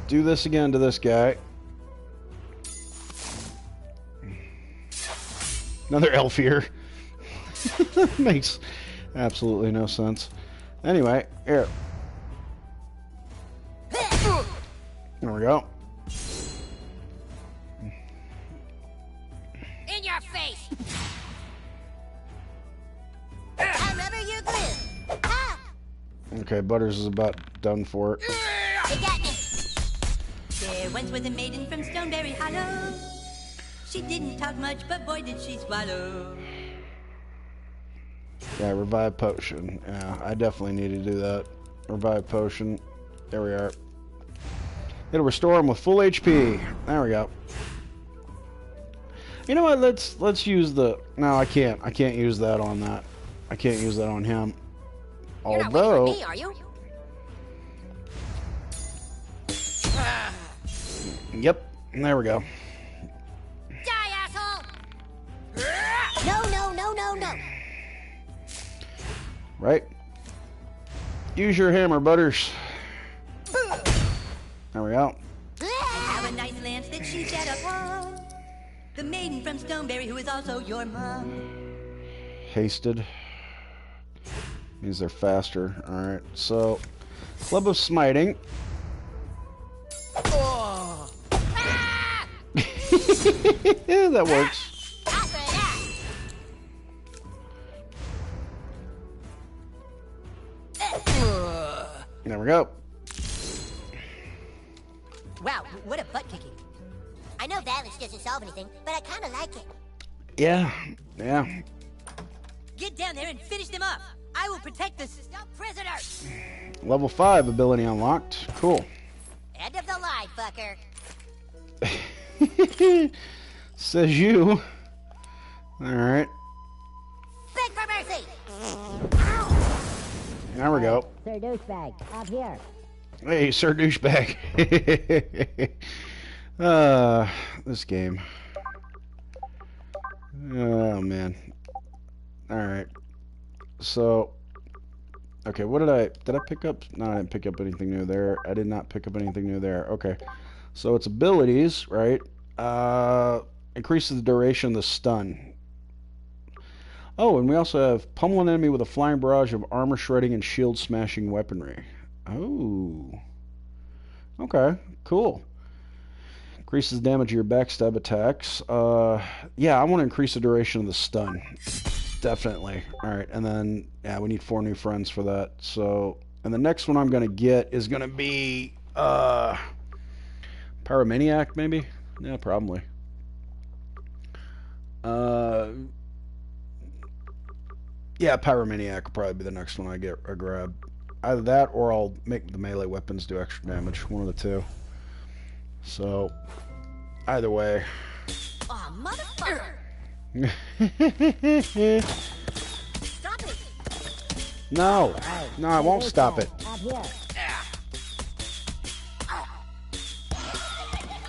A: do this again to this guy. Another elf here. Makes absolutely no sense. Anyway, here. There we go.
B: In your face!
D: I remember you glue. Ha!
A: Okay, Butters is about done for it.
D: You got me.
B: There once was a maiden from Stoneberry Hollow. She didn't talk much, but boy did she swallow.
A: Yeah, revive potion. Yeah, I definitely need to do that. Revive potion. There we are. It'll restore him with full HP. There we go. You know what? Let's use the. No, I can't. I can't use that on that. I can't use that on him.
B: You're
A: Although.
B: not waiting for me, are you?
A: Yep. There we go.
D: Die, asshole! No, no, no, no, no.
A: Right. Use your hammer, Butters. There we go.
B: I have a nice lance that she set upon. The maiden from Stoneberry who is also your mom.
A: Hasted. Means they're faster. Alright, so Club of Smiting.
B: Oh.
A: That works. There we go.
B: Wow, what a butt kicking.
D: I know violence doesn't solve anything, but I kind of like it.
A: Yeah, yeah.
B: Get down there and finish them up. I will protect the prisoners.
A: Level 5 ability unlocked. Cool.
D: End of the line, fucker.
A: Says you. Alright.
D: Beg for mercy.
A: There we go.
D: Sir Douchebag, up here.
A: Hey, Sir Douchebag. This game. Oh, man. Alright. So, okay, what did I pick up? No, I didn't pick up anything new there. I did not pick up anything new there. Okay. So its abilities, right? Increases the duration of the stun. Oh, and we also have pummel an enemy with a flying barrage of armor shredding and shield smashing weaponry. Oh. Okay, cool. Increases damage of your backstab attacks. Yeah, I want to increase the duration of the stun. Definitely. Alright, and then, yeah, we need 4 new friends for that. So, and the next one I'm going to get is going to be, Pyromaniac, maybe? Yeah, probably. Yeah, Pyromaniac will probably be the next one I grab. Either that or I'll make the melee weapons do extra damage. One of the two. So, either way.
B: Oh, motherfucker!
D: Stop it!
A: No! No, I won't stop it.
D: Up here.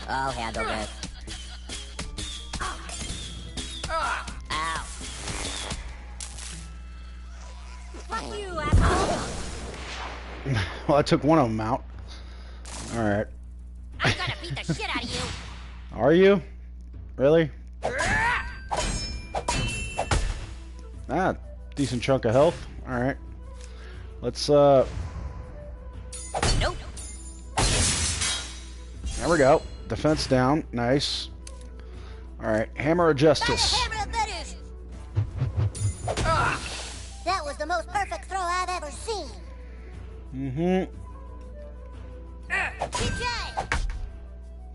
B: I'll handle this. Ow.
D: Fuck you, asshole!
A: Well, I took one of them out. Alright.
D: I'm gonna beat the shit out of you!
A: Are you? Really? Ah, decent chunk of health. Alright. Let's,
B: Nope.
A: There we go. Defense down. Nice. Alright. Hammer of Justice.
D: That was the most perfect throw I've ever seen.
A: Mm-hmm.
D: TJ!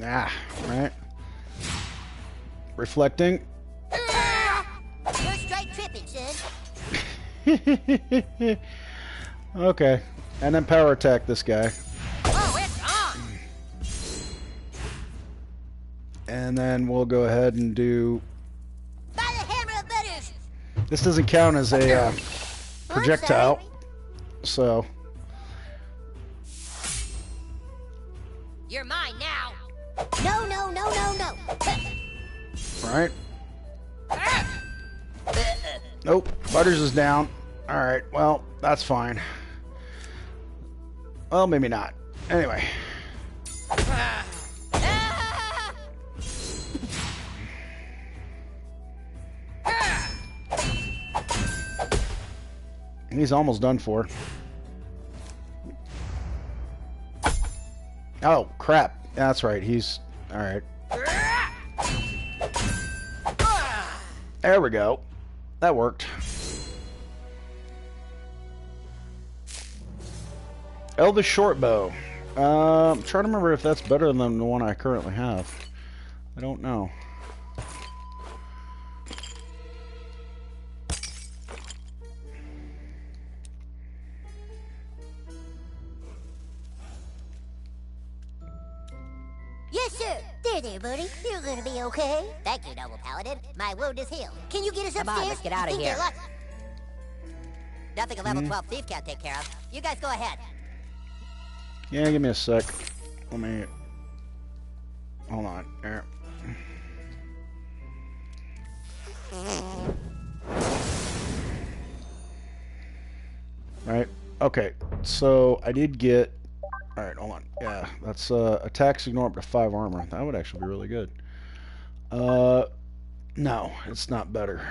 A: Ah, right. Reflecting.
D: You're straight tripping, son.
A: Okay. And then power attack this guy.
B: Oh, it's on!
A: And then we'll go ahead and do...
D: By the hammer of butters!
A: This doesn't count as a projectile. So...
B: You're mine now!
D: No, no, no, no, no!
A: Right. Nope. Butters is down. Alright, well, that's fine. Well, maybe not. Anyway. He's almost done for. Oh, crap. Yeah, that's right. He's... Alright. There we go. That worked. Elvis Shortbow. I'm trying to remember if that's better than the one I currently have. I don't know.
D: Yes, sir. There, buddy. You're gonna be okay. Thank you, Noble Paladin. My wound is healed. Can you get us upstairs?
B: Come on, let's get out of here.
D: Nothing a level 12 thief can't take care of. You guys go ahead.
A: Yeah, give me a sec. Let me... Hold on. There. Right. Okay. So, I did get... Alright, hold on. Yeah, that's attacks ignore up to 5 armor. That would actually be really good. No, it's not better.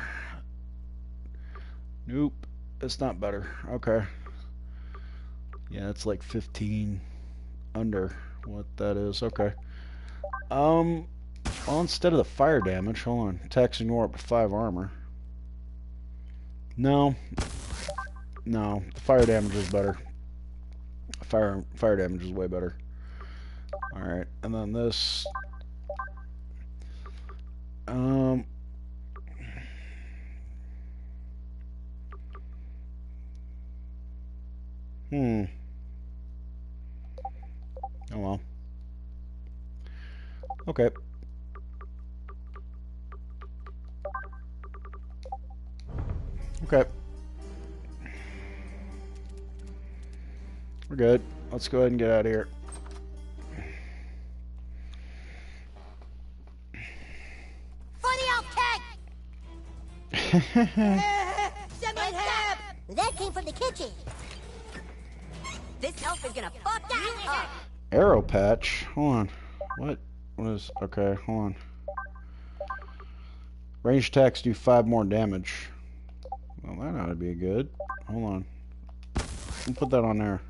A: Nope, it's not better. Okay. Yeah, it's like 15 under what that is. Okay. Well, instead of the fire damage, hold on. Attacks ignore up to 5 armor. No. No, the fire damage is better. Fire damage is way better. Alright, and then this... Oh well. Okay. Okay. We're good. Let's go ahead and get out of here.
D: For the elf keg! Someone help! That came from the kitchen.
B: This elf is gonna fuck that up!
A: Arrow patch? Hold on. What? What is... Okay, hold on. Ranged attacks do 5 more damage. Well, that ought to be good. Hold on. We'll put that on there.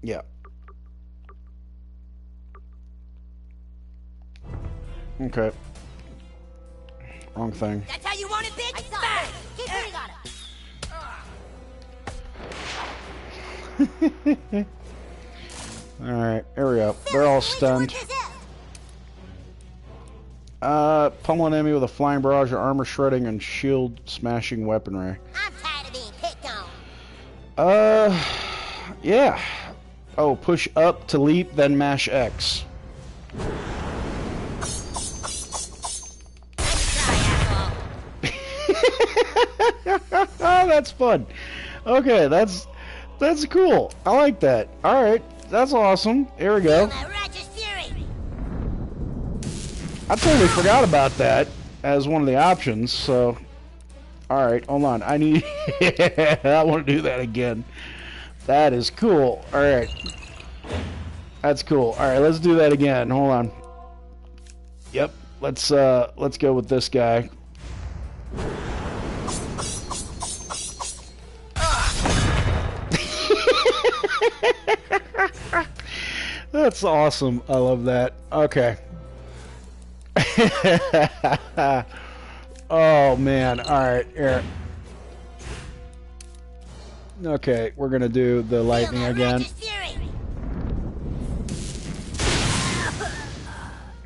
A: Yeah. Okay. Wrong thing.
B: That's how you want it, bitch?
D: I saw it. Keep putting on it.
A: Alright, here we go. They're all stunned. Pummeling enemy with a flying barrage of armor shredding and shield smashing weaponry.
D: I'm tired of being picked on.
A: Yeah. Oh, push up to leap, then mash X. Oh, that's fun. Okay, that's cool. I like that. All right, that's awesome. Here we go. I totally forgot about that as one of the options. So, all right, hold on. I need. I want to do that again. That is cool. All right, that's cool. All right, let's do that again. Hold on. Yep. Let's go with this guy. That's awesome. I love that. Okay. Oh man. Alright, here. Okay, we're gonna do the lightning again.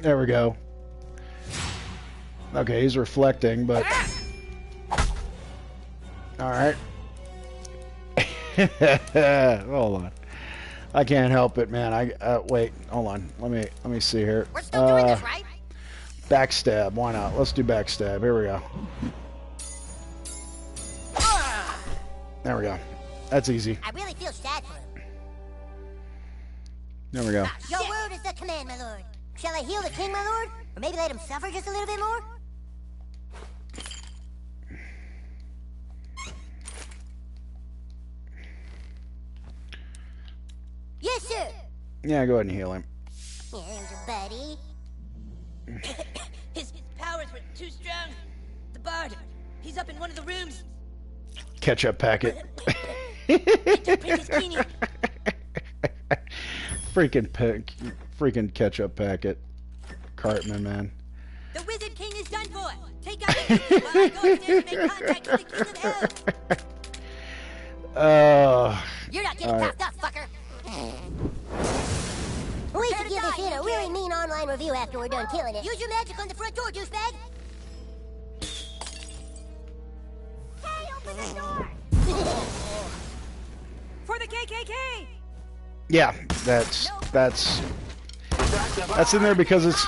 A: There we go. Okay, he's reflecting, but... All right. Hold on. I can't help it, man. Wait. Hold on. Let me see here.
D: We're still doing this, right?
A: Backstab. Why not? Let's do backstab. Here we go. There we go. That's easy.
D: I really feel sad for him.
A: There we go.
D: Your word is the command, my lord. Shall I heal the king, my lord? Or maybe let him suffer just a little bit more? Yes, sir.
A: Yeah, go ahead and heal him.
D: Yeah, there's your buddy.
B: His powers were too strong. The bard, he's up in one of the rooms.
A: Ketchup packet. Freaking ketchup packet. Cartman, man.
B: The Wizard King is done for. Take out the king while I go upstairs and make contact with the King of Hell.
D: You're not getting knocked up, fucker. We should give this in a really mean online review after we're done killing it. Use your magic on the front door, douchebag.
F: Hey, open the door!
I: For the KKK!
A: Yeah, that's in there because it's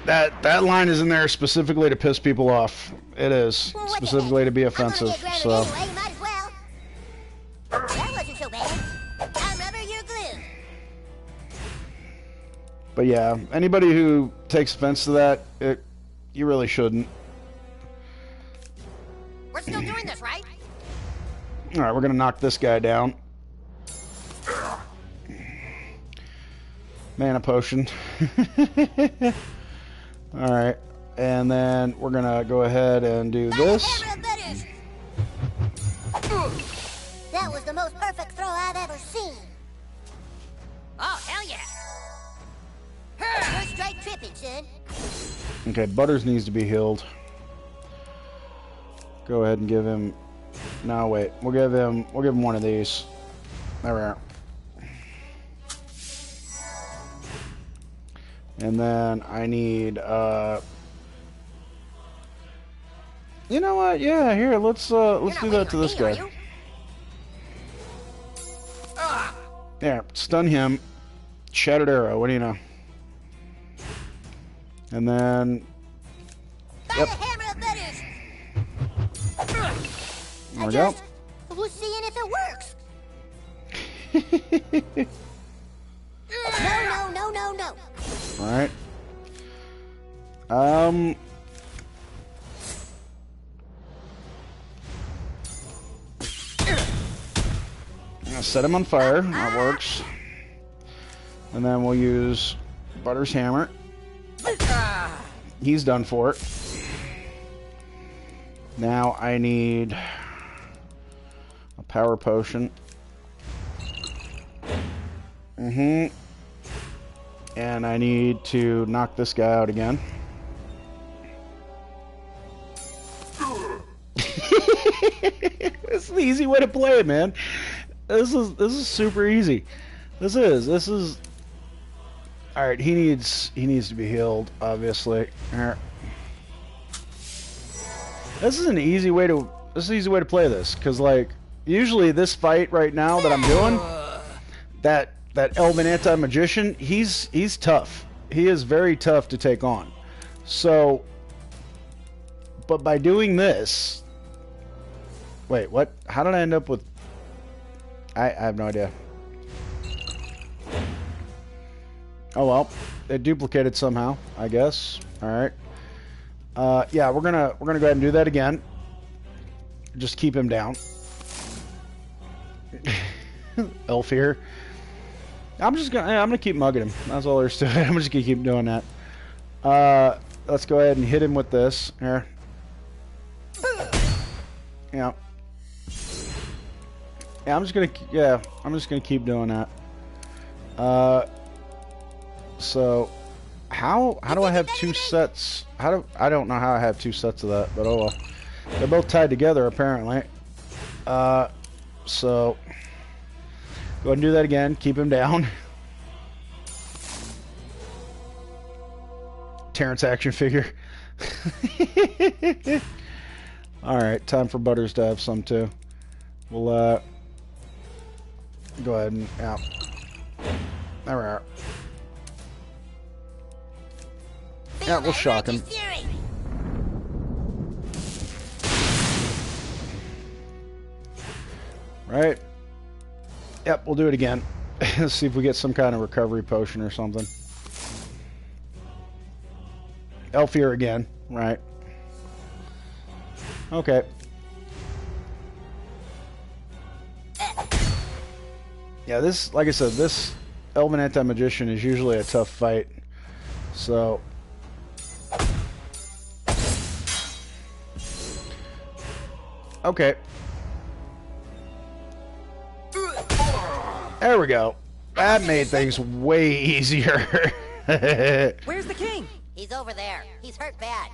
A: that line is in there specifically to piss people off. It is specifically to be offensive. So.
D: Anyway, might as well. That wasn't so bad. I'm rubber, you're glue.
A: But yeah, anybody who takes offense to that, you really shouldn't.
D: We're still doing this, right?
A: All right, we're gonna knock this guy down. Mana potion. All right, and then we're gonna go ahead and do this.
D: That was the most perfect throw I've ever seen.
B: Oh, hell yeah.
D: You're straight tripping, son.
A: Okay, Butters needs to be healed. Go ahead and give him. No, wait. We'll give him one of these. There we are. And then I need. You know what? Yeah, here. Let's do that to this guy. There, stun him. Shattered arrow. What do you know? And then. Yep. There we go.
D: Who's seeing if it works? No.
A: Alright. I'm gonna set him on fire. That works. And then we'll use Butter's hammer. He's done for it. Now I need a power potion. And I need to knock this guy out again. This is the easy way to play it, man. This is super easy. This is. All right, he needs to be healed, obviously. Here. This is an easy way to play this, because like usually this fight right now that I'm doing, that Elven anti-magician, he's tough. He is very tough to take on. So, but by doing this, wait, what? How did I end up with? I have no idea. Oh well, it duplicated somehow, I guess. All right. Yeah, we're gonna go ahead and do that again. Just keep him down. Elf here. I'm gonna keep mugging him. That's all there's to it. I'm just gonna keep doing that. Let's go ahead and hit him with this here. Yeah. Yeah, I'm just gonna keep doing that. So how do I have two sets? I don't know how I have two sets of that, but oh well. They're both tied together apparently. So go ahead and do that again. Keep him down. Terrence action figure. Alright, time for Butters to have some too. We'll go ahead and out. There we are. Yeah, we'll shock him. Right? Yep, we'll do it again. Let's see if we get some kind of recovery potion or something. Elfier again, right? Okay. Yeah, this, like I said, this Elven Anti-Magician is usually a tough fight. So... Okay. There we go. That made things way easier.
B: Where's the king?
D: He's over there. He's hurt bad.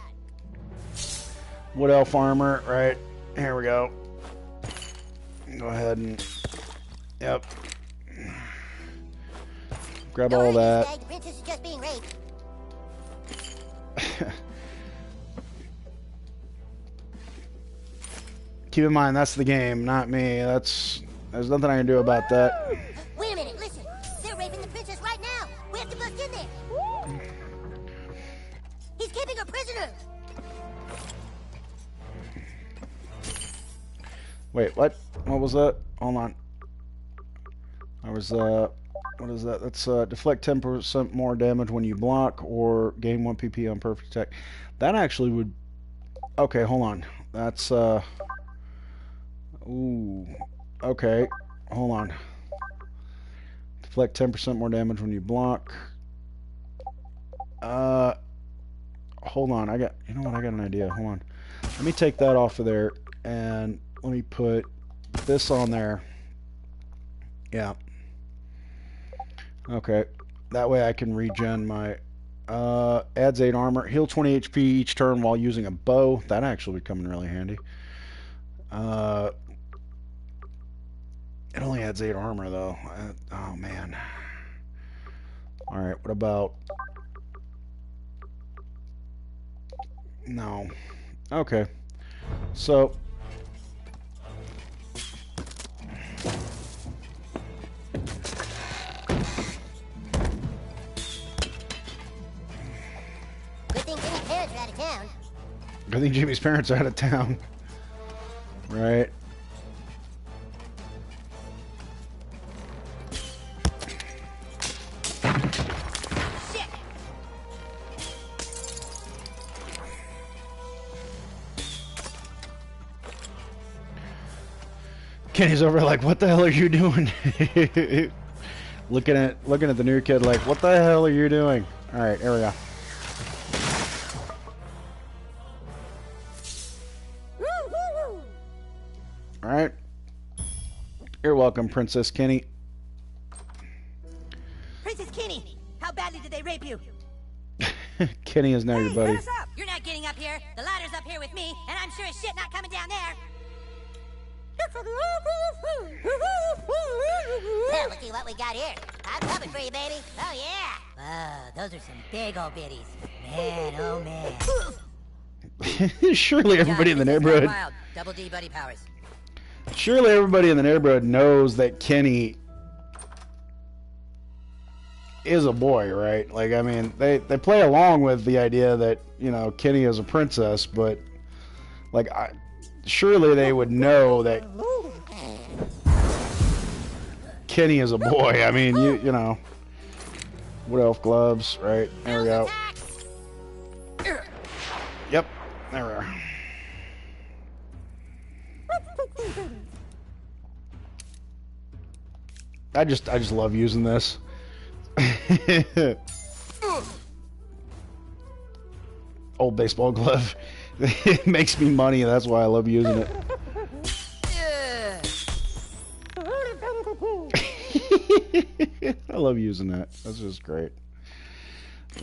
A: Wood elf armor, right? Here we go. Go ahead and... Yep. Grab all that.
D: The princess is just being raped.
A: Keep in mind, that's the game, not me. There's nothing I can do about that.
D: Wait a minute, listen. They're raping the princess right now. We have to bust in there. He's keeping her prisoner.
A: Wait, what? What was that? Hold on. I was, what is that? That's, deflect 10% more damage when you block or gain 1 PP on perfect attack. That actually would... Okay, hold on. That's, Ooh. Okay. Hold on. Deflect 10% more damage when you block. Hold on. You know what? I got an idea. Hold on. Let me take that off of there and let me put this on there. Yeah. Okay. That way I can regen my... adds 8 armor. Heal 20 HP each turn while using a bow. That actually would come in really handy. It only adds 8 armor, though. Oh, man. Alright, what about... No. Okay. So...
D: Good thing Jimmy's parents are out of town.
A: Good thing Jimmy's parents are out of town. Right. Kenny's over like, what the hell are you doing? looking at the new kid like, what the hell are you doing? All right, here we go. All right. You're welcome, Princess Kenny.
B: Princess Kenny, how badly did they rape you?
A: Kenny is now your buddy.
B: Let us up. You're not getting up here. The ladder's up here with me, and I'm sure as shit not coming down there.
D: Well, let's see what we got here. I'm coming for you, baby. Oh, yeah.
B: Wow, those are some big old biddies. Man, oh man.
A: Surely everybody in the neighborhood...
B: Wild. Double D buddy powers.
A: Surely everybody in the neighborhood knows that Kenny is a boy, right? Like, I mean, they play along with the idea that, you know, Kenny is a princess, but, like, surely they would know that Kenny is a boy. I mean, you know, wood elf gloves, right? There we go. Yep, there we are. I just love using this. Old baseball glove. It makes me money, that's why I love using it. I love using that. That's just great.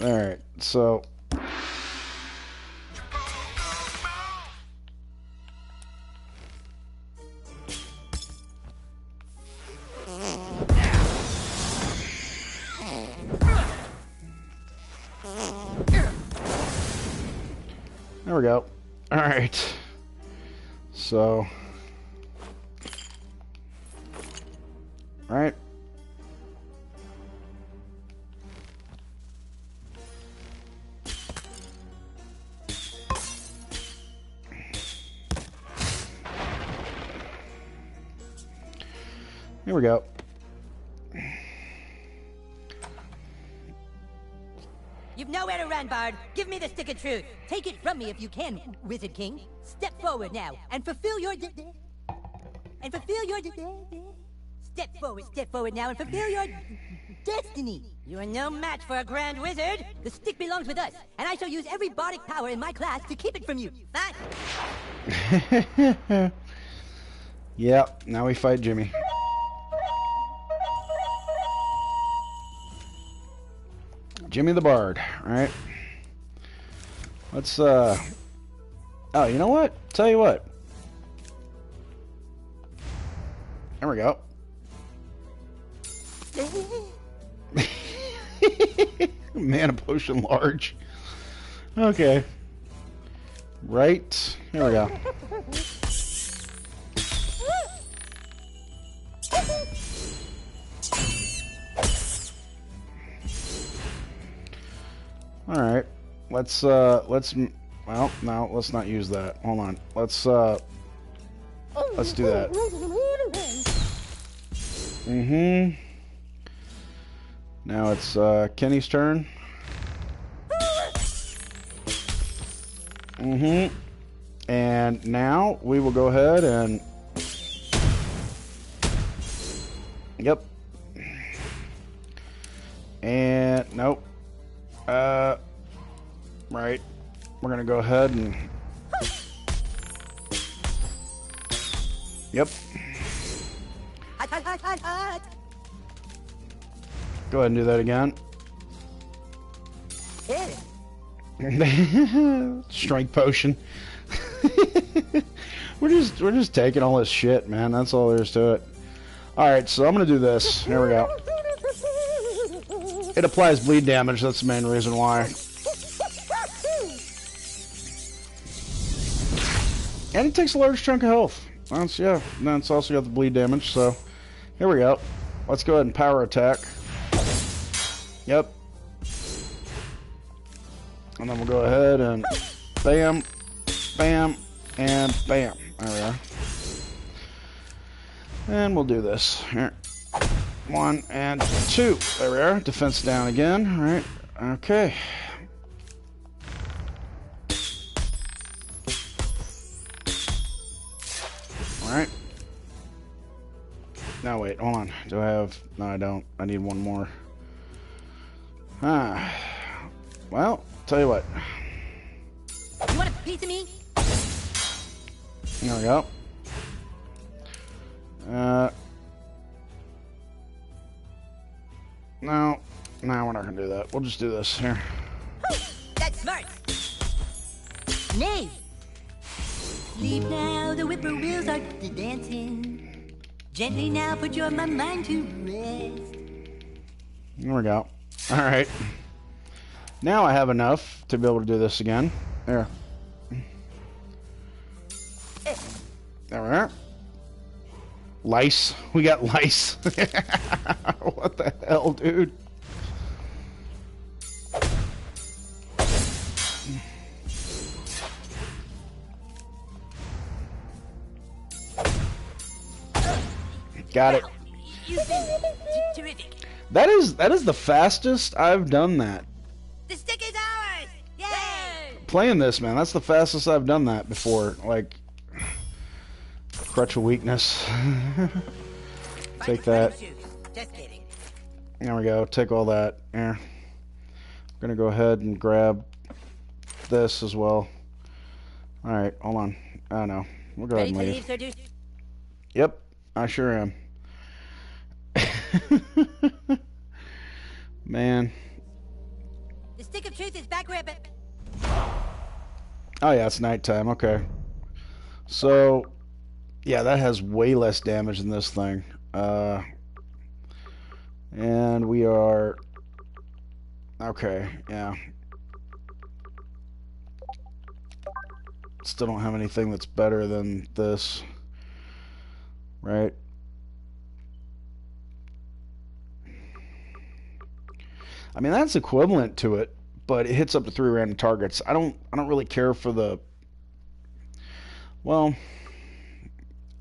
A: Alright, so... There we go. Alright. So, all right. Here we go.
B: You've nowhere to run, Bard. Give me the stick of truth. Take it from me if you can, Wizard King. Step forward now and fulfill your Step forward now and fulfill your destiny. You are no match for a grand wizard. The stick belongs with us, and I shall use every bardic power in my class to keep it from you. Fine.
A: Yeah, now we fight Jimmy. Jimmy the Bard, alright? Let's, oh, you know what? Tell you what. There we go. Mana potion large. Okay. Right. Here we go. All right. Let's well, no, let's not use that. Hold on. Let's do that. Mm-hmm. Now it's Kenny's turn. Mm-hmm. And now we will go ahead and yep. And nope. Right. We're gonna go ahead and yep.
B: Hot.
A: Go ahead and do that again. Strength potion. we're just taking all this shit, man. That's all there is to it. Alright, so I'm gonna do this. Here we go. It applies bleed damage, that's the main reason why. And it takes a large chunk of health. That's, yeah, and then it's also got the bleed damage, so here we go. Let's go ahead and power attack. Yep. And then we'll go ahead and bam, bam, and bam. There we are. And we'll do this. Here. 1 and 2. There we are. Defense down again. All right. Okay. All right. Now wait. Hold on. Do I have? No, I don't. I need one more. Well, tell you what.
B: You want a piece of me?
A: There we go. No, we're not gonna do that. We'll just do this here.
B: That's smart. Nay. Sleep now, the whippoorwills are dancing. Gently now, put your mind to rest.
A: There we go. All right. Now I have enough to be able to do this again. There. There we are. Lice. We got lice. What the hell, dude? Got it.
B: You've been terrific.
A: That is the fastest I've done that.
B: The stick is ours! Yay!
A: Playing this, man, that's the fastest I've done that before. Like, crutch of weakness. Take that.
B: Just kidding.
A: There we go. Take all that. There. I'm gonna go ahead and grab this as well. All right, hold on. Oh no, we'll go ahead and leave. Yep, I sure am. Man.
B: The stick of truth is back where
A: Oh yeah, it's nighttime. Okay. So, yeah, that has way less damage than this thing. And we are... Okay, yeah. Still don't have anything that's better than this, right? I mean, that's equivalent to it, but it hits up to 3 random targets. I don't really care for the, well,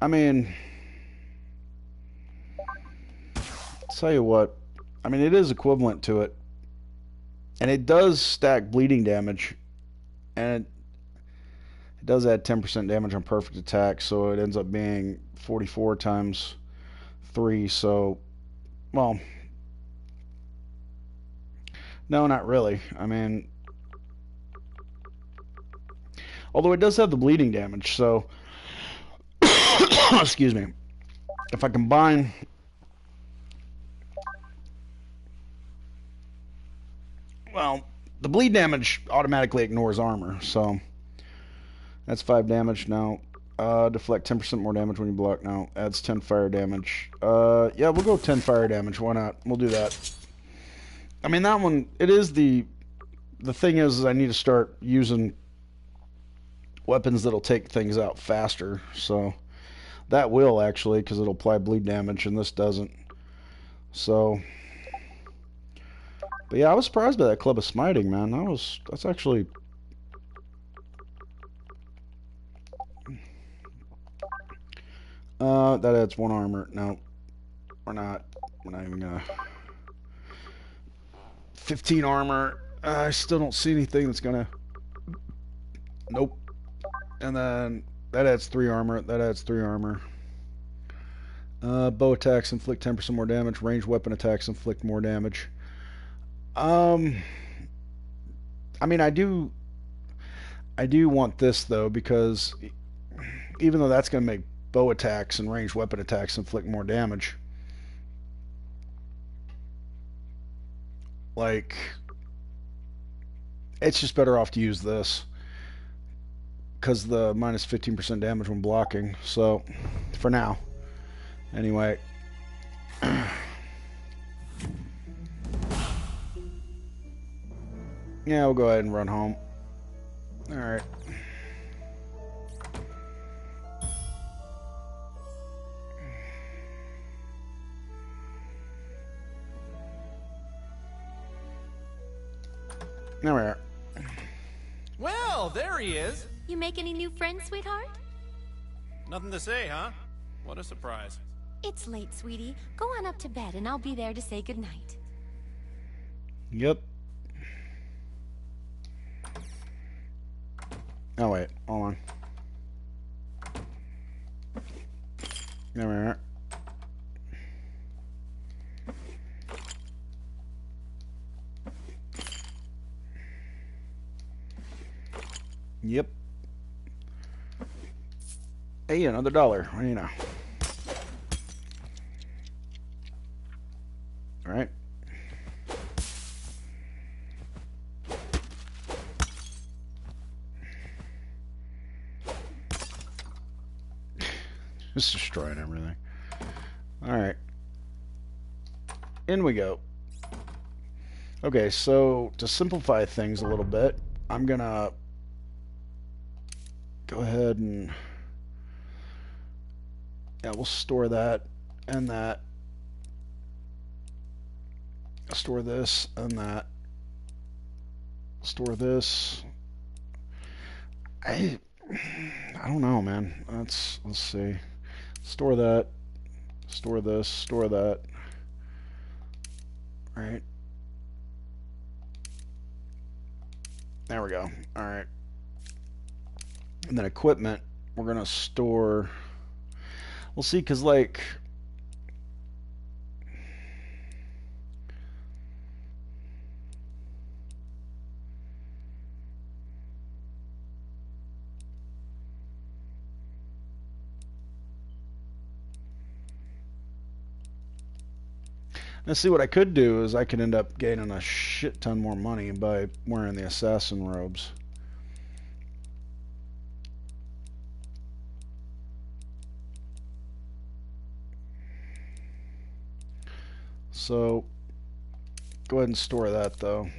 A: I mean, tell you what, I mean, it is equivalent to it, and it does stack bleeding damage, and it does add 10% damage on perfect attack, so it ends up being 44 times 3, so, well, no, not really. I mean, although it does have the bleeding damage, so, excuse me, if I combine, well, the bleed damage automatically ignores armor, so that's 5 damage now. Deflect 10% more damage when you block now. Adds 10 fire damage. Yeah, we'll go 10 fire damage. Why not? We'll do that. I mean, that one, it is the thing is I need to start using weapons that'll take things out faster. So that will actually, because it'll apply bleed damage, and this doesn't. So, but yeah, I was surprised by that Club of Smiting, man. That's actually. That adds 1 armor. No, we're not. We're not even gonna. 15 armor. I still don't see anything that's gonna. Nope. And then that adds 3 armor. That adds 3 armor. Bow attacks inflict 10% more damage. Ranged weapon attacks inflict more damage. I mean, I do want this though, because even though that's gonna make bow attacks and ranged weapon attacks inflict more damage, like, it's just better off to use this because the minus 15% damage when blocking. So for now, anyway. Yeah, we'll go ahead and run home. All right. There we are.
M: Well, there he is.
C: You make any new friends, sweetheart?
M: Nothing to say, huh? What a surprise.
C: It's late, sweetie. Go on up to bed, and I'll be there to say goodnight.
A: Yep. Oh, wait. Hold on. There we are. Yep. Hey, another $1. What do you know? All right. Just destroying everything. All right. In we go. Okay, so to simplify things a little bit, I'm gonna go ahead and, yeah, we'll store that and that. Store this and that. Store this. I don't know, man. Let's see. Store that. Store this. Store that. Right. There we go. All right. And then equipment, we're going to store, we'll see, because like, let's see, what I could do is I could end up gaining a shit ton more money by wearing the assassin robes. So, go ahead and store that, though.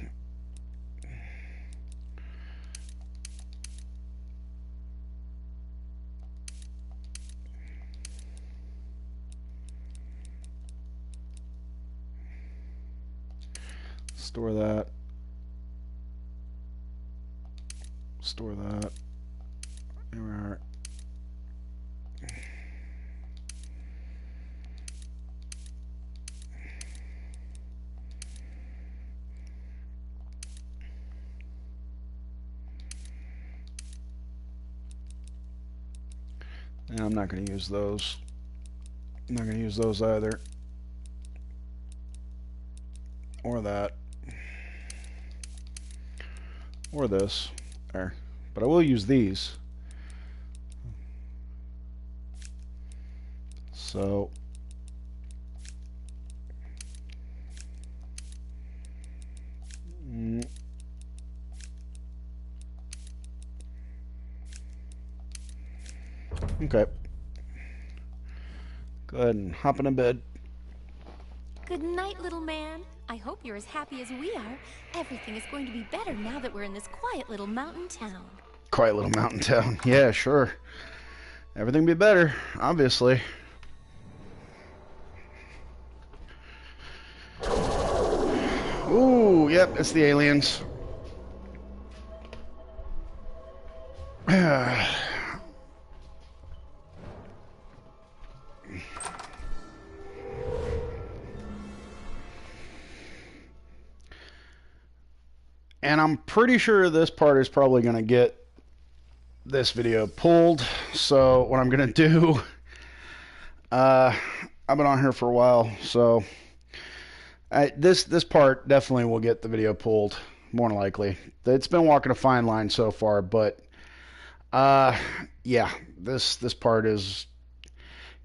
A: Store that. Store that. There we are. And I'm not going to use those. I'm not going to use those either. Or that. Or this. There. But I will use these. So okay. Go ahead and hop in bed.
C: Good night, little man. I hope you're as happy as we are. Everything is going to be better now that we're in this quiet little mountain town.
A: Quiet little mountain town. Yeah, sure. Everything will be better, obviously. Ooh, yep, it's the aliens. And I'm pretty sure this part is probably going to get this video pulled. So what I'm going to do, I've been on here for a while, so this part definitely will get the video pulled, more than likely. It's been walking a fine line so far, but yeah, this part is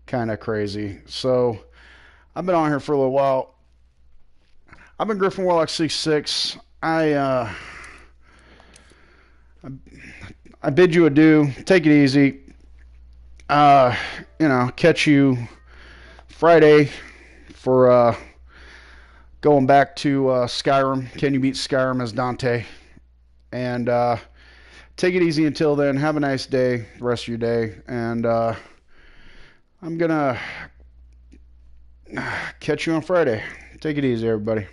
A: kind of crazy. So I've been on here for a little while. I've been Griffin Warlock 66. I bid you adieu. Take it easy. You know, catch you Friday for going back to Skyrim. Can you beat Skyrim as Dante? And take it easy until then. Have a nice day, the rest of your day. And I'm gonna catch you on Friday. Take it easy, everybody.